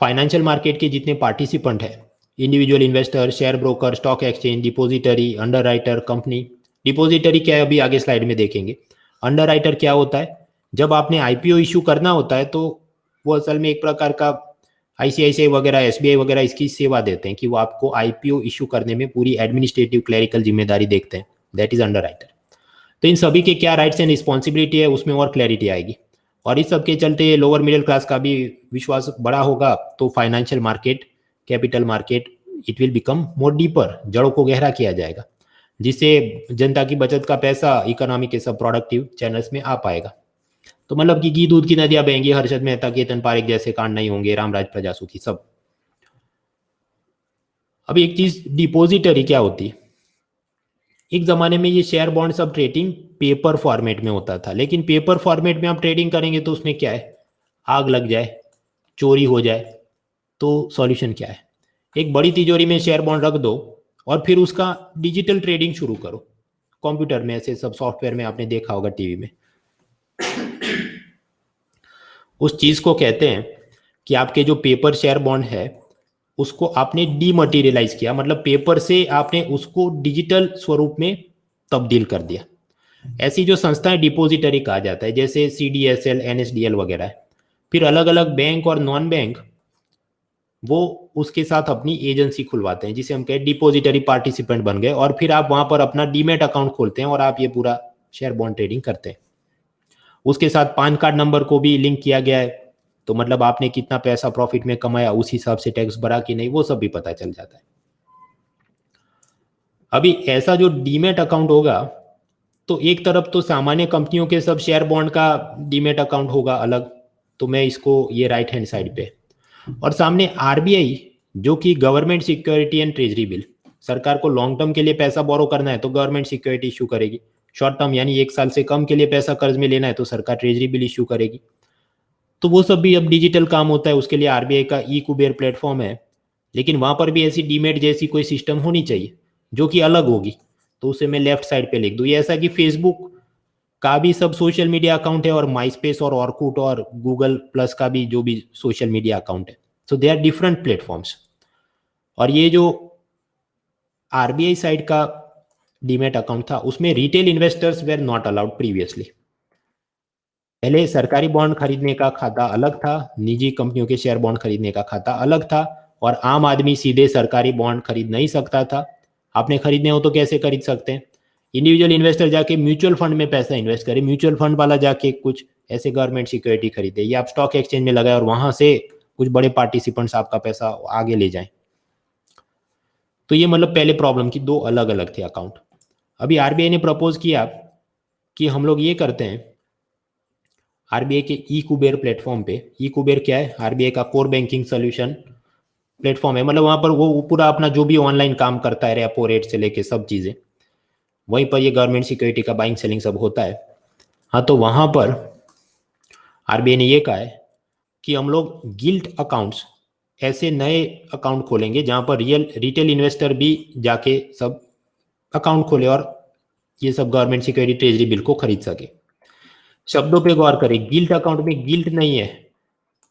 फाइनेंशियल मार्केट के जितने पार्टिसिपेंट है, individual investor, share broker, stock exchange, depository, underwriter, company. Depository क्या है अभी आगे स्लाइड में देखेंगे। अंडरराइटर क्या होता है, जब आपने आईपीओ इशू करना होता है तो वो असल में एक प्रकार का आईसीआईसीआई वगैरह, एसबीआई वगैरह इसकी सेवा देते हैं कि वो आपको आईपीओ इशू करने में पूरी एडमिनिस्ट्रेटिव क्लरिकल जिम्मेदारी देखते हैं। That is underwriter. तो इन सभी के क्या राइट्स एंड रिस्पॉन्सिबिलिटी है, उसमें और क्लैरिटी आएगी। और इस सब के चलते लोअर मिडिल क्लास का भी विश्वास बड़ा होगा, तो financial market, capital market, it will become more deeper, जड़ों को गहरा किया जाएगा, जिससे जनता की बचत का पैसा इकोनॉमी के सब प्रोडक्टिव चैनल्स में आ पाएगा। तो मतलब कि घी दूध की नदियां बहेंगी, हर्षद मेहता केतन पारेख जैसे कांड नहीं होंगे, रामराज प्रजा सुखी सब। अब एक चीज, डिपोजिटरी क्या होती है। एक जमाने में ये शेयर बॉन्ड सब ट्रेडिंग पेपर फॉर्मेट में होता था, लेकिन पेपर फॉर्मेट में आप ट्रेडिंग करेंगे तो उसमें क्या है, आग लग जाए, चोरी हो जाए, तो सॉल्यूशन क्या है, एक बड़ी तिजोरी में शेयर बॉन्ड रख दो और फिर उसका डिजिटल ट्रेडिंग शुरू करो। कंप्यूटर में ऐसे सब सॉफ्टवेयर में आपने देखा होगा, टीवी में। उस चीज को कहते हैं कि आपके जो पेपर शेयर बॉन्ड है उसको आपने डीमटेरियलाइज किया, मतलब पेपर से आपने उसको डिजिटल स्वरूप में तब्दील कर दिया। ऐसी जो संस्थाएं डिपोजिटरी कहा जाता है, जैसे सीडीएसएल, एनएसडीएल वगैरह है। फिर अलग अलग बैंक और नॉन बैंक वो उसके साथ अपनी एजेंसी खुलवाते हैं, जिसे हम कहें डिपोजिटरी पार्टिसिपेंट बन गए, और फिर आप वहां पर अपना डीमेट अकाउंट खोलते हैं और आप ये पूरा शेयर बॉन्ड ट्रेडिंग करते हैं। उसके साथ पैन कार्ड नंबर को भी लिंक किया गया है, तो मतलब आपने कितना पैसा प्रॉफिट में कमाया, उस हिसाब से टैक्स भरा कि नहीं, वो सब भी पता चल जाता है। अभी ऐसा जो डीमेट अकाउंट होगा, तो एक तरफ तो सामान्य कंपनियों के सब शेयर बॉन्ड का डीमेट अकाउंट होगा अलग, तो मैं इसको ये राइट हैंड साइड पे, और सामने आरबीआई जो कि government security and treasury bill, सरकार को लॉन्ग टर्म के लिए पैसा बोरो करना है तो गवर्नमेंट सिक्योरिटी इशू करेगी, शॉर्ट टर्म यानी 1 साल से कम के लिए पैसा कर्ज में लेना है तो सरकार ट्रेजरी बिल इशू करेगी। तो वो सब भी अब डिजिटल काम होता है, उसके लिए आरबीआई का ई कुबेर प्लेटफॉर्म है, लेकिन वहां पर भी ऐसी डीमेट जैसी कोई सिस्टम होनी चाहिए जो कि अलग होगी। तो उसे मैं लेफ्ट साइड पे लिख दूं, ये ऐसा कि फेसबुक का भी सब सोशल मीडिया अकाउंट है, और माइस्पेस और ऑर्कुट और गूगल प्लस का भी जो भी सोशल मीडिया अकाउंट है, सो दे आर डिफरेंट प्लेटफॉर्म्स। और ये जो आरबीआई साइड का डीमेट अकाउंट था, उसमें retail investors were not allowed previously. पहले सरकारी बॉन्ड खरीदने का खाता अलग था, निजी कंपनियों के शेयर बॉन्ड खरीदने का खाता अलग था, और आम आदमी सीधे सरकारी बॉन्ड खरीद नहीं सकता था। आपने खरीदने हो तो कैसे खरीद सकते हैं, इंडिविजुअल इन्वेस्टर जाके म्यूचुअल फंड में पैसा इन्वेस्ट करे, म्यूचुअल फंड वाला जाके कुछ ऐसे गवर्नमेंट सिक्योरिटी खरीदे, या आप स्टॉक एक्सचेंज में लगाए और वहां से कुछ बड़े पार्टिसिपेंट्स आपका पैसा आगे ले जाएं। तो ये मतलब पहले प्रॉब्लम की दो अलग अलग थे अकाउंट। अभी आरबीआई ने प्रपोज किया कि हम लोग ये करते हैं, आरबीआई के ई कुबेर प्लेटफॉर्म पे, ई कुबेर क्या है, आरबीआई का कोर बैंकिंग सोल्यूशन प्लेटफॉर्म है, मतलब वहां पर वो पूरा अपना जो भी ऑनलाइन काम करता है, रेपो रेट से लेके सब चीजें, वहीं पर ये गवर्नमेंट सिक्योरिटी का बाइंग सेलिंग सब होता है। हाँ, तो वहां पर आरबीआई ने ये कहा है कि हम लोग गिल्ट अकाउंट्स, ऐसे नए अकाउंट खोलेंगे जहां पर रिटेल इन्वेस्टर भी जाके सब अकाउंट खोले और ये सब गवर्नमेंट सिक्योरिटी ट्रेजरी बिल को खरीद सके। शब्दों पे गौर करें, गिल्ट अकाउंट में गिल्ट नहीं है,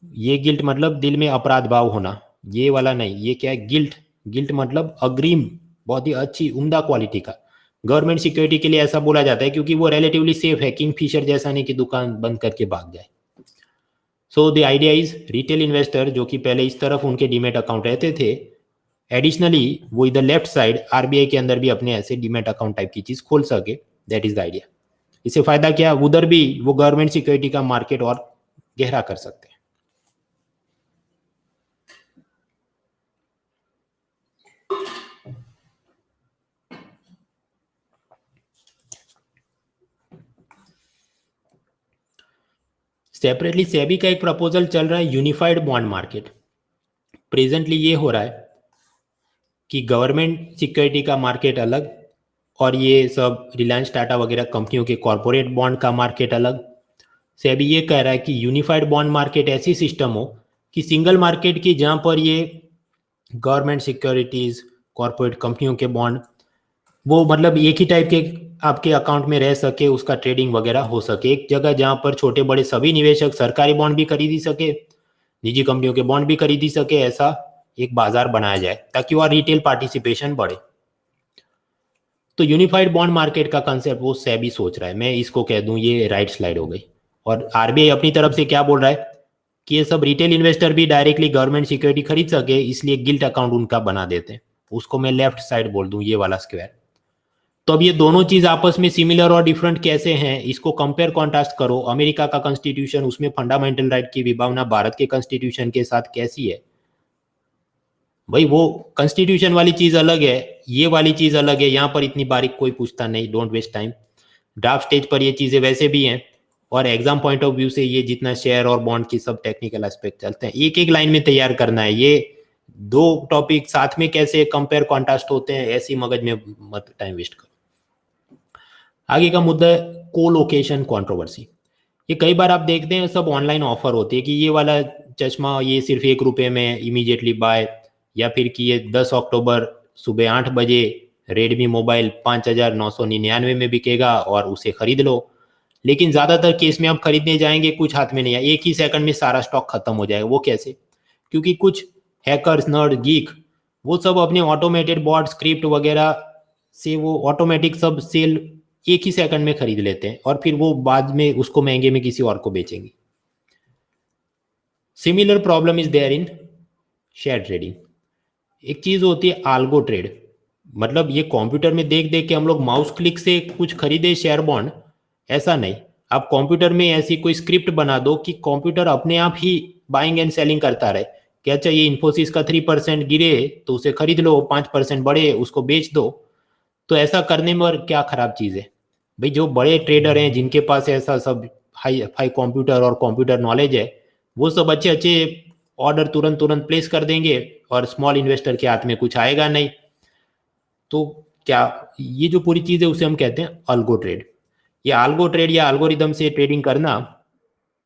ये गिल्ट मतलब दिल में अपराध भाव होना, ये वाला नहीं, ये क्या है, गिल्ट। गिल्ट मतलब अग्रिम, बहुत ही अच्छी उम्दा क्वालिटी का। गवर्नमेंट सिक्योरिटी के लिए ऐसा बोला जाता है क्योंकि वो रिलेटिवली सेफ है, किंगफिशर जैसा नहीं कि दुकान बंद करके भाग जाए। So the idea is retail investor जो कि पहले इस तरफ उनके डीमेट अकाउंट रहते थे, एडिशनली वो इधर लेफ्ट साइड आरबीआई के अंदर भी अपने ऐसे डीमेट अकाउंट टाइप की चीज खोल सके। That is the idea. इससे फायदा क्या, उधर भी वो गवर्नमेंट सिक्योरिटी का मार्केट और गहरा कर सकते हैं। सेपरेटली सेबी का एक प्रपोजल चल रहा है, यूनिफाइड बॉन्ड मार्केट। प्रेजेंटली ये हो रहा है कि गवर्नमेंट सिक्योरिटी का मार्केट अलग और ये सब रिलायंस टाटा वगैरह कंपनियों के कॉरपोरेट बॉन्ड का मार्केट अलग। सेबी ये कह रहा है कि यूनिफाइड बॉन्ड मार्केट ऐसी सिस्टम हो कि सिंगल मार्केट की जहां पर ये गवर्नमेंट सिक्योरिटीज कॉरपोरेट कंपनियों के बॉन्ड वो मतलब एक ही टाइप के आपके अकाउंट में रह सके, उसका ट्रेडिंग वगैरह हो सके। एक जगह जहां पर छोटे बड़े सभी निवेशक सरकारी बॉन्ड भी खरीदी सके, निजी कंपनियों के बॉन्ड भी खरीदी सके, ऐसा एक बाजार बनाया जाए ताकि वह रिटेल पार्टिसिपेशन बढ़े। तो यूनिफाइड बॉन्ड मार्केट का कंसेप्ट वो सेबी सोच रहा है। मैं इसको कह दूं ये राइट स्लाइड हो गई। और आरबीआई अपनी तरफ से क्या बोल रहा है कि ये सब रिटेल इन्वेस्टर भी डायरेक्टली गवर्नमेंट सिक्योरिटी खरीद सके, इसलिए गिल्ट अकाउंट उनका बना देते हैं। उसको मैं लेफ्ट साइड बोल दूं, ये वाला स्क्वायर। तो अब ये दोनों चीज आपस में सिमिलर और डिफरेंट कैसे हैं, इसको कंपेयर कॉन्ट्रास्ट करो। अमेरिका का कॉन्स्टिट्यूशन, उसमें फंडामेंटल राइट की विभावना भारत के कॉन्स्टिट्यूशन के साथ कैसी है। भाई वो कॉन्स्टिट्यूशन वाली चीज अलग है, ये वाली चीज अलग है। यहाँ पर इतनी बारीक कोई पूछता नहीं, don't waste time. Draft stage पर ये चीजें वैसे भी हैं और एग्जाम पॉइंट ऑफ व्यू से ये जितना शेयर और बॉन्ड की सब टेक्निकल एस्पेक्ट चलते हैं, एक एक लाइन में तैयार करना है। ये दो टॉपिक साथ में कैसे कंपेयर कॉन्ट्रास्ट होते हैं, ऐसी मगज में मत टाइम वेस्ट करो। आगे का मुद्दा है कोलोकेशन कंट्रोवर्सी। ये कई बार आप देखते हैं सब ऑनलाइन ऑफर होती है कि ये वाला चश्मा ये सिर्फ ₹1 में इमीडिएटली बाय, या फिर कि ये 10 अक्टूबर सुबह 8 बजे रेडमी मोबाइल 5,999 में बिकेगा और उसे खरीद लो। लेकिन ज़्यादातर केस में आप खरीदने जाएंगे, कुछ हाथ में नहीं है, एक ही सेकंड में सारा स्टॉक खत्म हो जाएगा। वो कैसे? क्योंकि कुछ हैकर्स, नर्ड, गीक वो सब अपने ऑटोमेटेड बॉट स्क्रिप्ट वगैरह से वो ऑटोमेटिक सब सेल एक ही सेकंड में खरीद लेते हैं और फिर वो बाद में उसको महंगे में किसी और को बेचेंगे। Similar problem is there in share trading. एक चीज होती है आल्गो ट्रेड, मतलब ये कंप्यूटर में देख देख के हम लोग माउस क्लिक से कुछ खरीदे शेयर बॉन्ड, ऐसा नहीं। आप कंप्यूटर में ऐसी कोई स्क्रिप्ट बना दो कि कंप्यूटर अपने आप ही बाइंग एंड सेलिंग करता रहे कि अच्छा ये इन्फोसिस का 3% गिरे तो उसे खरीद लो, 5% बढ़े उसको बेच दो। तो ऐसा करने में क्या खराब चीज़ है भाई? जो बड़े ट्रेडर हैं जिनके पास ऐसा सब हाई हाई कंप्यूटर और कंप्यूटर नॉलेज है, वो सब अच्छे अच्छे ऑर्डर तुरंत तुरंत प्लेस कर देंगे और स्मॉल इन्वेस्टर के हाथ में कुछ आएगा नहीं। तो क्या ये जो पूरी चीज़ है उसे हम कहते हैं अल्गो ट्रेड। ये अल्गो ट्रेड या एल्गोरिदम से ट्रेडिंग करना,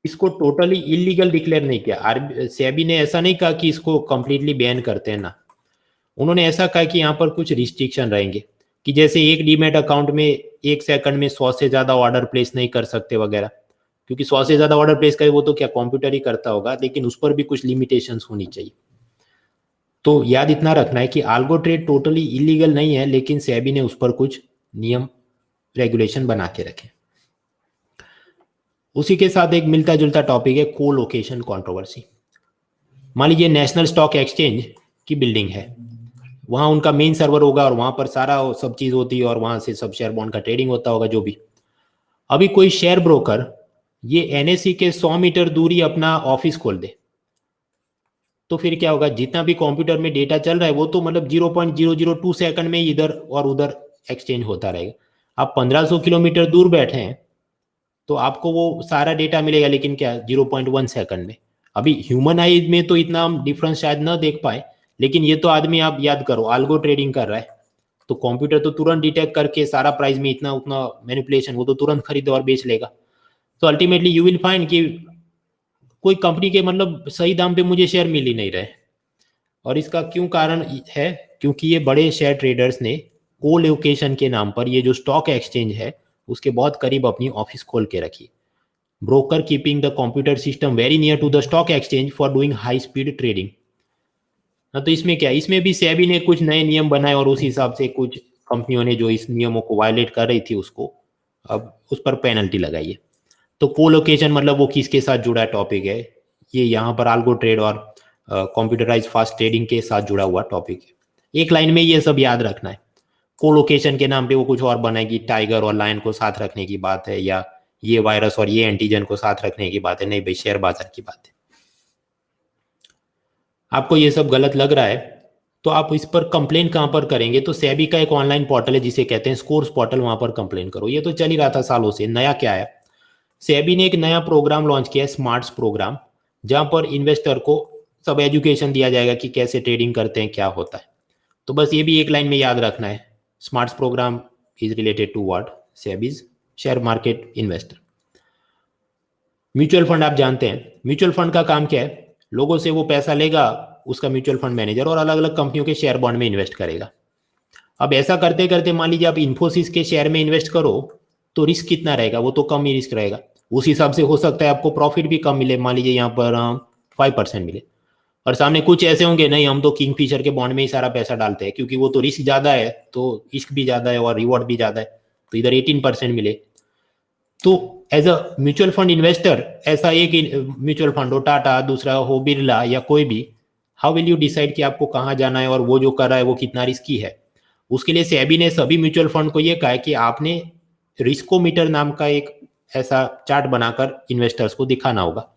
इसको टोटली इलीगल डिक्लेयर नहीं किया। सेबी ने ऐसा नहीं कहा कि इसको कंप्लीटली बैन करते हैं ना, उन्होंने ऐसा कहा कि यहाँ पर कुछ रिस्ट्रिक्शन रहेंगे कि जैसे एक डीमेट अकाउंट में एक सेकंड में 100 से ज़्यादा ऑर्डर प्लेस नहीं कर सकते वगैरह। क्योंकि 100 से ज़्यादा ऑर्डर प्लेस करे वो तो क्या कंप्यूटर ही करता होगा, लेकिन उस पर भी कुछ लिमिटेशंस होनी चाहिए। तो याद इतना रखना है कि आल्गो ट्रेड टोटली इलीगल नहीं है, लेकिन सेबी ने उस पर कुछ नियम रेगुलेशन बना के रखे। उसी के साथ एक मिलता जुलता टॉपिक है कोलोकेशन कंट्रोवर्सी। मान लीजिए नेशनल स्टॉक एक्सचेंज की बिल्डिंग है, वहाँ उनका मेन सर्वर होगा और वहाँ पर सारा सब चीज़ होती है और वहाँ से सब शेयर बॉन्ड का ट्रेडिंग होता होगा जो भी। अभी कोई शेयर ब्रोकर ये एनएसई के 100 मीटर दूरी अपना ऑफिस खोल दे, तो फिर क्या होगा? जितना भी कंप्यूटर में डेटा चल रहा है वो तो मतलब 0.002 सेकंड में इधर और उधर एक्सचेंज होता रहेगा। आप 1500 किलोमीटर दूर बैठे हैं तो आपको वो सारा डेटा मिलेगा, लेकिन क्या 0.1 सेकंड में। अभी ह्यूमन आई में तो इतना हम डिफरेंस शायद ना देख पाए, लेकिन ये तो आदमी आप याद करो आल्गो ट्रेडिंग कर रहा है, तो कंप्यूटर तो तुरंत डिटेक्ट करके सारा प्राइस में इतना उतना मैनिपुलेशन वो तो तुरंत खरीद और बेच लेगा। तो अल्टीमेटली यू विल फाइंड कि कोई कंपनी के मतलब सही दाम पे मुझे शेयर मिल ही नहीं रहे। और इसका क्यों कारण है? क्योंकि ये बड़े शेयर ट्रेडर्स ने कोलोकेशन के नाम पर ये जो स्टॉक एक्सचेंज है उसके बहुत करीब अपनी ऑफिस खोल के रखी। Broker keeping the computer system very near to the stock exchange for doing high speed trading. हाँ, तो इसमें क्या, इसमें भी सेबी ने कुछ नए नियम बनाए और उस हिसाब से कुछ कंपनियों ने जो इस नियमों को वायलेट कर रही थी उसको अब उस पर पेनल्टी लगाई है। तो कोलोकेशन मतलब वो किसके साथ जुड़ा टॉपिक है, ये यहाँ पर आल्गो ट्रेड और कंप्यूटराइज फास्ट ट्रेडिंग के साथ जुड़ा हुआ टॉपिक है। एक लाइन में ये सब याद रखना है। कोलोकेशन के नाम पे वो कुछ और बनाएगी, टाइगर और लायन को साथ रखने की बात है, या ये वायरस और ये एंटीजन को साथ रखने की बात है। नहीं भाई, शेयर बाजार की बात है। आपको ये सब गलत लग रहा है तो आप इस पर कंप्लेन कहाँ पर करेंगे? तो सेबी का एक ऑनलाइन पोर्टल है जिसे कहते हैं स्कोर्स पोर्टल, वहां पर कंप्लेन करो। ये तो चल ही रहा था सालों से। नया क्या है? सेबी ने एक नया प्रोग्राम लॉन्च किया है, स्मार्ट्स प्रोग्राम, जहां पर इन्वेस्टर को सब एजुकेशन दिया जाएगा कि कैसे ट्रेडिंग करते हैं, क्या होता है। तो बस ये भी एक लाइन में याद रखना है। SMARTS program is related to what? SEBI's share market investor. Mutual fund आप जानते हैं, म्यूचुअल फंड का काम क्या है? लोगों से वो पैसा लेगा, उसका म्यूचुअल फंड मैनेजर, और अलग अलग कंपनियों के शेयर बॉन्ड में इन्वेस्ट करेगा। अब ऐसा करते करते मान लीजिए आप इन्फोसिस के शेयर में इन्वेस्ट करो, तो रिस्क कितना रहेगा? वो तो कम ही रिस्क रहेगा। उस हिसाब से हो सकता है आपको प्रॉफिट भी कम मिले, मान लीजिए यहाँ पर 5% मिले। और सामने कुछ ऐसे होंगे, नहीं हम तो किंगफिशर के बॉन्ड में ही सारा पैसा डालते हैं क्योंकि वो तो रिस्क ज्यादा है, तो रिस्क भी ज्यादा है और रिवॉर्ड भी ज्यादा है, तो इधर 18% मिले। तो as a mutual fund investor, ऐसा एक म्यूचुअल फंड हो, टाटा, दूसरा हो बिरला या कोई भी, हाउ विल यू डिसाइड कि आपको कहाँ जाना है और वो जो कर रहा है वो कितना रिस्की है? उसके लिए सेबी ने सभी म्यूचुअल फंड को ये कहा है कि आपने रिस्कोमीटर नाम का एक ऐसा चार्ट बनाकर इन्वेस्टर्स को दिखाना होगा,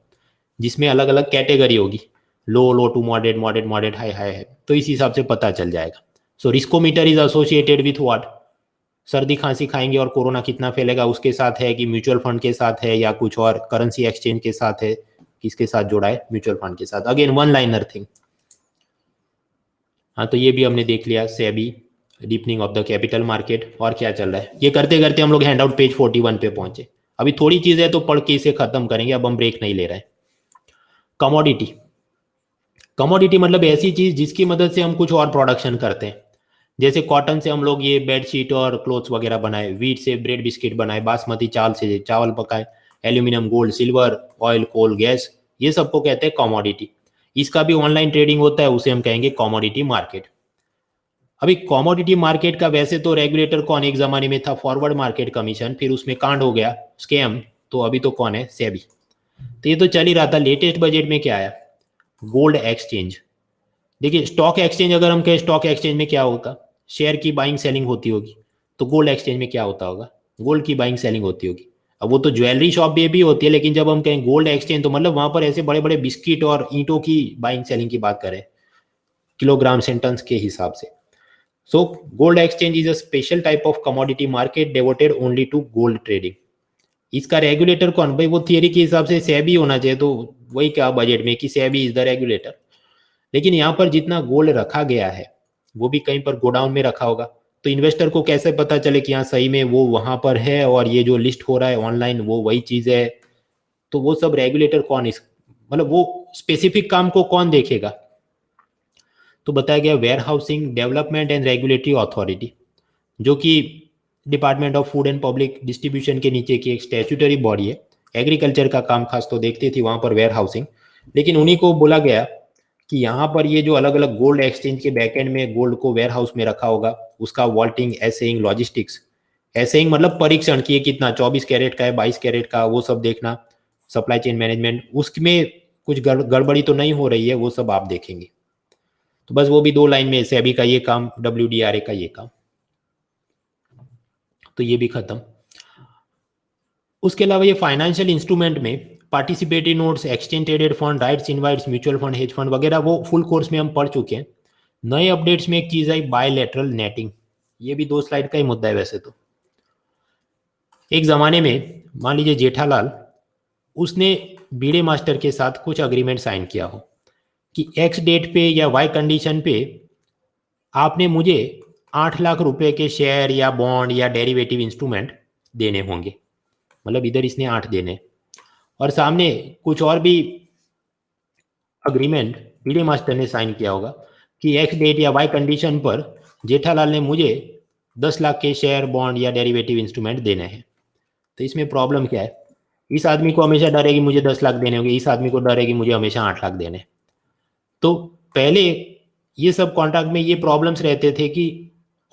जिसमें अलग अलग कैटेगरी होगी, low low to moderate, moderate moderate, high high है। तो इस हिसाब से पता चल जाएगा। So riskometer is associated with what? सर्दी खांसी खाएंगे और कोरोना कितना फैलेगा उसके साथ है, कि म्यूचुअल फंड के साथ है, या कुछ और करेंसी एक्सचेंज के साथ है? किसके साथ जोड़ा है? म्यूचुअल फंड के साथ। Again one liner thing. हाँ, तो ये भी हमने देख लिया, SEBI, deepening of the capital market. और क्या चल रहा है? ये करते करते हम लोग हैंड आउट पेज 41 पे पहुंचे। अभी थोड़ी चीज है तो पढ़ के इसे खत्म करेंगे, अब हम ब्रेक नहीं ले रहे हैं। कमोडिटी। कमोडिटी मतलब ऐसी चीज जिसकी मदद से हम कुछ और प्रोडक्शन करते हैं। जैसे कॉटन से हम लोग ये बेडशीट और क्लोथ्स वगैरह बनाए, वीट से ब्रेड बिस्किट बनाए, बासमती चावल से चावल पकाए, एल्यूमिनियम, गोल्ड, सिल्वर, ऑयल, कोल, गैस, ये सबको कहते हैं कमोडिटी। इसका भी ऑनलाइन ट्रेडिंग होता है, उसे हम कहेंगे कमोडिटी मार्केट। अभी कमोडिटी मार्केट का वैसे तो रेगुलेटर कौन एक जमाने में था? फॉरवर्ड मार्केट कमीशन, फिर उसमें कांड हो गया, स्कैम, तो अभी तो कौन है? सेबी। तो ये तो चल ही रहा था। लेटेस्ट बजट में क्या आया? Gold exchange. देखिए, स्टॉक एक्सचेंज अगर हम कहें, स्टॉक एक्सचेंज में क्या होगा? शेयर की बाइंग सेलिंग होती होगी। तो गोल्ड एक्सचेंज में क्या होता होगा? गोल्ड की बाइंग सेलिंग होती होगी। अब वो तो ज्वेलरी शॉप भी होती है, लेकिन जब हम कहें गोल्ड एक्सचेंज तो मतलब वहां पर ऐसे बड़े बड़े बिस्किट और ईंटों की बाइंग सेलिंग की बात करें, किलोग्राम सेंटेंस के हिसाब से। So gold exchange is a special type of commodity market devoted only to gold trading. इसका रेगुलेटर कौन? भाई वो थियरी के हिसाब से सेबी होना चाहिए, तो वही क्या बजट में कि सेबी इज द रेगुलेटर। लेकिन यहाँ पर जितना गोल्ड रखा गया है वो भी कहीं पर गोडाउन में रखा होगा, तो इन्वेस्टर को कैसे पता चले कि हाँ सही में वो वहां पर है और ये जो लिस्ट हो रहा है ऑनलाइन वो वही चीज है? तो वो सब रेगुलेटर कौन, इस मतलब वो स्पेसिफिक काम को कौन देखेगा? तो बताया गया Warehousing Development and Regulatory Authority, जो कि Department of Food and Public Distribution के नीचे की एक स्टैट्यूटरी बॉडी है। एग्रीकल्चर का काम खास तो देखती थी वहां पर वेयर हाउसिंग, लेकिन उन्हीं को बोला गया कि यहाँ पर ये जो अलग अलग गोल्ड एक्सचेंज के बैकएंड में गोल्ड को वेयर हाउस में रखा होगा, उसका वॉल्टिंग, एसेइंग, लॉजिस्टिक्स, एसेइंग मतलब परीक्षण कि ये कितना 24 कैरेट का है, 22 कैरेट का, वो सब देखना, सप्लाई चेन मैनेजमेंट, उसमें कुछ गड़बड़ी तो नहीं हो रही है, वो सब आप देखेंगे। तो बस वो भी 2 लाइन में, सेबी का ये काम, WDRA का ये काम, तो ये भी खत्म। उसके अलावा ये फाइनेंशियल इंस्ट्रूमेंट में participatory notes, exchange traded fund, rights, invites, mutual fund, hedge fund वगैरह वो फुल कोर्स में हम पढ़ चुके हैं। नए अपडेट्स में एक चीज आई, बायलैटरल नेटिंग। ये भी 2 स्लाइड का ही मुद्दा है वैसे तो। एक जमाने में मान लीजिए जेठालाल, उसने बीडे मास्टर के साथ कुछ अग्रीमेंट साइन किया हो कि एक्स डेट पे या वाई कंडीशन पे आपने मुझे 8 लाख रुपए के शेयर या बॉन्ड या डेरिवेटिव इंस्ट्रूमेंट देने होंगे, मतलब इधर इसने 8 देने, और सामने कुछ और भी अग्रीमेंट बीडे मास्टर ने साइन किया होगा कि एक्स डेट या वाई कंडीशन पर जेठालाल ने मुझे 10 लाख के शेयर, बॉन्ड या डेरिवेटिव इंस्ट्रूमेंट देने हैं। तो इसमें प्रॉब्लम क्या है? इस आदमी को हमेशा डर है कि मुझे 10 लाख देने होंगे, इस आदमी को डर है कि मुझे हमेशा 8 लाख देने। तो पहले ये सब कॉन्ट्रैक्ट में ये प्रॉब्लम्स रहते थे कि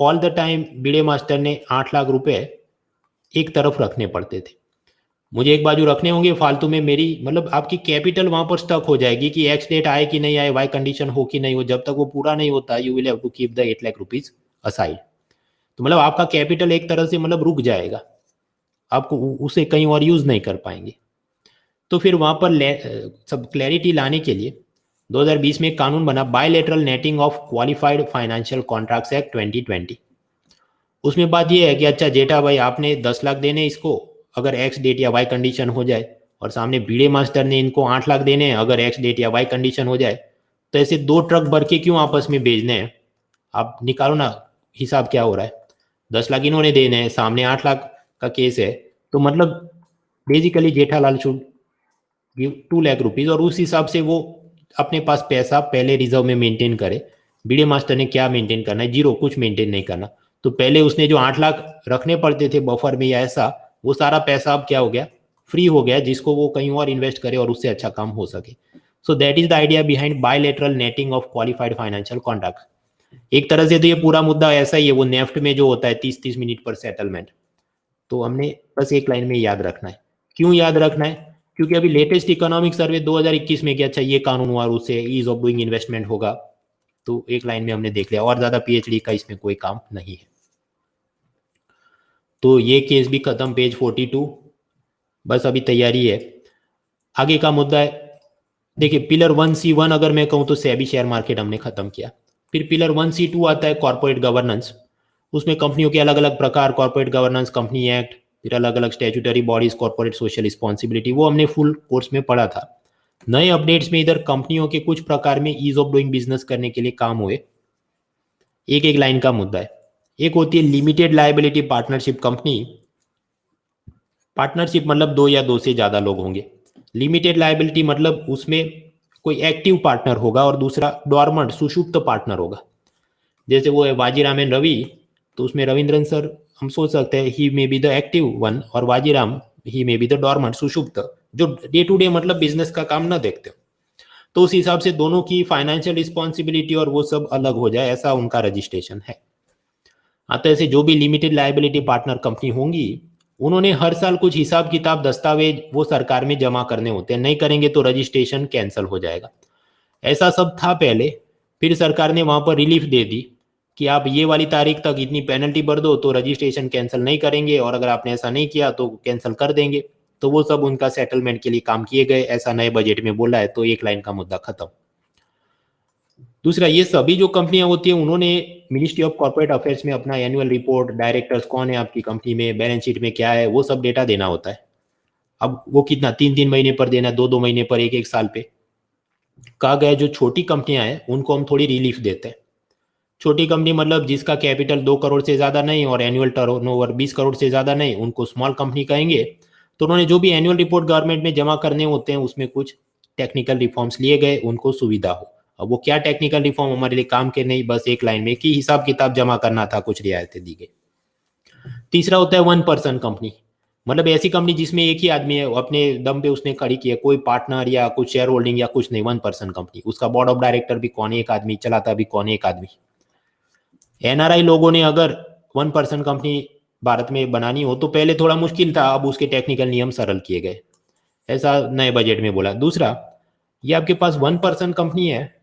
ऑल द टाइम बीडे मास्टर ने 8 लाख रुपए एक तरफ रखने पड़ते थे। मुझे एक बाजू रखने होंगे फालतू में, मेरी मतलब आपकी कैपिटल वहां पर स्टक हो जाएगी कि एक्स डेट आए कि नहीं आए, वाई कंडीशन हो कि नहीं हो, जब तक वो पूरा नहीं होता you will have to keep the 8 lakh rupees aside. तो मतलब आपका कैपिटल एक तरह से मतलब रुक जाएगा, आपको उसे कहीं और यूज नहीं कर पाएंगे। तो फिर वहां पर सब क्लैरिटी लाने के लिए 2020 में एक कानून बना, bilateral netting of qualified financial contracts act 2020। उसमें बात यह है कि अच्छा जेठा भाई आपने 10 लाख देने इसको अगर एक्स डेट या वाई कंडीशन हो जाए, और सामने बीड़े मास्टर ने इनको 8 लाख देने हैं अगर एक्स डेट या वाई कंडीशन हो जाए, तो ऐसे 2 ट्रक भर के क्यों आपस में भेजने हैं? आप निकालो ना हिसाब क्या हो रहा है। 10 लाख इन्होंने देने हैं, सामने 8 लाख का केस है, तो मतलब basically Jethalal should give 2 lakh rupees, और उस हिसाब से वो अपने पास पैसा पहले रिजर्व में मेंटेन करे। बीडे मास्टर ने क्या मेंटेन करना है, जीरो, कुछ मेंटेन नहीं करना। तो पहले उसने जो 8 लाख रखने पड़ते थे बफर में या ऐसा, वो सारा पैसा अब क्या हो गया, फ्री हो गया, जिसको वो कहीं और इन्वेस्ट करे और उससे अच्छा काम हो सके। सो that is the idea behind bilateral netting of qualified financial contract. एक तरह से तो ये पूरा मुद्दा ऐसा ही है, वो नेफ्ट में जो होता है 30-30 मिनट पर सेटलमेंट। तो हमने बस एक लाइन में याद रखना है। क्यों याद रखना है? क्योंकि अभी लेटेस्ट इकोनॉमिक सर्वे 2021 में क्या, अच्छा ये कानून हुआ और उससे ईज ऑफ डूइंग इन्वेस्टमेंट होगा, तो एक लाइन में हमने देख लिया, और ज्यादा पीएचडी का इसमें कोई काम नहीं है। तो ये केस भी खत्म, पेज 42, बस अभी तैयारी है। आगे का मुद्दा है, देखिए पिलर 1C1 अगर मैं कहूँ तो सेबी शेयर मार्केट हमने खत्म किया। फिर पिलर 1C2 आता है कॉर्पोरेट गवर्नेंस, उसमें कंपनियों के अलग अलग प्रकार, कॉर्पोरेट गवर्नेंस, कंपनी एक्ट, फिर अलग अलग statutory bodies, corporate social responsibility, वो हमने फुल कोर्स में पढ़ा था। नए अपडेट्स में इधर कंपनियों के कुछ प्रकार में ईज ऑफ डूइंग बिजनेस करने के लिए काम हुए। एक एक लाइन का मुद्दा है। एक होती है limited liability partnership company. Partnership मतलब 2 या 2 से ज्यादा लोग होंगे। लिमिटेड लायबिलिटी मतलब उसमें कोई एक्टिव पार्टनर होगा और दूसरा डॉर्मेंट सुषुप्त पार्टनर होगा। जैसे वो है वाजीराम एंड रवि, तो उसमें रविंद्रन सर हम सोच सकते हैं he may be the active one, और Vajiram he may be the dormant सुषुप्त, जो डे टू डे मतलब बिजनेस का काम ना देखते हो। तो उस हिसाब से दोनों की फाइनेंशियल रिस्पॉन्सिबिलिटी और वो सब अलग हो जाए, ऐसा उनका रजिस्ट्रेशन है। तो ऐसे जो भी लिमिटेड लायबिलिटी पार्टनर कंपनी होंगी, उन्होंने हर साल कुछ हिसाब किताब दस्तावेज वो सरकार में जमा करने होते हैं, नहीं करेंगे तो रजिस्ट्रेशन कैंसिल हो जाएगा। ऐसा सब था पहले, फिर सरकार ने वहां पर रिलीफ दे दी कि आप ये वाली तारीख तक इतनी पेनल्टी भर दो तो रजिस्ट्रेशन कैंसिल नहीं करेंगे, और अगर आपने ऐसा नहीं किया तो कैंसिल कर देंगे। तो वो सब उनका सेटलमेंट के लिए काम किए गए, ऐसा नए बजट में बोला है, तो एक लाइन का मुद्दा खत्म। दूसरा, ये सभी जो कंपनियां होती है उन्होंने मिनिस्ट्री ऑफ कॉर्पोरेट अफेयर्स में अपना एनुअल रिपोर्ट, डायरेक्टर्स कौन है आपकी कंपनी में, बैलेंस शीट में क्या है, वो सब डेटा देना होता है। अब वो कितना 3-3 महीने पर देना, 2-2 महीने पर, 1-1 साल पे। कहा गया जो छोटी कंपनियां हैं उनको हम थोड़ी रिलीफ देते हैं। छोटी कंपनी मतलब जिसका कैपिटल 2 करोड़ से ज़्यादा नहीं और एनुअल टर्नओवर 20 करोड़ से ज़्यादा नहीं, उनको स्मॉल कंपनी कहेंगे। तो उन्होंने जो भी एनुअल रिपोर्ट गवर्नमेंट में जमा करने होते हैं उसमें कुछ टेक्निकल रिफॉर्म्स लिए गए, उनको सुविधा हो। अब वो क्या टेक्निकल रिफॉर्म हमारे लिए काम के नहीं, बस एक लाइन में कि हिसाब किताब जमा करना था, कुछ रियायतें दी गई। तीसरा होता है 1 पर्सन कंपनी, मतलब ऐसी कंपनी जिसमें एक ही आदमी है, अपने दम पे उसने खड़ी की है, कोई पार्टनर या कुछ शेयर होल्डिंग या कुछ नहीं, 1 पर्सन कंपनी। उसका बोर्ड ऑफ डायरेक्टर भी कौन है, एक आदमी, चलाता भी कौन है, एक आदमी। एनआरआई लोगों ने अगर 1 पर्सन कंपनी भारत में बनानी हो तो पहले थोड़ा मुश्किल था, अब उसके टेक्निकल नियम सरल किए गए, ऐसा नए बजट में बोला। दूसरा, ये आपके पास 1 पर्सन कंपनी है,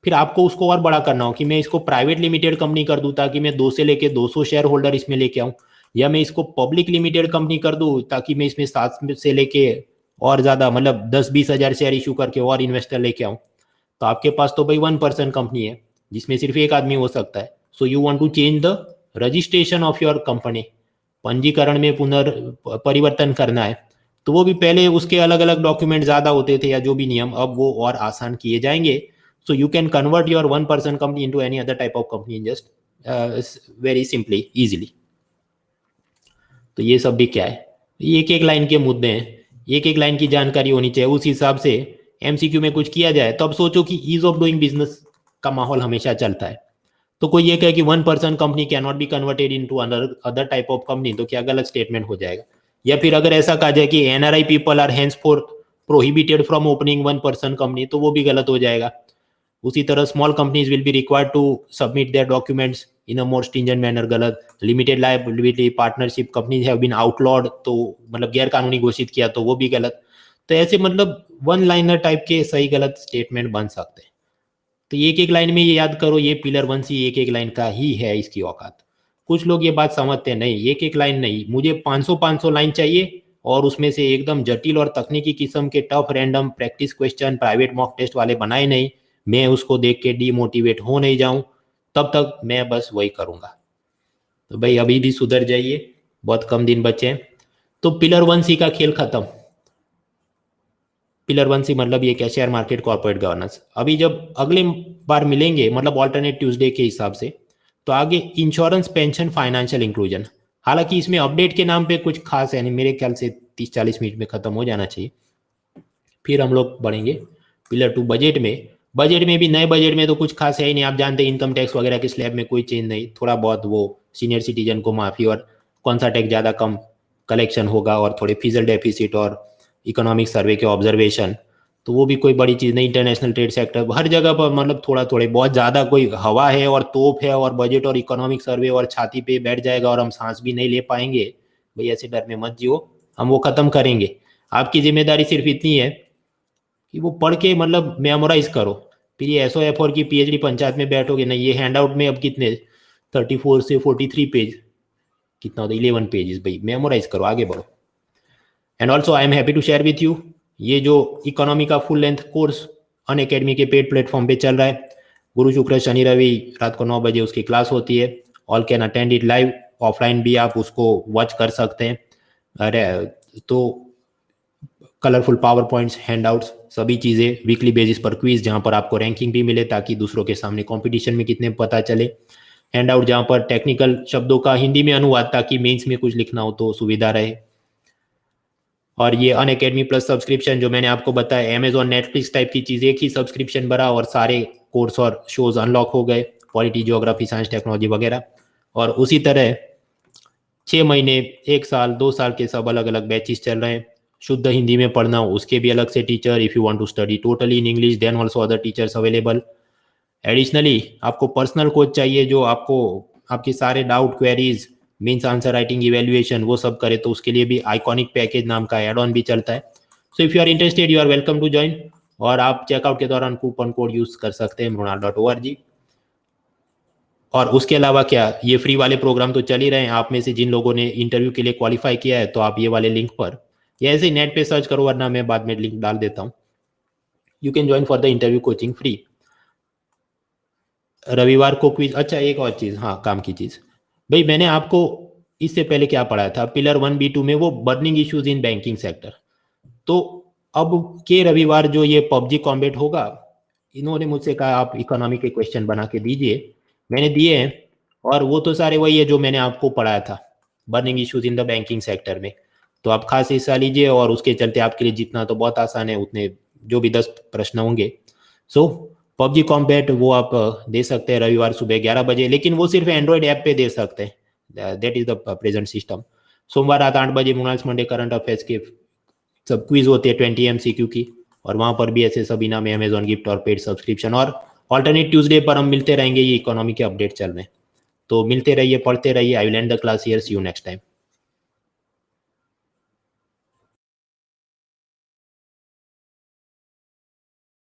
फिर आपको उसको और बड़ा करना हो कि मैं इसको प्राइवेट लिमिटेड कंपनी कर दूं ताकि मैं 2 से लेके 200 शेयर होल्डर इसमें लेके आऊं, या मैं इसको पब्लिक लिमिटेड कंपनी कर दूं ताकि मैं इसमें 7 से लेके और ज्यादा मतलब 10-20 हजार शेयर इशू करके और इन्वेस्टर लेके आऊं। तो आपके पास तो भाई 1 पर्सन कंपनी है जिसमें सिर्फ एक आदमी हो सकता है। So you want to change the registration of your company, पंजीकरण में परिवर्तन करना है, तो वो भी पहले उसके अलग अलग डॉक्यूमेंट ज्यादा होते थे या जो भी नियम, अब वो और आसान किए जाएंगे। So you can convert your 1 person company into any other type of company just very simply, easily. तो ये सब भी क्या है, एक एक लाइन के मुद्दे हैं, एक एक लाइन की जानकारी होनी चाहिए, उस हिसाब से एमसीक्यू में कुछ किया जाए। तो अब सोचो कि ईज ऑफ डूइंग बिजनेस का माहौल हमेशा चलता है, तो कोई ये कहे कि 1 person company can not be converted into other type of company, तो क्या गलत स्टेटमेंट हो जाएगा? या फिर अगर ऐसा कहा जाए कि NRI people are henceforth prohibited from opening 1 person company, तो वो भी गलत हो जाएगा। उसी तरह small companies will be required to submit their documents in a more stringent manner गलत, limited liability partnership companies have been outlawed तो मतलब गैर कानूनी घोषित किया तो वो भी गलत। तो ऐसे मतलब वन लाइनर टाइप के सही गलत स्टेटमेंट बन सकते हैं। तो एक एक लाइन में ये याद करो, ये पिलर 1 सी एक एक लाइन का ही है इसकी औकात। कुछ लोग ये बात समझते नहीं, एक एक लाइन नहीं, मुझे 500 लाइन चाहिए और उसमें से एकदम जटिल और तकनीकी किस्म के tough random practice question private mock test वाले बनाए नहीं, मैं उसको देख के डीमोटिवेट हो नहीं जाऊं, तब तक मैं बस वही करूंगा। तो भाई अभी भी सुधर जाइए, बहुत कम दिन बचे हैं। तो पिलर 1 सी का खेल खत्म। पिलर 1 सी मतलब ये क्या, शेयर मार्केट कॉर्पोरेट गवर्नेंस। अभी जब अगले बार मिलेंगे मतलब ऑल्टरनेट ट्यूसडे के हिसाब से, तो आगे इंश्योरेंस पेंशन फाइनेंशियल इंक्लूजन। हालांकि इसमें अपडेट के नाम पे कुछ खास है नहीं, मेरे ख्याल से 30-40 मिनट में खत्म हो जाना चाहिए। फिर हम लोग बढ़ेंगे पिलर 2 बजट में। बजट में भी नए बजट में तो कुछ खास है ही नहीं, आप जानते हैं इनकम टैक्स वगैरह के स्लैब में कोई चेंज नहीं, थोड़ा बहुत वो सीनियर सिटीजन को माफी और कौन सा टैक्स ज़्यादा कम कलेक्शन होगा और थोड़े फिजिकल डेफिसिट और इकोनॉमिक सर्वे के ऑब्जर्वेशन, तो वो भी कोई बड़ी चीज़ नहीं। इंटरनेशनल ट्रेड सेक्टर हर जगह पर मतलब थोड़ा थोड़े बहुत ज़्यादा कोई हवा है और तोप है और बजट और इकोनॉमिक सर्वे और छाती पे बैठ जाएगा और हम सांस भी नहीं ले पाएंगे, भाई ऐसे डर में मत जियो, हम वो ख़त्म करेंगे। आपकी जिम्मेदारी सिर्फ इतनी है कि वो पढ़ के मतलब मेमोराइज करो। फिर ये SOF की PhD पंचायत में बैठोगे नहीं, ये हैंड आउट में अब कितने 34 से 43 पेज, कितना होता है 11 पेजेस, भाई मेमोराइज करो, आगे बढ़ो। And also I am happy to share with you, ये जो इकोनॉमी का फुल लेंथ कोर्स अनअकैडमी के पेड प्लेटफॉर्म पे चल रहा है, गुरु शुक्र शनि रवि रात को 9 बजे उसकी क्लास होती है। All can attend it live, offline भी आप उसको वॉच कर सकते हैं। अरे तो कलरफुल पावर पॉइंट्स, हैंडआउट्स, सभी चीज़ें, वीकली बेसिस पर क्विज जहाँ पर आपको रैंकिंग भी मिले ताकि दूसरों के सामने कंपटीशन में कितने पता चले। हैंडआउट जहाँ पर टेक्निकल शब्दों का हिंदी में अनुवाद ताकि मेंस में कुछ लिखना हो तो सुविधा रहे। और ये अनअकैडमी प्लस सब्सक्रिप्शन जो मैंने आपको बताया, अमेजॉन नेटफ्लिक्स टाइप की चीज़, एक ही सब्सक्रिप्शन भरा और सारे कोर्स और शोज अनलॉक हो गए, पॉलिटी जियोग्राफी साइंस टेक्नोलॉजी वगैरह। और उसी तरह 6 महीने 1 साल 2 साल के सब अलग अलग बैचेस चल रहे हैं। शुद्ध हिंदी में पढ़ना हो उसके भी अलग से teacher, if you want to study totally in English then also other teachers available. Additionally आपको पर्सनल कोच चाहिए जो आपको आपके सारे doubt queries means answer writing evaluation वो सब करे, तो उसके लिए भी आइकॉनिक पैकेज नाम का एड ऑन भी चलता है। So if you are interested you are welcome to join, और आप चेकआउट के दौरान कूपन कोड यूज़ कर सकते हैं mrunal.org। और उसके अलावा क्या, ये फ्री वाले प्रोग्राम तो चल ही रहे हैं। आप में से जिन लोगों ने इंटरव्यू के लिए क्वालिफाई किया है तो आप ये वाले लिंक पर या ऐसे ही नेट पे सर्च करो, वरना मैं बाद में लिंक डाल देता हूँ। You can join for the interview coaching free. रविवार को क्विज। अच्छा एक और चीज़, हाँ काम की चीज़, भाई मैंने आपको इससे पहले क्या पढ़ाया था पिलर 1B2 में, वो burning issues in banking sector. तो अब के रविवार जो ये PUBG कॉम्बैट होगा, इन्होंने मुझसे कहा आप इकोनॉमी के क्वेश्चन बना के दीजिए, मैंने दिए हैं। और वो तो सारे वही है जो मैंने आपको पढ़ाया था burning issues in the banking sector में। तो आप खास हिस्सा लीजिए और उसके चलते आपके लिए जितना तो बहुत आसान है, उतने जो भी 10 प्रश्न होंगे। सो PUBG कॉम्बैट वो आप दे सकते हैं रविवार सुबह 11 बजे, लेकिन वो सिर्फ एंड्रॉयड ऐप पे दे सकते हैं, that is the present system. सोमवार रात 8 बजे मोनाल्स मंडे करंट अफेयर्स के सब क्विज होते हैं 20 MCQ की, और वहां पर भी ऐसे सब इनाम अमेजॉन गिफ्ट और पेड सब्सक्रिप्शन। और ऑल्टरनेट ट्यूसडे पर हम मिलते रहेंगे, ये इकोनॉमी के अपडेट चल रहे हैं। तो मिलते रहिए, पढ़ते रहिए। I will end the class here, see you next time.